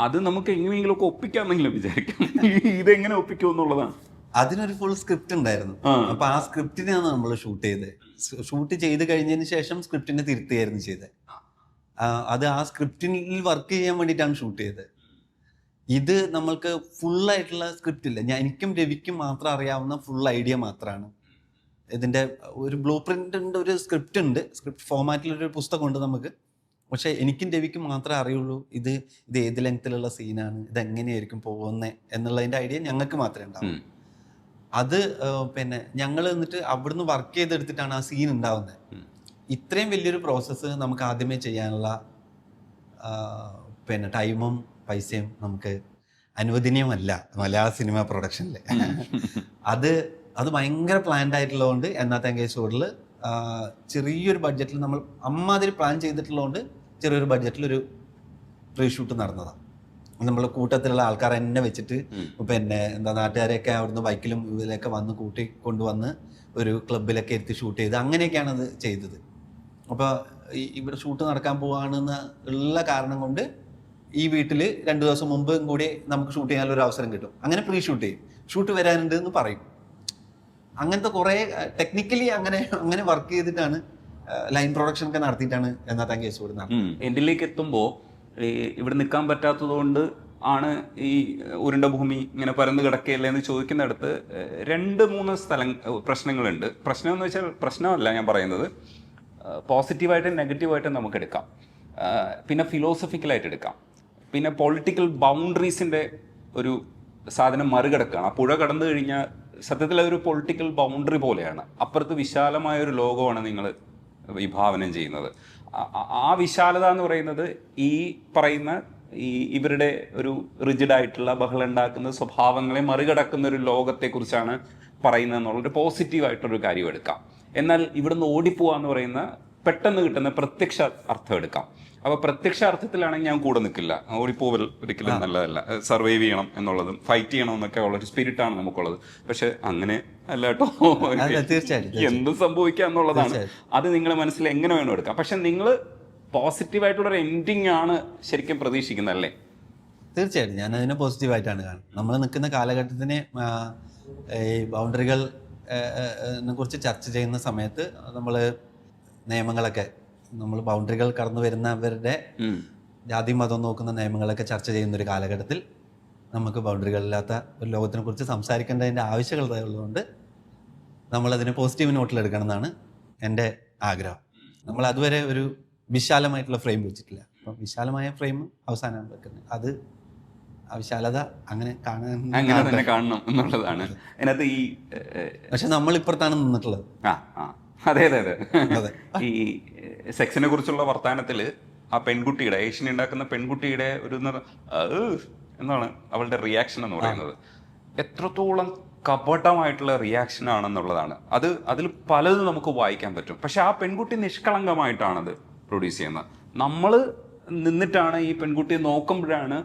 A: അത് നമുക്ക് എങ്ങനെയെങ്കിലുമൊക്കെ ഒപ്പിക്കാമെന്നെങ്കിലും വിചാരിക്കാം. ഇതെങ്ങനെ ഒപ്പിക്കും എന്നുള്ളതാണ്.
B: അതിനൊരു ഫുൾ സ്ക്രിപ്റ്റ് ഉണ്ടായിരുന്നു. അപ്പൊ ആ സ്ക്രിപ്റ്റിനെയാണ് നമ്മൾ ഷൂട്ട് ചെയ്ത് കഴിഞ്ഞതിന് ശേഷം സ്ക്രിപ്റ്റിനെ തിരുത്തുകയായിരുന്നു ചെയ്തത്. അത് ആ സ്ക്രിപ്റ്റിൽ വർക്ക് ചെയ്യാൻ വേണ്ടിയിട്ടാണ് ഷൂട്ട് ചെയ്തത്. ഇത് നമ്മൾക്ക് ഫുള്ളായിട്ടുള്ള സ്ക്രിപ്റ്റ് ഇല്ല. എനിക്കും രവിക്കും മാത്രം അറിയാവുന്ന ഫുൾ ഐഡിയ മാത്രമാണ്. ഇതിൻ്റെ ഒരു ബ്ലൂ പ്രിന്റ് ഉണ്ട്, ഒരു സ്ക്രിപ്റ്റ് ഉണ്ട്, സ്ക്രിപ്റ്റ് ഫോമാറ്റിലൊരു പുസ്തകമുണ്ട് നമുക്ക്. പക്ഷേ എനിക്കും രവിക്കും മാത്രമേ അറിയുള്ളൂ ഇത് ഏത് ലെങ്ത്തിലുള്ള സീനാണ്, ഇതെങ്ങനെയായിരിക്കും പോകുന്നത് എന്നുള്ളതിൻ്റെ ഐഡിയ ഞങ്ങൾക്ക് മാത്രമേ ഉണ്ടാവും. അത് പിന്നെ ഞങ്ങൾ എന്നിട്ട് അവിടുന്ന് വർക്ക് ചെയ്തെടുത്തിട്ടാണ് ആ സീൻ ഉണ്ടാവുന്നത്. ഇത്രയും വലിയൊരു പ്രോസസ്സ് നമുക്ക് ആദ്യമേ ചെയ്യാനുള്ള പിന്നെ ടൈമും പൈസയും നമുക്ക് അനുവദനീയമല്ല മലയാള സിനിമ പ്രൊഡക്ഷനിൽ. അത് ഭയങ്കര പ്ലാൻഡ് ആയിട്ടുള്ളതുകൊണ്ട് എന്നാത്താൻ കേസ് കൂടുതൽ ചെറിയൊരു ബഡ്ജറ്റിൽ നമ്മൾ അമ്മാതിരി പ്ലാൻ ചെയ്തിട്ടുള്ളതുകൊണ്ട് ചെറിയൊരു ബഡ്ജറ്റിലൊരു പ്രീ ഷൂട്ട് നടന്നതാണ്. നമ്മൾ കൂട്ടത്തിലുള്ള ആൾക്കാർ എന്നെ വെച്ചിട്ട് പിന്നെ നാട്ടുകാരെയൊക്കെ അവിടുന്ന് ബൈക്കിലും ഇതിലൊക്കെ കൊണ്ടുവന്ന് ഒരു ക്ലബിലൊക്കെ ഇരുത്തി ഷൂട്ട് ചെയ്ത് അങ്ങനെയൊക്കെയാണ് അത് ചെയ്തത്. അപ്പോൾ ഇവിടെ ഷൂട്ട് നടക്കാൻ പോവാണെന്ന് ഉള്ള കാരണം കൊണ്ട് ഈ വീട്ടിൽ 2 ദിവസം മുമ്പും കൂടി നമുക്ക് ഷൂട്ട് ചെയ്യാനൊരു അവസരം കിട്ടും. അങ്ങനെ പ്രീ ഷൂട്ട് ചെയ്യും, ഷൂട്ട് വരാനുണ്ട് എന്ന് പറയും. അങ്ങനത്തെ കുറേ ടെക്നിക്കലി അങ്ങനെ വർക്ക് ചെയ്തിട്ടാണ് ലൈൻ പ്രൊഡക്ഷൻ ഒക്കെ നടത്തിയിട്ടാണ് എന്നാ കേസ് കൊടുക്കുന്നത്.
A: എൻഡിലേക്ക് എത്തുമ്പോൾ ഇവിടെ നിൽക്കാൻ പറ്റാത്തത് കൊണ്ട് ആണ് ഈ ഉരുണ്ട ഭൂമി ഇങ്ങനെ പരന്ന് കിടക്കുകയല്ലേ എന്ന് ചോദിക്കുന്നിടത്ത് 2-3 പ്രശ്നങ്ങളുണ്ട്. പ്രശ്നം എന്ന് വെച്ചാൽ പ്രശ്നമല്ല ഞാൻ പറയുന്നത്, പോസിറ്റീവായിട്ടും നെഗറ്റീവായിട്ടും നമുക്ക് എടുക്കാം, പിന്നെ ഫിലോസഫിക്കലായിട്ട് എടുക്കാം, പിന്നെ പൊളിറ്റിക്കൽ ബൗണ്ടറീസിൻ്റെ ഒരു സാധനം മറികടക്കുകയാണ്. ആ പുഴ കടന്നു കഴിഞ്ഞാൽ സത്യത്തിൽ അതൊരു പൊളിറ്റിക്കൽ ബൗണ്ടറി പോലെയാണ്. അപ്പുറത്ത് വിശാലമായ ഒരു ലോകമാണ് നിങ്ങൾ വിഭാവനം ചെയ്യുന്നത്. ആ വിശാലത എന്ന് പറയുന്നത് ഈ പറയുന്ന ഇവരുടെ ഒരു റിജിഡായിട്ടുള്ള ബഹളം ഉണ്ടാക്കുന്ന സ്വഭാവങ്ങളെ മറികടക്കുന്ന ഒരു ലോകത്തെക്കുറിച്ചാണ് പറയുന്നത് എന്നുള്ളൊരു പോസിറ്റീവായിട്ടൊരു കാര്യം എടുക്കാം. എന്നാൽ ഇവിടുന്ന് ഓടിപ്പോവാന്ന് പറയുന്ന പെട്ടെന്ന് കിട്ടുന്ന പ്രത്യക്ഷ അർത്ഥം എടുക്കാം. അപ്പോൾ പ്രത്യക്ഷ അർത്ഥത്തിലാണെങ്കിൽ ഞാൻ കൂടെ നിൽക്കില്ല, ഓടിപ്പോവൽ ഒരിക്കലും നല്ലതല്ല. സർവൈവ് ചെയ്യണം എന്നുള്ളതും ഫൈറ്റ് ചെയ്യണം എന്നൊക്കെ ഉള്ളൊരു സ്പിരിറ്റാണ് നമുക്കുള്ളത്. പക്ഷെ അങ്ങനെ അല്ല കേട്ടോ,
B: തീർച്ചയായിട്ടും
A: എന്തും സംഭവിക്കാം എന്നുള്ളതാണ്. അത് നിങ്ങളെ മനസ്സിൽ എങ്ങനെ വേണം എടുക്കാം. പക്ഷെ നിങ്ങൾ പോസിറ്റീവായിട്ടുള്ളൊരു എൻഡിങ് ആണ് ശരിക്കും പ്രതീക്ഷിക്കുന്നത് അല്ലേ?
B: തീർച്ചയായിട്ടും ഞാൻ അതിനെ പോസിറ്റീവായിട്ടാണ് കാണുന്നത്. നമ്മൾ നിൽക്കുന്ന കാലഘട്ടത്തിന് ഈ ബൗണ്ടറികൾ കുറിച്ച് ചർച്ച ചെയ്യുന്ന സമയത്ത് നമ്മൾ നിയമങ്ങളൊക്കെ, നമ്മൾ ബൗണ്ടറികൾ കടന്നു വരുന്നവരുടെ ജാതി മതം നോക്കുന്ന നിയമങ്ങളൊക്കെ ചർച്ച ചെയ്യുന്ന ഒരു കാലഘട്ടത്തിൽ നമുക്ക് ബൗണ്ടറികളില്ലാത്ത ഒരു ലോകത്തിനെ കുറിച്ച് സംസാരിക്കേണ്ടതിൻ്റെ ആവശ്യകത ഉള്ളതുകൊണ്ട് നമ്മളതിനെ പോസിറ്റീവ് നോട്ടിലെടുക്കണം എന്നാണ് എൻ്റെ ആഗ്രഹം. നമ്മൾ അതുവരെ ഒരു വിശാലമായിട്ടുള്ള ഫ്രെയിം വെച്ചിട്ടില്ല. അപ്പം വിശാലമായ ഫ്രെയിം അവസാനമാണ് വെക്കുന്നത്. അത് ആ വിശാലത അങ്ങനെ
A: തന്നെ കാണണം എന്നുള്ളതാണ് അതിനകത്ത്. ഈ
B: പക്ഷെ നമ്മൾ ഇപ്പുറത്താണ് നിന്നിട്ടുള്ളത്.
A: അതെ അതെ അതെ. ഈ സെക്സിനെ കുറിച്ചുള്ള വർത്തമാനത്തിൽ ആ പെൺകുട്ടിയുടെ, ഏഷ്യൻ ഉണ്ടാക്കുന്ന പെൺകുട്ടിയുടെ ഒരു എന്താണ് അവളുടെ റിയാക്ഷൻ എന്ന് പറയുന്നത് എത്രത്തോളം കപടമായിട്ടുള്ള റിയാക്ഷൻ ആണെന്നുള്ളതാണ്. അതിൽ പലതും നമുക്ക് വായിക്കാൻ പറ്റും. പക്ഷെ ആ പെൺകുട്ടി നിഷ്കളങ്കമായിട്ടാണത് പ്രൊഡ്യൂസ് ചെയ്യുന്നത്. നമ്മൾ നിന്നിട്ടാണ് ഈ പെൺകുട്ടിയെ നോക്കുമ്പോഴാണ്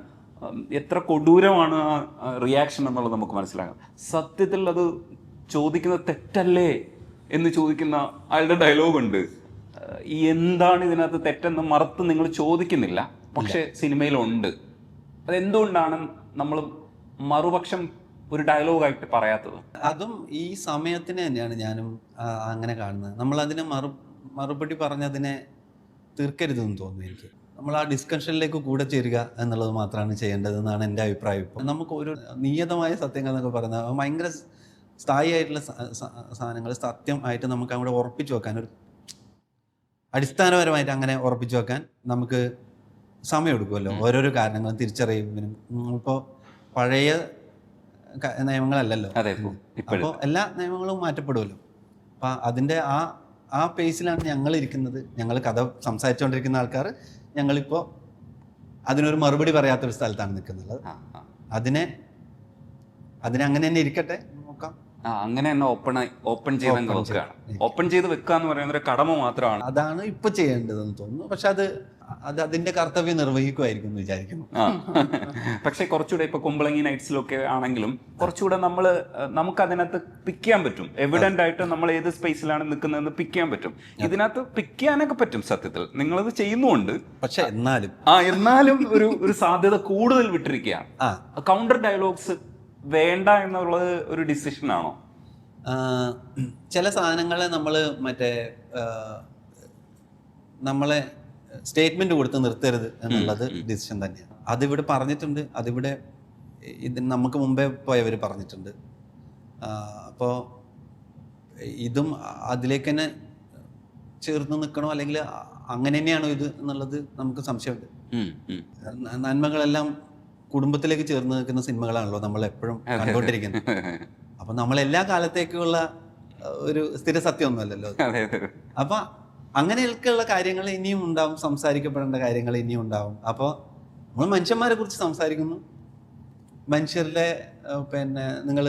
A: എത്ര കൊടൂരമാണ് ആ റിയാക്ഷൻ എന്നുള്ളത് നമുക്ക് മനസ്സിലാക്കാം. സത്യത്തിൽ അത് ചോദിക്കുന്നത് തെറ്റല്ലേ എന്ന് ചോദിക്കുന്ന അയാളുടെ ഡയലോഗുണ്ട്. എന്താണ് ഇതിനകത്ത് തെറ്റെന്ന് മറുത്ത് നിങ്ങൾ ചോദിക്കുന്നില്ല, പക്ഷെ സിനിമയിലുണ്ട്. അതെന്തുകൊണ്ടാണ് നമ്മൾ മറുപക്ഷം ഒരു ഡയലോഗായിട്ട് പറയാത്തത്?
B: അതും ഈ സമയത്തിന് തന്നെയാണ് ഞാനും അങ്ങനെ കാണുന്നത്. നമ്മളതിനെ മറുപടി പറഞ്ഞതിനെ തീർക്കരുതെന്ന് തോന്നുന്നു എനിക്ക്. നമ്മൾ ആ ഡിസ്കഷനിലേക്ക് കൂടെ ചേരുക എന്നുള്ളത് മാത്രമാണ് ചെയ്യേണ്ടതെന്നാണ് എൻ്റെ അഭിപ്രായം. ഇപ്പം നമുക്ക് ഒരു നിയതമായ സത്യങ്ങൾ എന്നൊക്കെ പറയുന്നത് ഭയങ്കര സ്ഥായിയായിട്ടുള്ള സാധനങ്ങൾ സത്യമായിട്ട് നമുക്ക് അവിടെ ഉറപ്പിച്ചു വെക്കാൻ, ഒരു അടിസ്ഥാനപരമായിട്ട് അങ്ങനെ ഉറപ്പിച്ചു വെക്കാൻ നമുക്ക് സമയമെടുക്കുമല്ലോ. ഓരോരോ കാരണങ്ങളും തിരിച്ചറിയുന്നതിനും. ഇപ്പോൾ പഴയ നിയമങ്ങളല്ലല്ലോ, അപ്പോൾ എല്ലാ നിയമങ്ങളും മാറ്റപ്പെടുമല്ലോ. അപ്പം അതിൻ്റെ ആ പേസിലാണ് ഞങ്ങൾ ഇരിക്കുന്നത്. ഞങ്ങൾ കഥ സംസാരിച്ചുകൊണ്ടിരിക്കുന്ന ആൾക്കാർ ഞങ്ങളിപ്പോൾ അതിനൊരു മറുപടി പറയാത്തൊരു സ്ഥലത്താണ് നിൽക്കുന്നത്. അതിനെ അങ്ങനെ തന്നെ ഇരിക്കട്ടെ, നോക്കാം.
A: അങ്ങനെ തന്നെ ഓപ്പൺ ചെയ്ത് വെക്കുകയാണ്. ഓപ്പൺ ചെയ്ത് വെക്കുക എന്ന് പറയുന്ന ഒരു കടമ മാത്രമാണ്.
B: അതാണ് ഇപ്പൊ ചെയ്യേണ്ടതെന്ന് തോന്നുന്നു. പക്ഷെ അത് അതിന്റെ കർത്തവ്യം നിർവഹിക്കുമായിരിക്കും എന്ന് വിചാരിക്കുന്നു.
A: പക്ഷെ കുറച്ചുകൂടെ ഇപ്പൊ കുമ്പളങ്ങി നൈറ്റ്സിലൊക്കെ ആണെങ്കിലും കുറച്ചുകൂടെ നമുക്ക് അതിനകത്ത് പിക്ക് ചെയ്യാൻ പറ്റും. എവിഡന്റ് ആയിട്ട് നമ്മൾ ഏത് സ്പേസിലാണ് നിൽക്കുന്നതെന്ന് പിക്ക് ചെയ്യാൻ പറ്റും. ഇതിനകത്ത് പിക്ക് ചെയ്യാനൊക്കെ പറ്റും. സത്യത്തിൽ നിങ്ങളത് ചെയ്യുന്നുണ്ട്.
B: പക്ഷെ എന്നാലും
A: ഒരു സാധ്യത കൂടുതൽ വിട്ടിരിക്കുകയാണ്. കൗണ്ടർ ഡയലോഗ്സ് വേണ്ട എന്നുള്ളത് ഒരു ഡിസിഷനാണോ?
B: ചില സാധനങ്ങളെ നമ്മളെ സ്റ്റേറ്റ്മെന്റ് കൊടുത്ത് നിർത്തരുത് എന്നുള്ളത് ഡിസിഷൻ തന്നെയാണ്. അതിവിടെ പറഞ്ഞിട്ടുണ്ട്, അതിവിടെ നമുക്ക് മുമ്പേ പോയവർ പറഞ്ഞിട്ടുണ്ട്. അപ്പോൾ ഇതും അതിലേക്ക് തന്നെ ചേർന്ന് നിൽക്കണോ അല്ലെങ്കിൽ അങ്ങനെ തന്നെയാണോ ഇത് എന്നുള്ളത് നമുക്ക് സംശയമുണ്ട്. നന്മകളെല്ലാം കുടുംബത്തിലേക്ക് ചേർന്ന് നിൽക്കുന്ന സിനിമകളാണല്ലോ നമ്മൾ എപ്പോഴും കണ്ടുകൊണ്ടിരിക്കുന്നത്. അപ്പൊ നമ്മൾ എല്ലാ കാലത്തേക്കുള്ള ഒരു സ്ഥിര സത്യമൊന്നുമല്ലല്ലോ. അപ്പൊ അങ്ങനെയൊക്കെയുള്ള കാര്യങ്ങൾ ഇനിയും ഉണ്ടാവും, സംസാരിക്കപ്പെടേണ്ട കാര്യങ്ങൾ ഇനിയും ഉണ്ടാവും. അപ്പോൾ നമ്മൾ മനുഷ്യന്മാരെ കുറിച്ച് സംസാരിക്കുന്നു. മനുഷ്യരുടെ നിങ്ങൾ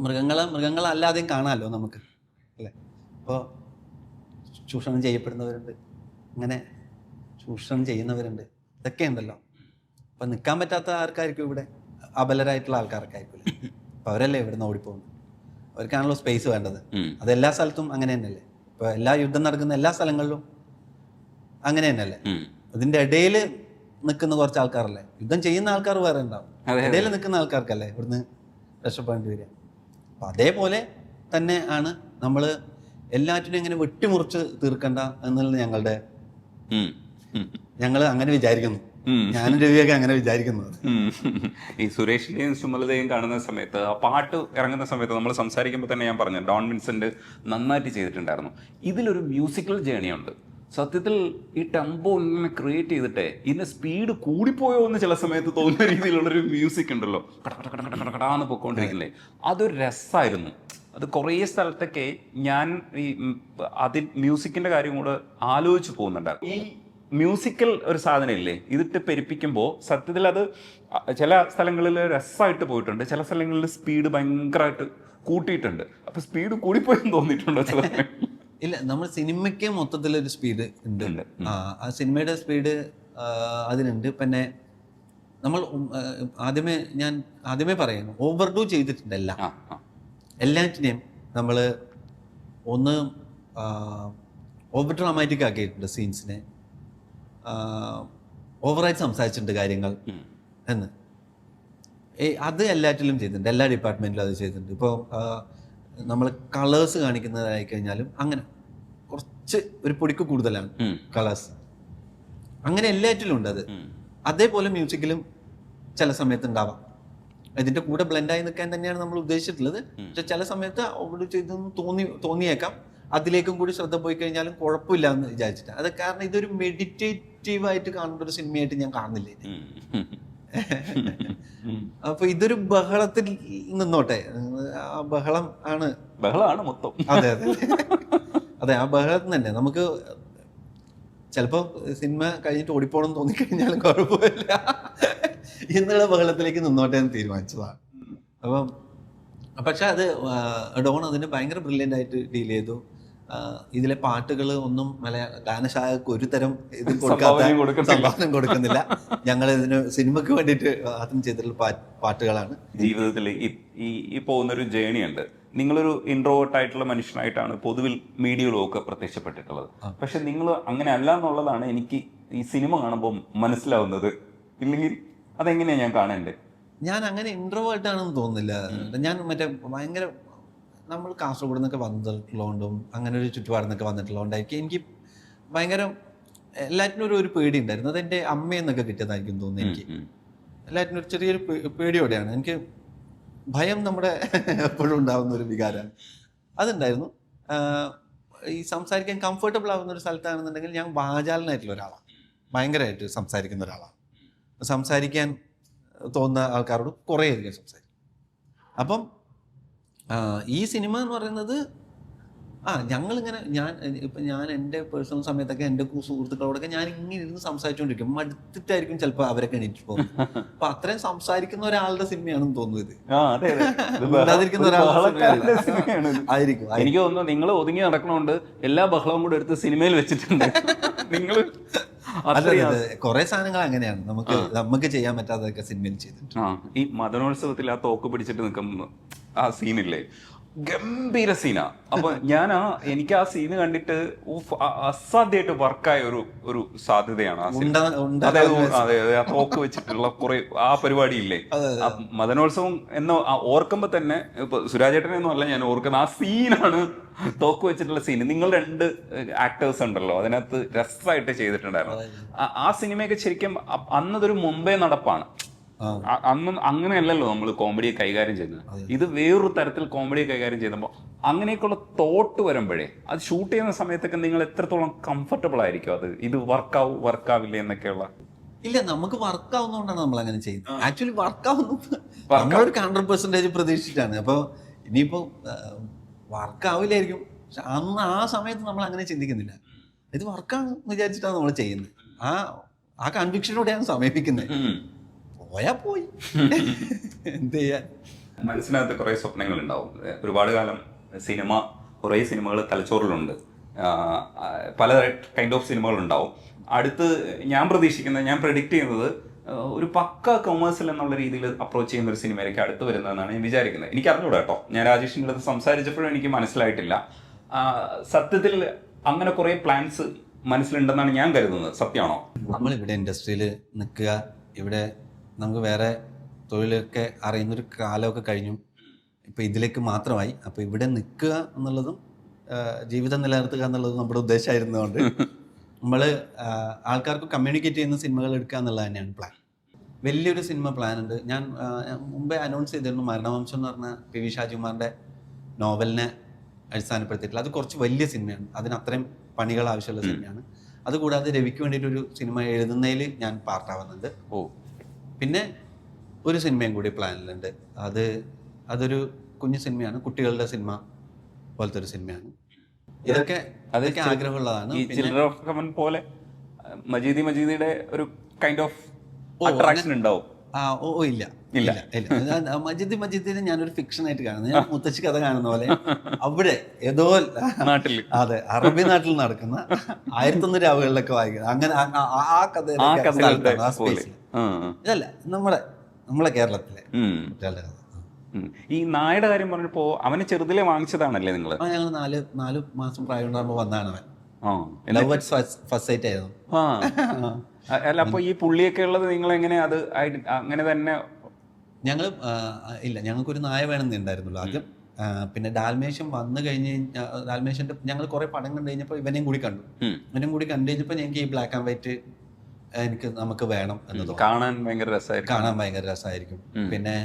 B: മൃഗങ്ങളല്ലാതെയും കാണാമല്ലോ നമുക്ക്, അല്ലേ? അപ്പോൾ ചൂഷണം ചെയ്യപ്പെടുന്നവരുണ്ട്, അങ്ങനെ ചൂഷണം ചെയ്യുന്നവരുണ്ട്, ഇതൊക്കെ ഉണ്ടല്ലോ. അപ്പം നിൽക്കാൻ പറ്റാത്ത ആൾക്കാർക്കും ഇവിടെ അബലരായിട്ടുള്ള ആൾക്കാർക്കായിരിക്കും. അപ്പം അവരല്ലേ ഇവിടെ നിന്ന് ഓടിപ്പോകുന്നത്. അവർക്കാണല്ലോ സ്പേസ് വേണ്ടത്. അത് എല്ലാ സ്ഥലത്തും അങ്ങനെ തന്നെയല്ലേ? ഇപ്പോൾ എല്ലാ യുദ്ധം നടക്കുന്ന എല്ലാ സ്ഥലങ്ങളിലും അങ്ങനെ തന്നെയല്ലേ? അതിൻ്റെ ഇടയിൽ നിൽക്കുന്ന കുറച്ച് ആൾക്കാരല്ലേ? യുദ്ധം ചെയ്യുന്ന ആൾക്കാർ വേറെ ഉണ്ടാവും, ഇടയിൽ നിൽക്കുന്ന ആൾക്കാർക്കല്ലേ ഇവിടുന്ന് രക്ഷപ്പെടേണ്ടി വരിക. അപ്പം അതേപോലെ തന്നെ ആണ് നമ്മൾ എല്ലാറ്റിനും ഇങ്ങനെ വെട്ടിമുറിച്ച് തീർക്കണ്ട എന്നുള്ളത് ഞങ്ങൾ അങ്ങനെ വിചാരിക്കുന്നു. ഞാനും രവിയൊക്കെ അങ്ങനെ വിചാരിക്കുന്നത്.
A: ഈ സുരേഷിന്റെയും സുമലതയും കാണുന്ന സമയത്ത് ആ പാട്ട് ഇറങ്ങുന്ന സമയത്ത് നമ്മൾ സംസാരിക്കുമ്പോൾ തന്നെ ഞാൻ പറഞ്ഞു ഡോൺ വിൻസെന്റ് നന്നായിട്ട് ചെയ്തിട്ടുണ്ടായിരുന്നു. ഇതിലൊരു മ്യൂസിക്കൽ ജേണിയുണ്ട്. സത്യത്തിൽ ഈ ടെമ്പോ ഇങ്ങനെ ക്രിയേറ്റ് ചെയ്തിട്ട് ഇതിന്റെ സ്പീഡ് കൂടിപ്പോയോ എന്ന് ചില സമയത്ത് തോന്നുന്ന രീതിയിലുള്ളൊരു മ്യൂസിക് ഉണ്ടല്ലോ, കടകടകടകടാന്ന് പൊക്കോണ്ടിരിക്കില്ലേ, അതൊരു രസമായിരുന്നു. അത് കുറേ സ്ഥലത്തൊക്കെ ഞാൻ ഈ മ്യൂസിക്കിന്റെ കാര്യം കൂടെ ആലോചിച്ച് പോകുന്നുണ്ടായിരുന്നു. ഈ മ്യൂസിക്കൽ ഒരു സാധനം ഇല്ലേ, ഇതിട്ട് പെരുപ്പിക്കുമ്പോൾ സത്യത്തിൽ അത് ചില സ്ഥലങ്ങളിൽ രസമായിട്ട് പോയിട്ടുണ്ട്, ചില സ്ഥലങ്ങളിൽ സ്പീഡ് ഭയങ്കരമായിട്ട് കൂട്ടിയിട്ടുണ്ട്. അപ്പൊ സ്പീഡ് കൂടിപ്പോയെന്ന് തോന്നിയിട്ടുണ്ടോ ചില സമയങ്ങളിൽ?
B: ഇല്ല, നമ്മൾ സിനിമയ്ക്ക് മൊത്തത്തിലൊരു സ്പീഡ് ഉണ്ട്. ആ സിനിമയുടെ സ്പീഡ് അതിനുണ്ട്. പിന്നെ നമ്മൾ ഞാൻ ആദ്യമേ പറയുന്നു, ഓവർഡു ചെയ്തിട്ടുണ്ട് എല്ലാറ്റിനെയും. നമ്മൾ ഒന്ന് ഓവർ ഡ്രാമാറ്റിക് ആക്കിയിട്ടുണ്ട് സീൻസിനെ, ഓവറായിട്ട് സംസാരിച്ചിട്ടുണ്ട് കാര്യങ്ങൾ എന്ന്. അത് എല്ലാറ്റിലും ചെയ്തിട്ടുണ്ട്, എല്ലാ ഡിപ്പാർട്ട്മെൻറ്റിലും അത് ചെയ്തിട്ടുണ്ട്. ഇപ്പോൾ നമ്മൾ കളേഴ്സ് കാണിക്കുന്നതായി കഴിഞ്ഞാലും അങ്ങനെ കുറച്ച് ഒരു പൊടിക്ക് കൂടുതലാണ് കളേഴ്സ്, അങ്ങനെ എല്ലാറ്റിലും ഉണ്ട് അത്. അതേപോലെ മ്യൂസിക്കിലും ചില സമയത്ത് ഉണ്ടാവാം. ഇതിൻ്റെ കൂടെ ബ്ലെൻഡായി നിൽക്കാൻ തന്നെയാണ് നമ്മൾ ഉദ്ദേശിച്ചിട്ടുള്ളത്. പക്ഷെ ചില സമയത്ത് അവിടെ ചെയ്തെന്ന് തോന്നിയേക്കാം. അതിലേക്കും കൂടി ശ്രദ്ധ പോയി കഴിഞ്ഞാലും കുഴപ്പമില്ല എന്ന് വിചാരിച്ചിട്ട്. അത് കാരണം ഇതൊരു മെഡിറ്റേറ്റീവായിട്ട് കാണേണ്ട ഒരു സിനിമയായിട്ട് ഞാൻ കാണുന്നില്ല. അപ്പൊ ഇതൊരു ബഹളത്തിൽ നിന്നോട്ടെ, ആ ബഹളമാണ് മൊത്തം. അതെ അതെ അതെ, ആ ബഹളത്തിൽ തന്നെ നമുക്ക് ചിലപ്പോൾ സിനിമ കഴിഞ്ഞിട്ട് ഓടിപ്പോണം തോന്നിക്കഴിഞ്ഞാലും കുഴപ്പമില്ല എന്നുള്ള ബഹളത്തിലേക്ക് നിന്നോട്ടെ എന്ന് തീരുമാനിച്ചതാണ്. അപ്പം പക്ഷെ അത് ഡോൺ അതിന് ഭയങ്കര ബ്രില്യൻ്റ് ആയിട്ട് ഡീൽ ചെയ്തു. ഇതിലെ പാട്ടുകൾ ഒന്നും ഗാനശാലക്ക് ഒരു തരം ഇതിൽ സംഭാവന കൊടുക്കുന്നില്ല. ഞങ്ങൾ ഇതിന് സിനിമക്ക് വേണ്ടിയിട്ട് ആദ്യം ചെയ്തിട്ടുള്ള പാട്ടുകളാണ്.
A: ജീവിതത്തിൽ ഈ പോകുന്നൊരു ജേണി ഉണ്ട്. നിങ്ങളൊരു ഇൻട്രോവേർട്ട് ആയിട്ടുള്ള മനുഷ്യനായിട്ടാണ് പൊതുവിൽ മീഡിയയിലൊക്കെ പ്രത്യക്ഷപ്പെട്ടിട്ടുള്ളത്. പക്ഷെ നിങ്ങൾ അങ്ങനെ അല്ല എന്നുള്ളതാണ് എനിക്ക് ഈ സിനിമ കാണുമ്പോൾ മനസ്സിലാവുന്നത്. ഇല്ലെങ്കിൽ അതെങ്ങനെയാണ് ഞാൻ കാണേണ്ടത്?
B: ഞാൻ അങ്ങനെ ഇൻട്രോവേർട്ടാണെന്ന് തോന്നുന്നില്ല. ഞാൻ ഭയങ്കര നമ്മൾ കാസർഗോഡ് നിന്നൊക്കെ വന്നിട്ടുള്ളതുകൊണ്ടും അങ്ങനെ ഒരു ചുറ്റുപാടിൽ നിന്നൊക്കെ വന്നിട്ടുള്ളതുകൊണ്ടായിരിക്കും എനിക്ക് ഭയങ്കര എല്ലാറ്റിനും ഒരു പേടി ഉണ്ടായിരുന്നു. അത് എൻ്റെ അമ്മയെന്നൊക്കെ കിട്ടിയതായിരിക്കും തോന്നുന്നു. എനിക്ക് എല്ലാറ്റിനും ഒരു ചെറിയൊരു പേടിയോടെയാണ്. എനിക്ക് ഭയം നമ്മുടെ എപ്പോഴും ഉണ്ടാകുന്ന ഒരു വികാരമാണ്, അതുണ്ടായിരുന്നു. ഈ സംസാരിക്കാൻ കംഫർട്ടബിൾ ആകുന്ന ഒരു സ്ഥലത്താണെന്നുണ്ടെങ്കിൽ ഞാൻ വാചാലനായിട്ടുള്ള ഒരാളാണ്, ഭയങ്കരമായിട്ട് സംസാരിക്കുന്ന ഒരാളാണ്. സംസാരിക്കാൻ തോന്നുന്ന ആൾക്കാരോട് കുറേയധികം സംസാരിക്കും. അപ്പം ഈ സിനിമ എന്ന് പറയുന്നത് ഞങ്ങളിങ്ങനെ ഞാൻ എൻ്റെ പേഴ്സണൽ സമയത്തൊക്കെ എൻ്റെ സുഹൃത്തുക്കളോടൊക്കെ ഞാൻ ഇങ്ങനെ ഇരുന്ന് സംസാരിച്ചുകൊണ്ടിരിക്കും. മടുത്തിട്ടായിരിക്കും ചിലപ്പോൾ അവരൊക്കെ എണീറ്റ് പോകുന്നത്. അപ്പൊ അത്രയും സംസാരിക്കുന്ന ഒരാളുടെ സിനിമയാണെന്ന് തോന്നുന്നത്.
A: ആയിരിക്കും. എനിക്ക് തോന്നുന്നു നിങ്ങൾ ഒതുങ്ങി നടക്കണോണ്ട് എല്ലാ ബഹളവും കൂടെ എടുത്ത് സിനിമയിൽ വെച്ചിട്ടുണ്ട്. നിങ്ങൾ
B: കുറെ സാധനങ്ങൾ അങ്ങനെയാണ് നമുക്ക് ചെയ്യാൻ പറ്റാത്തതൊക്കെ സിനിമയിൽ ചെയ്തിട്ടുണ്ട്.
A: ഈ മദനോത്സവത്തിൽ ആ തോക്ക് പിടിച്ചിട്ട് നിൽക്കുന്ന ആ സീനില്ലേ, ഗംഭീര സീനാ. അപ്പൊ എനിക്ക് ആ സീന് കണ്ടിട്ട് അസാധ്യമായിട്ട് വർക്കായ ഒരു സാധ്യതയാണ് ആ സീൻ. അതെ, ആ തോക്ക് വെച്ചിട്ടുള്ള കുറെ ആ പരിപാടി ഇല്ലേ, മദനോത്സവം എന്ന് ഓർക്കുമ്പോ തന്നെ ഇപ്പൊ സുരാജേട്ടനെയൊന്നും അല്ല ഞാൻ ഓർക്കുന്നത്, ആ സീനാണ് തോക്ക് വെച്ചിട്ടുള്ള സീൻ. നിങ്ങൾ 2 ആക്ടേഴ്സ് ഉണ്ടല്ലോ, അതിനകത്ത് രസമായിട്ട് ചെയ്തിട്ടുണ്ടായിരുന്നു. ആ സിനിമയൊക്കെ ശരിക്കും അന്നതൊരു മുംബൈ നടപ്പാണ്. അന്ന് അങ്ങനെയല്ലല്ലോ നമ്മൾ കോമഡിയെ കൈകാര്യം ചെയ്യുന്നത്. ഇത് വേറൊരു തരത്തിൽ കോമഡിയെ കൈകാര്യം ചെയ്യുമ്പോൾ അങ്ങനെയൊക്കെയുള്ള തോട്ട് വരുമ്പോഴേ അത് ഷൂട്ട് ചെയ്യുന്ന സമയത്തൊക്കെ നിങ്ങൾ എത്രത്തോളം കംഫർട്ടബിൾ ആയിരിക്കും? അത് ഇത് വർക്കാവില്ല എന്നൊക്കെയുള്ള
B: ഇല്ല, നമുക്ക് വർക്കാവുന്നതുകൊണ്ടാണ് നമ്മൾ അങ്ങനെ ചെയ്യുന്നത്. ആക്ച്വലി വർക്കാവുന്നു നമ്മളൊരു 100% പ്രതീക്ഷിച്ചിട്ടാണ്. അപ്പോൾ ഇനിയിപ്പോ വർക്കാവില്ലായിരിക്കും, പക്ഷെ അന്ന് ആ സമയത്ത് നമ്മൾ അങ്ങനെ ചിന്തിക്കുന്നില്ല. ഇത് വർക്കാണ് വിചാരിച്ചിട്ടാണ് നമ്മൾ ചെയ്യുന്നത്. ആ കൺവിക്ഷനോടെയാണ് സമീപിക്കുന്നത്. പോയാ പോയി, എന്ത് ചെയ്യാൻ.
A: മനസ്സിനകത്ത് കുറേ സ്വപ്നങ്ങൾ ഉണ്ടാവും. ഒരുപാട് കാലം കുറേ സിനിമകൾ തലച്ചോറിലുണ്ട്, പല കൈൻഡ് ഓഫ് സിനിമകൾ ഉണ്ടാവും. അടുത്ത് ഞാൻ പ്രഡിക്റ്റ് ചെയ്യുന്നത് ഒരു പക്ക കൊമേഴ്സ്യൽ എന്നുള്ള രീതിയിൽ അപ്രോച്ച് ചെയ്യുന്ന ഒരു സിനിമയിലേക്ക് അടുത്ത് വരുന്നതെന്നാണ് ഞാൻ വിചാരിക്കുന്നത്. എനിക്ക് അറിഞ്ഞൂടാ കേട്ടോ, ഞാൻ രാജേഷിൻ്റെ അടുത്ത് സംസാരിച്ചപ്പോഴും എനിക്ക് മനസ്സിലായിട്ടില്ല. സത്യത്തിൽ അങ്ങനെ കുറേ പ്ലാൻസ് മനസ്സിലുണ്ടെന്നാണ് ഞാൻ കരുതുന്നത്. സത്യമാണോ?
B: നമ്മളിവിടെ ഇൻഡസ്ട്രിയിൽ നിൽക്കുക, ഇവിടെ നമുക്ക് വേറെ തൊഴിലൊക്കെ അറിയുന്നൊരു കാലമൊക്കെ കഴിഞ്ഞു, ഇപ്പോൾ ഇതിലേക്ക് മാത്രമായി. അപ്പോൾ ഇവിടെ നിൽക്കുക എന്നുള്ളതും ജീവിതം നിലനിർത്തുക എന്നുള്ളതും നമ്മുടെ ഉദ്ദേശമായിരുന്നതുകൊണ്ട് നമ്മൾ ആൾക്കാർക്ക് കമ്മ്യൂണിക്കേറ്റ് ചെയ്യുന്ന സിനിമകൾ എടുക്കുക എന്നുള്ളത് തന്നെയാണ് പ്ലാൻ. വലിയൊരു സിനിമ പ്ലാൻ ഉണ്ട്. ഞാൻ മുമ്പേ അനൗൺസ് ചെയ്തിരുന്നു, മരണവംശം എന്ന് പറഞ്ഞ PV ഷാജികുമാറിൻ്റെ നോവലിനെ അടിസ്ഥാനപ്പെടുത്തിയിട്ടുള്ള, അത് കുറച്ച് വലിയ സിനിമയാണ്, അതിന് അത്രയും പണികൾ ആവശ്യമുള്ള സിനിമയാണ്. അതുകൂടാതെ രവിക്ക് വേണ്ടിയിട്ടൊരു സിനിമ എഴുതുന്നതിൽ ഞാൻ പാർട്ടാവുന്നുണ്ട്. പിന്നെ ഒരു സിനിമയും കൂടി പ്ലാനിലുണ്ട്. അതൊരു കുഞ്ഞു സിനിമയാണ്, കുട്ടികളുടെ സിനിമ പോലത്തെ ഒരു സിനിമയാണ്. ഇതൊക്കെ ആഗ്രഹമുള്ളതാണ്.
A: ഈ ചിൽഡ്രൻ ഓഫ് ഹെവൻ പോലെ മജീദിയുടെ ഒരു കൈൻഡ് ഓഫ് അട്രാക്ഷൻ ഉണ്ടാവും?
B: ഇല്ല. മജീദിനെ ഞാനൊരു ഫിക്ഷൻ ആയിട്ട് കാണുന്നത്, ഞാൻ മുത്തശ്ശി കഥ കാണുന്ന പോലെ അവിടെ ഏതോ
A: നാട്ടിൽ,
B: അതെ, അറബി നാട്ടിൽ നടക്കുന്ന 1001 രാവുകളിലൊക്കെ വായിക്കുന്നത്, അങ്ങനെ ആ കഥ ഇതല്ല നമ്മളെ കേരളത്തിലെ കുട്ടികളുടെ കഥ.
A: ഈ നായയുടെ കാര്യം പറഞ്ഞപ്പോ അവനെ ചെറുതിലെ വാങ്ങിച്ചതാണല്ലേ നിങ്ങള്?
B: ഞങ്ങൾ 4 മാസം പ്രായം ഉണ്ടാകുമ്പോ വന്നതാണ് അവൻ. ഫസ്റ്റ് സൈറ്റ് ആയിരുന്നു.
A: അല്ല, അപ്പൊ ഈ പുള്ളിയൊക്കെ ഉള്ളത് നിങ്ങൾ എങ്ങനെ അത് അങ്ങനെ തന്നെ?
B: ഞങ്ങൾക്കൊരു നായ വേണമെന്നുണ്ടായിരുന്നുള്ളൂ ആദ്യം. പിന്നെ ഡാൽമേഷ്യൻ വന്നു കഴിഞ്ഞ് ഡാൽമേഷ്യന്റെ ഞങ്ങൾ കുറെ പടം കണ്ടു കഴിഞ്ഞപ്പോൾ ഇവനെയും കൂടി കണ്ടു കഴിഞ്ഞപ്പോൾ ഞങ്ങൾക്ക് ഈ ബ്ലാക്ക് ആൻഡ് വൈറ്റ് നമുക്ക് വേണം എന്ന് തോന്നി.
A: കാണാൻ ഭയങ്കര
B: രസമായിരിക്കും. പിന്നെ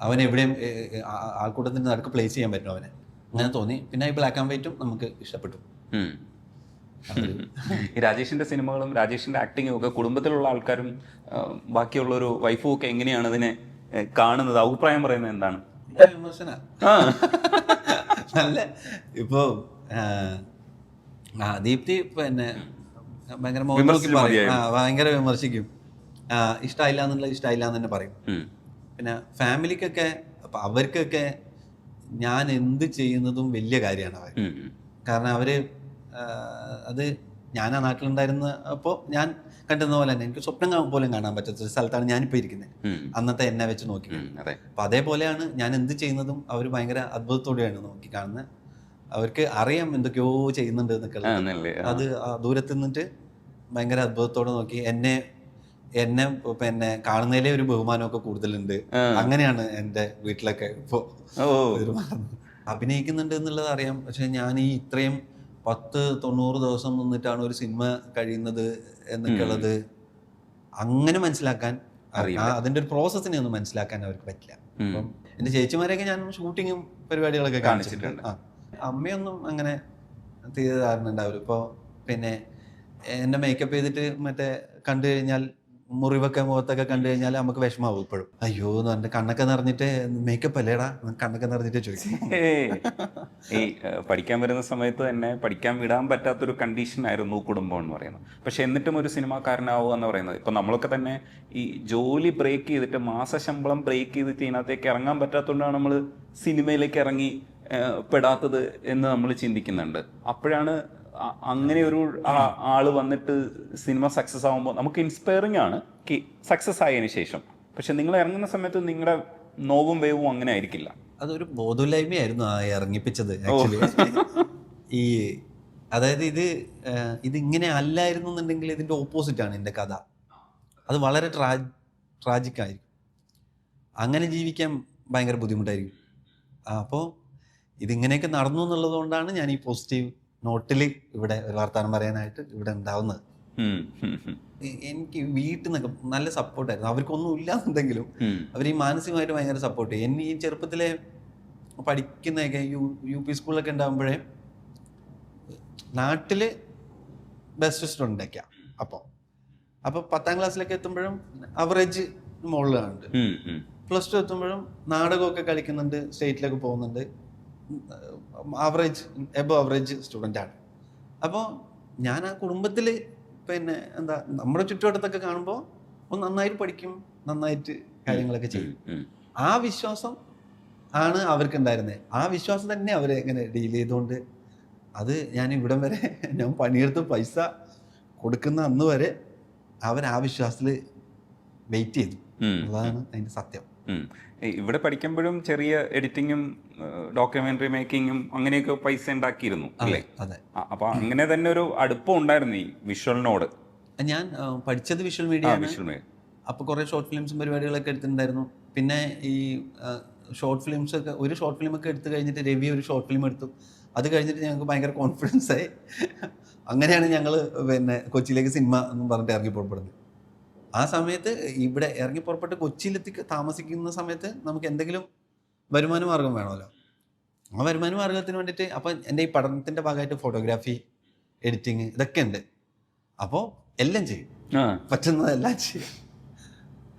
B: അവൻ എവിടെയും ആൾക്കൂട്ടത്തിന്റെ നടുക്ക് പ്ലേസ് ചെയ്യാൻ പറ്റും അവനെ, അങ്ങനെ തോന്നി. പിന്നെ ഈ ബ്ലാക്ക് ആൻഡ് വൈറ്റും നമുക്ക് ഇഷ്ടപ്പെട്ടു.
A: ഈ രാജേഷിന്റെ സിനിമകളും രാജേഷിന്റെ ആക്ടിങ്ങും ഒക്കെ കുടുംബത്തിലുള്ള ആൾക്കാരും ബാക്കിയുള്ള ഒരു വൈഫും ഒക്കെ എങ്ങനെയാണ് അതിനെ കാണുന്നത്, അഭിപ്രായം പറയുന്നത് എന്താണ്?
B: വിമർശന നല്ല ഇപ്പോ ദീപ്തി പിന്നെ ഭയങ്കര വിമർശിക്കും. ഇഷ്ടമായില്ല എന്ന് തന്നെ പറയും. പിന്നെ ഫാമിലിക്കൊക്കെ, അപ്പം അവർക്കൊക്കെ ഞാൻ എന്ത് ചെയ്യുന്നതും വലിയ കാര്യമാണ് അവർ. കാരണം അവർ അത് ഞാൻ ആ നാട്ടിലുണ്ടായിരുന്ന അപ്പോൾ ഞാൻ കണ്ടുന്ന പോലെ തന്നെ എനിക്ക് സ്വപ്നം പോലും കാണാൻ പറ്റാത്തൊരു സ്ഥലത്താണ് ഞാനിപ്പോൾ ഇരിക്കുന്നത്, അന്നത്തെ എന്നെ വെച്ച് നോക്കി. അപ്പം അതേപോലെയാണ് ഞാൻ എന്ത് ചെയ്യുന്നതും അവർ ഭയങ്കര അത്ഭുതത്തോടെയാണ് നോക്കി കാണുന്നത്. അവർക്ക് അറിയാം എന്തൊക്കെയോ ചെയ്യുന്നുണ്ട് എന്നൊക്കെ. അത് ദൂരത്ത് നിന്നിട്ട് ഭയങ്കര അത്ഭുതത്തോടെ നോക്കി എന്നെ പിന്നെ കാണുന്നതിലെ ഒരു ബഹുമാനമൊക്കെ കൂടുതലുണ്ട്. അങ്ങനെയാണ് എൻ്റെ വീട്ടിലൊക്കെ ഇപ്പോൾ അഭിനയിക്കുന്നുണ്ട് എന്നുള്ളത് അറിയാം. പക്ഷെ ഞാൻ ഈ ഇത്രയും 10-90 ദിവസം നിന്നിട്ടാണ് ഒരു സിനിമ കഴിയുന്നത് എന്നൊക്കെ ഉള്ളത് അങ്ങനെ മനസ്സിലാക്കാൻ, അതിൻ്റെ ഒരു പ്രോസസ്സിനെ ഒന്നും മനസ്സിലാക്കാൻ അവർക്ക് പറ്റില്ല. അപ്പം എൻ്റെ ചേച്ചിമാരെയൊക്കെ ഞാൻ ഷൂട്ടിങ്ങും പരിപാടികളൊക്കെ കാണിച്ചിട്ടുണ്ട്. അമ്മയൊന്നും അങ്ങനെ തീരുമാനമുണ്ടാവില്ല. ഇപ്പോൾ പിന്നെ എന്നെ മേക്കപ്പ് ചെയ്തിട്ട് മറ്റേ കണ്ടു കഴിഞ്ഞാൽ മുറിവൊക്കെ മുഖത്തൊക്കെ കണ്ടു കഴിഞ്ഞാൽ നമുക്ക് വിഷമാവും ഇപ്പോഴും. അയ്യോ എന്ന് പറഞ്ഞിട്ട് കണ്ണൊക്കെ നിറഞ്ഞിട്ട് മേക്കപ്പ് അല്ലേടാ, കണ്ണൊക്കെ നിറഞ്ഞിട്ട് ചോദിക്കും.
A: ഈ പഠിക്കാൻ വരുന്ന സമയത്ത് തന്നെ പഠിക്കാൻ വിടാൻ പറ്റാത്തൊരു കണ്ടീഷനായിരുന്നു കുടുംബം എന്ന് പറയുന്നത്. പക്ഷെ എന്നിട്ടും ഒരു സിനിമാക്കാരനാവുക എന്ന് പറയുന്നത്, ഇപ്പം നമ്മളൊക്കെ തന്നെ ഈ ജോലി ബ്രേക്ക് ചെയ്തിട്ട് മാസശമ്പളം ബ്രേക്ക് ചെയ്തിട്ട് ഇതിനകത്തേക്ക് ഇറങ്ങാൻ പറ്റാത്തതുകൊണ്ടാണ് നമ്മൾ സിനിമയിലേക്ക് ഇറങ്ങി പെടാത്തത് എന്ന് നമ്മൾ ചിന്തിക്കുന്നുണ്ട്. അപ്പോഴാണ് അങ്ങനെ ഒരു ആള് വന്നിട്ട് സിനിമ സക്സസ് ആകുമ്പോൾ നമുക്ക് ഇൻസ്പയറിംഗ് ആണ് സക്സസ് ആയതിനു ശേഷം. പക്ഷെ നിങ്ങൾ ഇറങ്ങുന്ന സമയത്ത് നിങ്ങളുടെ നോവും വേവും അങ്ങനെ ആയിരിക്കില്ല.
B: അതൊരു ബോധമില്ലായ്മയായിരുന്നു ഇറങ്ങിപ്പിച്ചത് ആക്ച്വലി. ഈ അതായത് ഇതിങ്ങനെ അല്ലായിരുന്നു എന്നുണ്ടെങ്കിൽ ഇതിൻ്റെ ഓപ്പോസിറ്റാണ് എൻ്റെ കഥ. അത് വളരെ ട്രാജിക്കായിരിക്കും. അങ്ങനെ ജീവിക്കാൻ ഭയങ്കര ബുദ്ധിമുട്ടായിരിക്കും. അപ്പോൾ ഇതിങ്ങനെയൊക്കെ നടന്നു എന്നുള്ളത് കൊണ്ടാണ് ഞാൻ ഈ പോസിറ്റീവ് നോട്ടിൽ ഇവിടെ ഒരു വർത്തമാനം പറയാനായിട്ട് ഇവിടെ ഉണ്ടാവുന്നത്. എനിക്ക് വീട്ടിൽ നിന്നൊക്കെ നല്ല സപ്പോർട്ടായിരുന്നു. അവർക്കൊന്നും ഇല്ലാന്നുണ്ടെങ്കിലും അവർ ഈ മാനസികമായിട്ട് ഭയങ്കര സപ്പോർട്ട് ചെയ്യും. എന്നെ ഈ ചെറുപ്പത്തിലെ പഠിക്കുന്നതൊക്കെ യു പി സ്കൂളിലൊക്കെ ഉണ്ടാകുമ്പോഴേ നാട്ടിൽ ബെസ്റ്റ് സ്റ്റുഡൻ്റൊക്കെയാണ്. അപ്പോൾ 10ാം ക്ലാസ്സിലൊക്കെ എത്തുമ്പോഴും അവറേജ് മുകളിലുണ്ട്. +2 എത്തുമ്പോഴും നാടകമൊക്കെ കളിക്കുന്നുണ്ട്, സ്റ്റേറ്റിലൊക്കെ പോകുന്നുണ്ട്, എബോ ആവറേജ് സ്റ്റുഡൻ്റാണ്. അപ്പോൾ ഞാൻ ആ കുടുംബത്തിൽ പിന്നെ എന്താ നമ്മുടെ ചുറ്റുവട്ടത്തൊക്കെ കാണുമ്പോൾ നന്നായിട്ട് പഠിക്കും, നന്നായിട്ട് കാര്യങ്ങളൊക്കെ ചെയ്യും. ആ വിശ്വാസം ആണ് അവർക്കുണ്ടായിരുന്നത്. ആ വിശ്വാസം തന്നെ അവരെ ഇങ്ങനെ ഡീൽ ചെയ്തുകൊണ്ട് അത് ഞാൻ ഇവിടം വരെ ഞാൻ പണിയെടുത്ത് പൈസ കൊടുക്കുന്ന അന്ന് വരെ അവർ ആ വിശ്വാസത്തിൽ വെയിറ്റ് ചെയ്തു. അതാണ് അതിൻ്റെ സത്യം.
A: ഇവിടെ പഠിക്കുമ്പോഴും ചെറിയ എഡിറ്റിങ്ങും ഡോക്യുമെന്ററി മേക്കിങ്ങും അങ്ങനെയൊക്കെ പൈസ ഉണ്ടാക്കിയിരുന്നു അല്ലേ?
B: അതെ.
A: അപ്പൊ അങ്ങനെ തന്നെ ഒരു അടുപ്പം ഉണ്ടായിരുന്നു ഈ വിഷ്വലിനോട്.
B: ഞാൻ പഠിച്ചത് വിഷ്വൽ മീഡിയ ആണ്. അപ്പോൾ കുറേ ഷോർട്ട് ഫിലിംസും പരിപാടികളൊക്കെ എടുത്തിട്ടുണ്ടായിരുന്നു. പിന്നെ ഈ ഷോർട്ട് ഫിലിംസൊക്കെ, ഒരു ഷോർട്ട് ഫിലിമൊക്കെ എടുത്തു കഴിഞ്ഞിട്ട് രവി ഒരു ഷോർട്ട് ഫിലിം എടുത്തു. അത് കഴിഞ്ഞിട്ട് ഞങ്ങൾക്ക് ഭയങ്കര കോൺഫിഡൻസ് ആയി. അങ്ങനെയാണ് ഞങ്ങൾ പിന്നെ കൊച്ചിയിലേക്ക് സിനിമ എന്ന് പറഞ്ഞിട്ട് ഇറങ്ങി പുറപ്പെടുന്നത്. ആ സമയത്ത് ഇവിടെ ഇറങ്ങി പുറപ്പെട്ട് കൊച്ചിയിലെത്തി താമസിക്കുന്ന സമയത്ത് നമുക്ക് എന്തെങ്കിലും വരുമാന മാർഗം വേണമല്ലോ. ആ വരുമാന മാർഗത്തിന് വേണ്ടിയിട്ട് അപ്പോൾ എൻ്റെ ഈ പഠനത്തിൻ്റെ ഭാഗമായിട്ട് ഫോട്ടോഗ്രാഫി, എഡിറ്റിങ് ഇതൊക്കെ ഉണ്ട്. അപ്പോൾ എല്ലാം ചെയ്യും, പറ്റുന്നതെല്ലാം ചെയ്യും.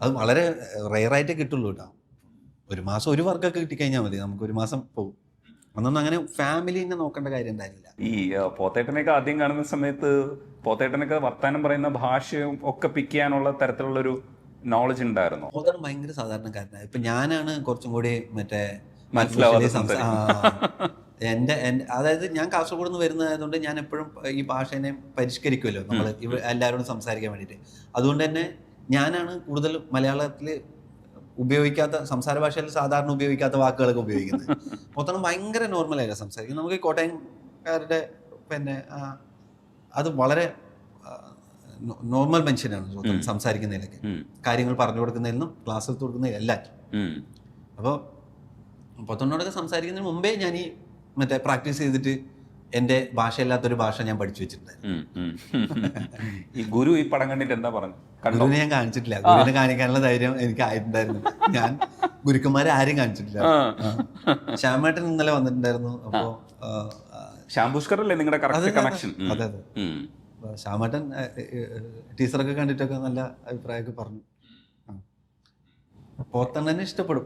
B: അത് വളരെ റെയറായിട്ടേ കിട്ടുള്ളൂ കേട്ടോ. ഒരു മാസം ഒരു വർക്കൊക്കെ കിട്ടിക്കഴിഞ്ഞാൽ മതി, നമുക്ക് ഒരു മാസം പോകും. അന്നൊന്നും അങ്ങനെ ഫാമിലിനെ നോക്കേണ്ട കാര്യം ഉണ്ടായിരുന്നില്ല.
A: ഈ പോത്തേട്ടനൊക്കെ ആദ്യം കാണുന്ന സമയത്ത് പോത്തേട്ടനൊക്കെ വർത്താനം പറയുന്ന ഭാഷയും ഒക്കെ പിക്ക് ചെയ്യാനുള്ള തരത്തിലുള്ളൊരു നോളജ് ഉണ്ടായിരുന്നു.
B: പോത്തേട്ടൻ ഭയങ്കര സാധാരണക്കാരനാണ്. ഇപ്പം ഞാനാണ് കുറച്ചും കൂടി മറ്റേ എൻ്റെ അതായത് ഞാൻ കാസർഗോഡ് നിന്ന് വരുന്നതായതുകൊണ്ട് ഞാൻ എപ്പോഴും ഈ ഭാഷേനെ പരിഷ്കരിക്കുമല്ലോ നമ്മൾ എല്ലാവരോടും സംസാരിക്കാൻ വേണ്ടിയിട്ട്. അതുകൊണ്ട് തന്നെ ഞാനാണ് കൂടുതൽ മലയാളത്തിൽ ഉപയോഗിക്കാത്ത, സംസാര ഭാഷയിൽ സാധാരണ ഉപയോഗിക്കാത്ത വാക്കുകളൊക്കെ ഉപയോഗിക്കുന്നത്. മൊത്തം ഭയങ്കര നോർമലായിട്ടാണ് സംസാരിക്കുന്നത്. നമുക്ക് ഈ കോട്ടയംകാരുടെ പിന്നെ അത് വളരെ നോർമൽ മനുഷ്യനാണ് സംസാരിക്കുന്നതിലൊക്കെ, കാര്യങ്ങൾ പറഞ്ഞു കൊടുക്കുന്നതിലും ക്ലാസ് എടുത്ത് കൊടുക്കുന്നതിലും എല്ലാം. അപ്പോൾ പൊത്തണ്ണോടൊക്കെ സംസാരിക്കുന്നതിന് മുമ്പേ ഞാൻ ഈ മറ്റേ പ്രാക്ടീസ് ചെയ്തിട്ട് എൻ്റെ ഭാഷയില്ലാത്തൊരു ഭാഷ ഞാൻ പഠിച്ചു വെച്ചിട്ടുണ്ടായിരുന്നു.
A: ഈ ഗുരു ഈ പടം കണ്ടിട്ട് എന്താ പറഞ്ഞു?
B: ഗുരുവിനെ ഞാൻ കാണിച്ചിട്ടില്ല. ഗുരുവിനെ കാണിക്കാനുള്ള ധൈര്യം എനിക്ക് ആയിട്ടുണ്ടായിരുന്നു. ഞാൻ ഗുരുക്കന്മാരെ ആരും കാണിച്ചിട്ടില്ല. ശ്യാമേട്ടൻ ഇന്നലെ വന്നിട്ടുണ്ടായിരുന്നു. അപ്പോൾ
A: ശ്യാംപുഷ്കർ അല്ലേ നിങ്ങളുടെ കറക്റ്റ് കണക്ഷൻ?
B: അതെ അതെ. ശ്യാമേട്ടൻ ടീച്ചറൊക്കെ കണ്ടിട്ടൊക്കെ നല്ല അഭിപ്രായമൊക്കെ പറഞ്ഞു. പോത്തണ്ണനെ ഇഷ്ടപ്പെടും.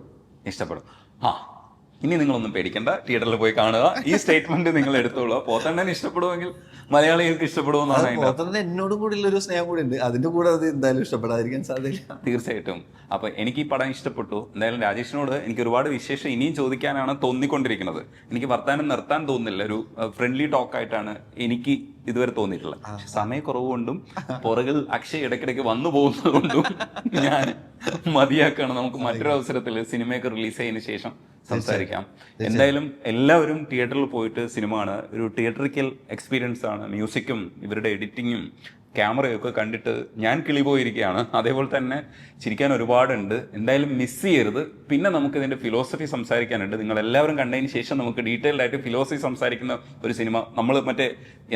A: ഇനി നിങ്ങളൊന്നും പേടിക്കണ്ട, തിയേറ്ററിൽ പോയി കാണുക. ഈ സ്റ്റേറ്റ്മെന്റ് നിങ്ങൾ എടുത്തോളൂ. പോത്തണ്ണനെ ഇഷ്ടപ്പെടുമെങ്കിൽ മലയാളികൾക്ക് ഇഷ്ടപ്പെടുമെന്നാണ്.
B: പോത്തണ്ണൻ എന്നോടും കൂടി ഉള്ളൊരു സ്നേഹം കൂടി ഉണ്ട്, അതിന്റെ കൂടെ അത് എന്തായാലും ഇഷ്ടപ്പെടാതിരിക്കാൻ സാധ്യത.
A: തീർച്ചയായിട്ടും. അപ്പൊ എനിക്ക് ഈ പടം ഇഷ്ടപ്പെട്ടു. എന്തായാലും രാജേഷിനോട് എനിക്ക് ഒരുപാട് വിശേഷം ഇനിയും ചോദിക്കാനാണ് തോന്നിക്കൊണ്ടിരിക്കുന്നത്. എനിക്ക് വർത്താനം നിർത്താൻ തോന്നുന്നില്ല. ഒരു ഫ്രണ്ട്ലി ടോക്കായിട്ടാണ് എനിക്ക് ഇതുവരെ തോന്നിയിട്ടുള്ളത്. സമയക്കുറവ് കൊണ്ടും പുറകിൽ അക്ഷയ് ഇടയ്ക്കിടയ്ക്ക് വന്നു പോകുന്നത് കൊണ്ടും ഞാൻ മതിയാക്കാണ്. നമുക്ക് മറ്റൊരു അവസരത്തിൽ സിനിമയൊക്കെ റിലീസ് ചെയ്തതിനു ശേഷം സംസാരിക്കാം. എന്തായാലും എല്ലാവരും തിയേറ്ററിൽ പോയിട്ട് സിനിമ ആണ്. ഒരു തിയേറ്ററിക്കൽ എക്സ്പീരിയൻസ് ആണ്. മ്യൂസിക്കും ഇവരുടെ എഡിറ്റിങ്ങും ക്യാമറയൊക്കെ കണ്ടിട്ട് ഞാൻ കിളിപോയിരിക്കുകയാണ്. അതേപോലെ തന്നെ ചിരിക്കാൻ ഒരുപാടുണ്ട്. എന്തായാലും മിസ് ചെയ്യരുത്. പിന്നെ നമുക്ക് ഇതിൻ്റെ ഫിലോസഫി സംസാരിക്കാനുണ്ട്. നിങ്ങൾ എല്ലാവരും കണ്ടതിന് ശേഷം നമുക്ക് ഡീറ്റെയിൽഡ് ആയിട്ട് ഫിലോസഫി സംസാരിക്കുന്ന ഒരു സിനിമ. നമ്മൾ മറ്റേ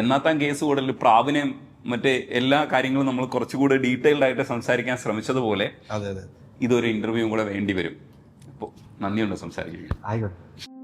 A: എന്നാത്താൻ കേസ് കൂടുതൽ പ്രാവിനെയും മറ്റേ എല്ലാ കാര്യങ്ങളും നമ്മൾ കുറച്ചുകൂടി ഡീറ്റെയിൽഡ് ആയിട്ട് സംസാരിക്കാൻ ശ്രമിച്ചതുപോലെ ഇതൊരു ഇന്റർവ്യൂ കൂടെ വേണ്ടി വരും. അപ്പോൾ നന്ദിയുണ്ട് സംസാരിക്കുന്നത്.
B: ആയിക്കോട്ടെ.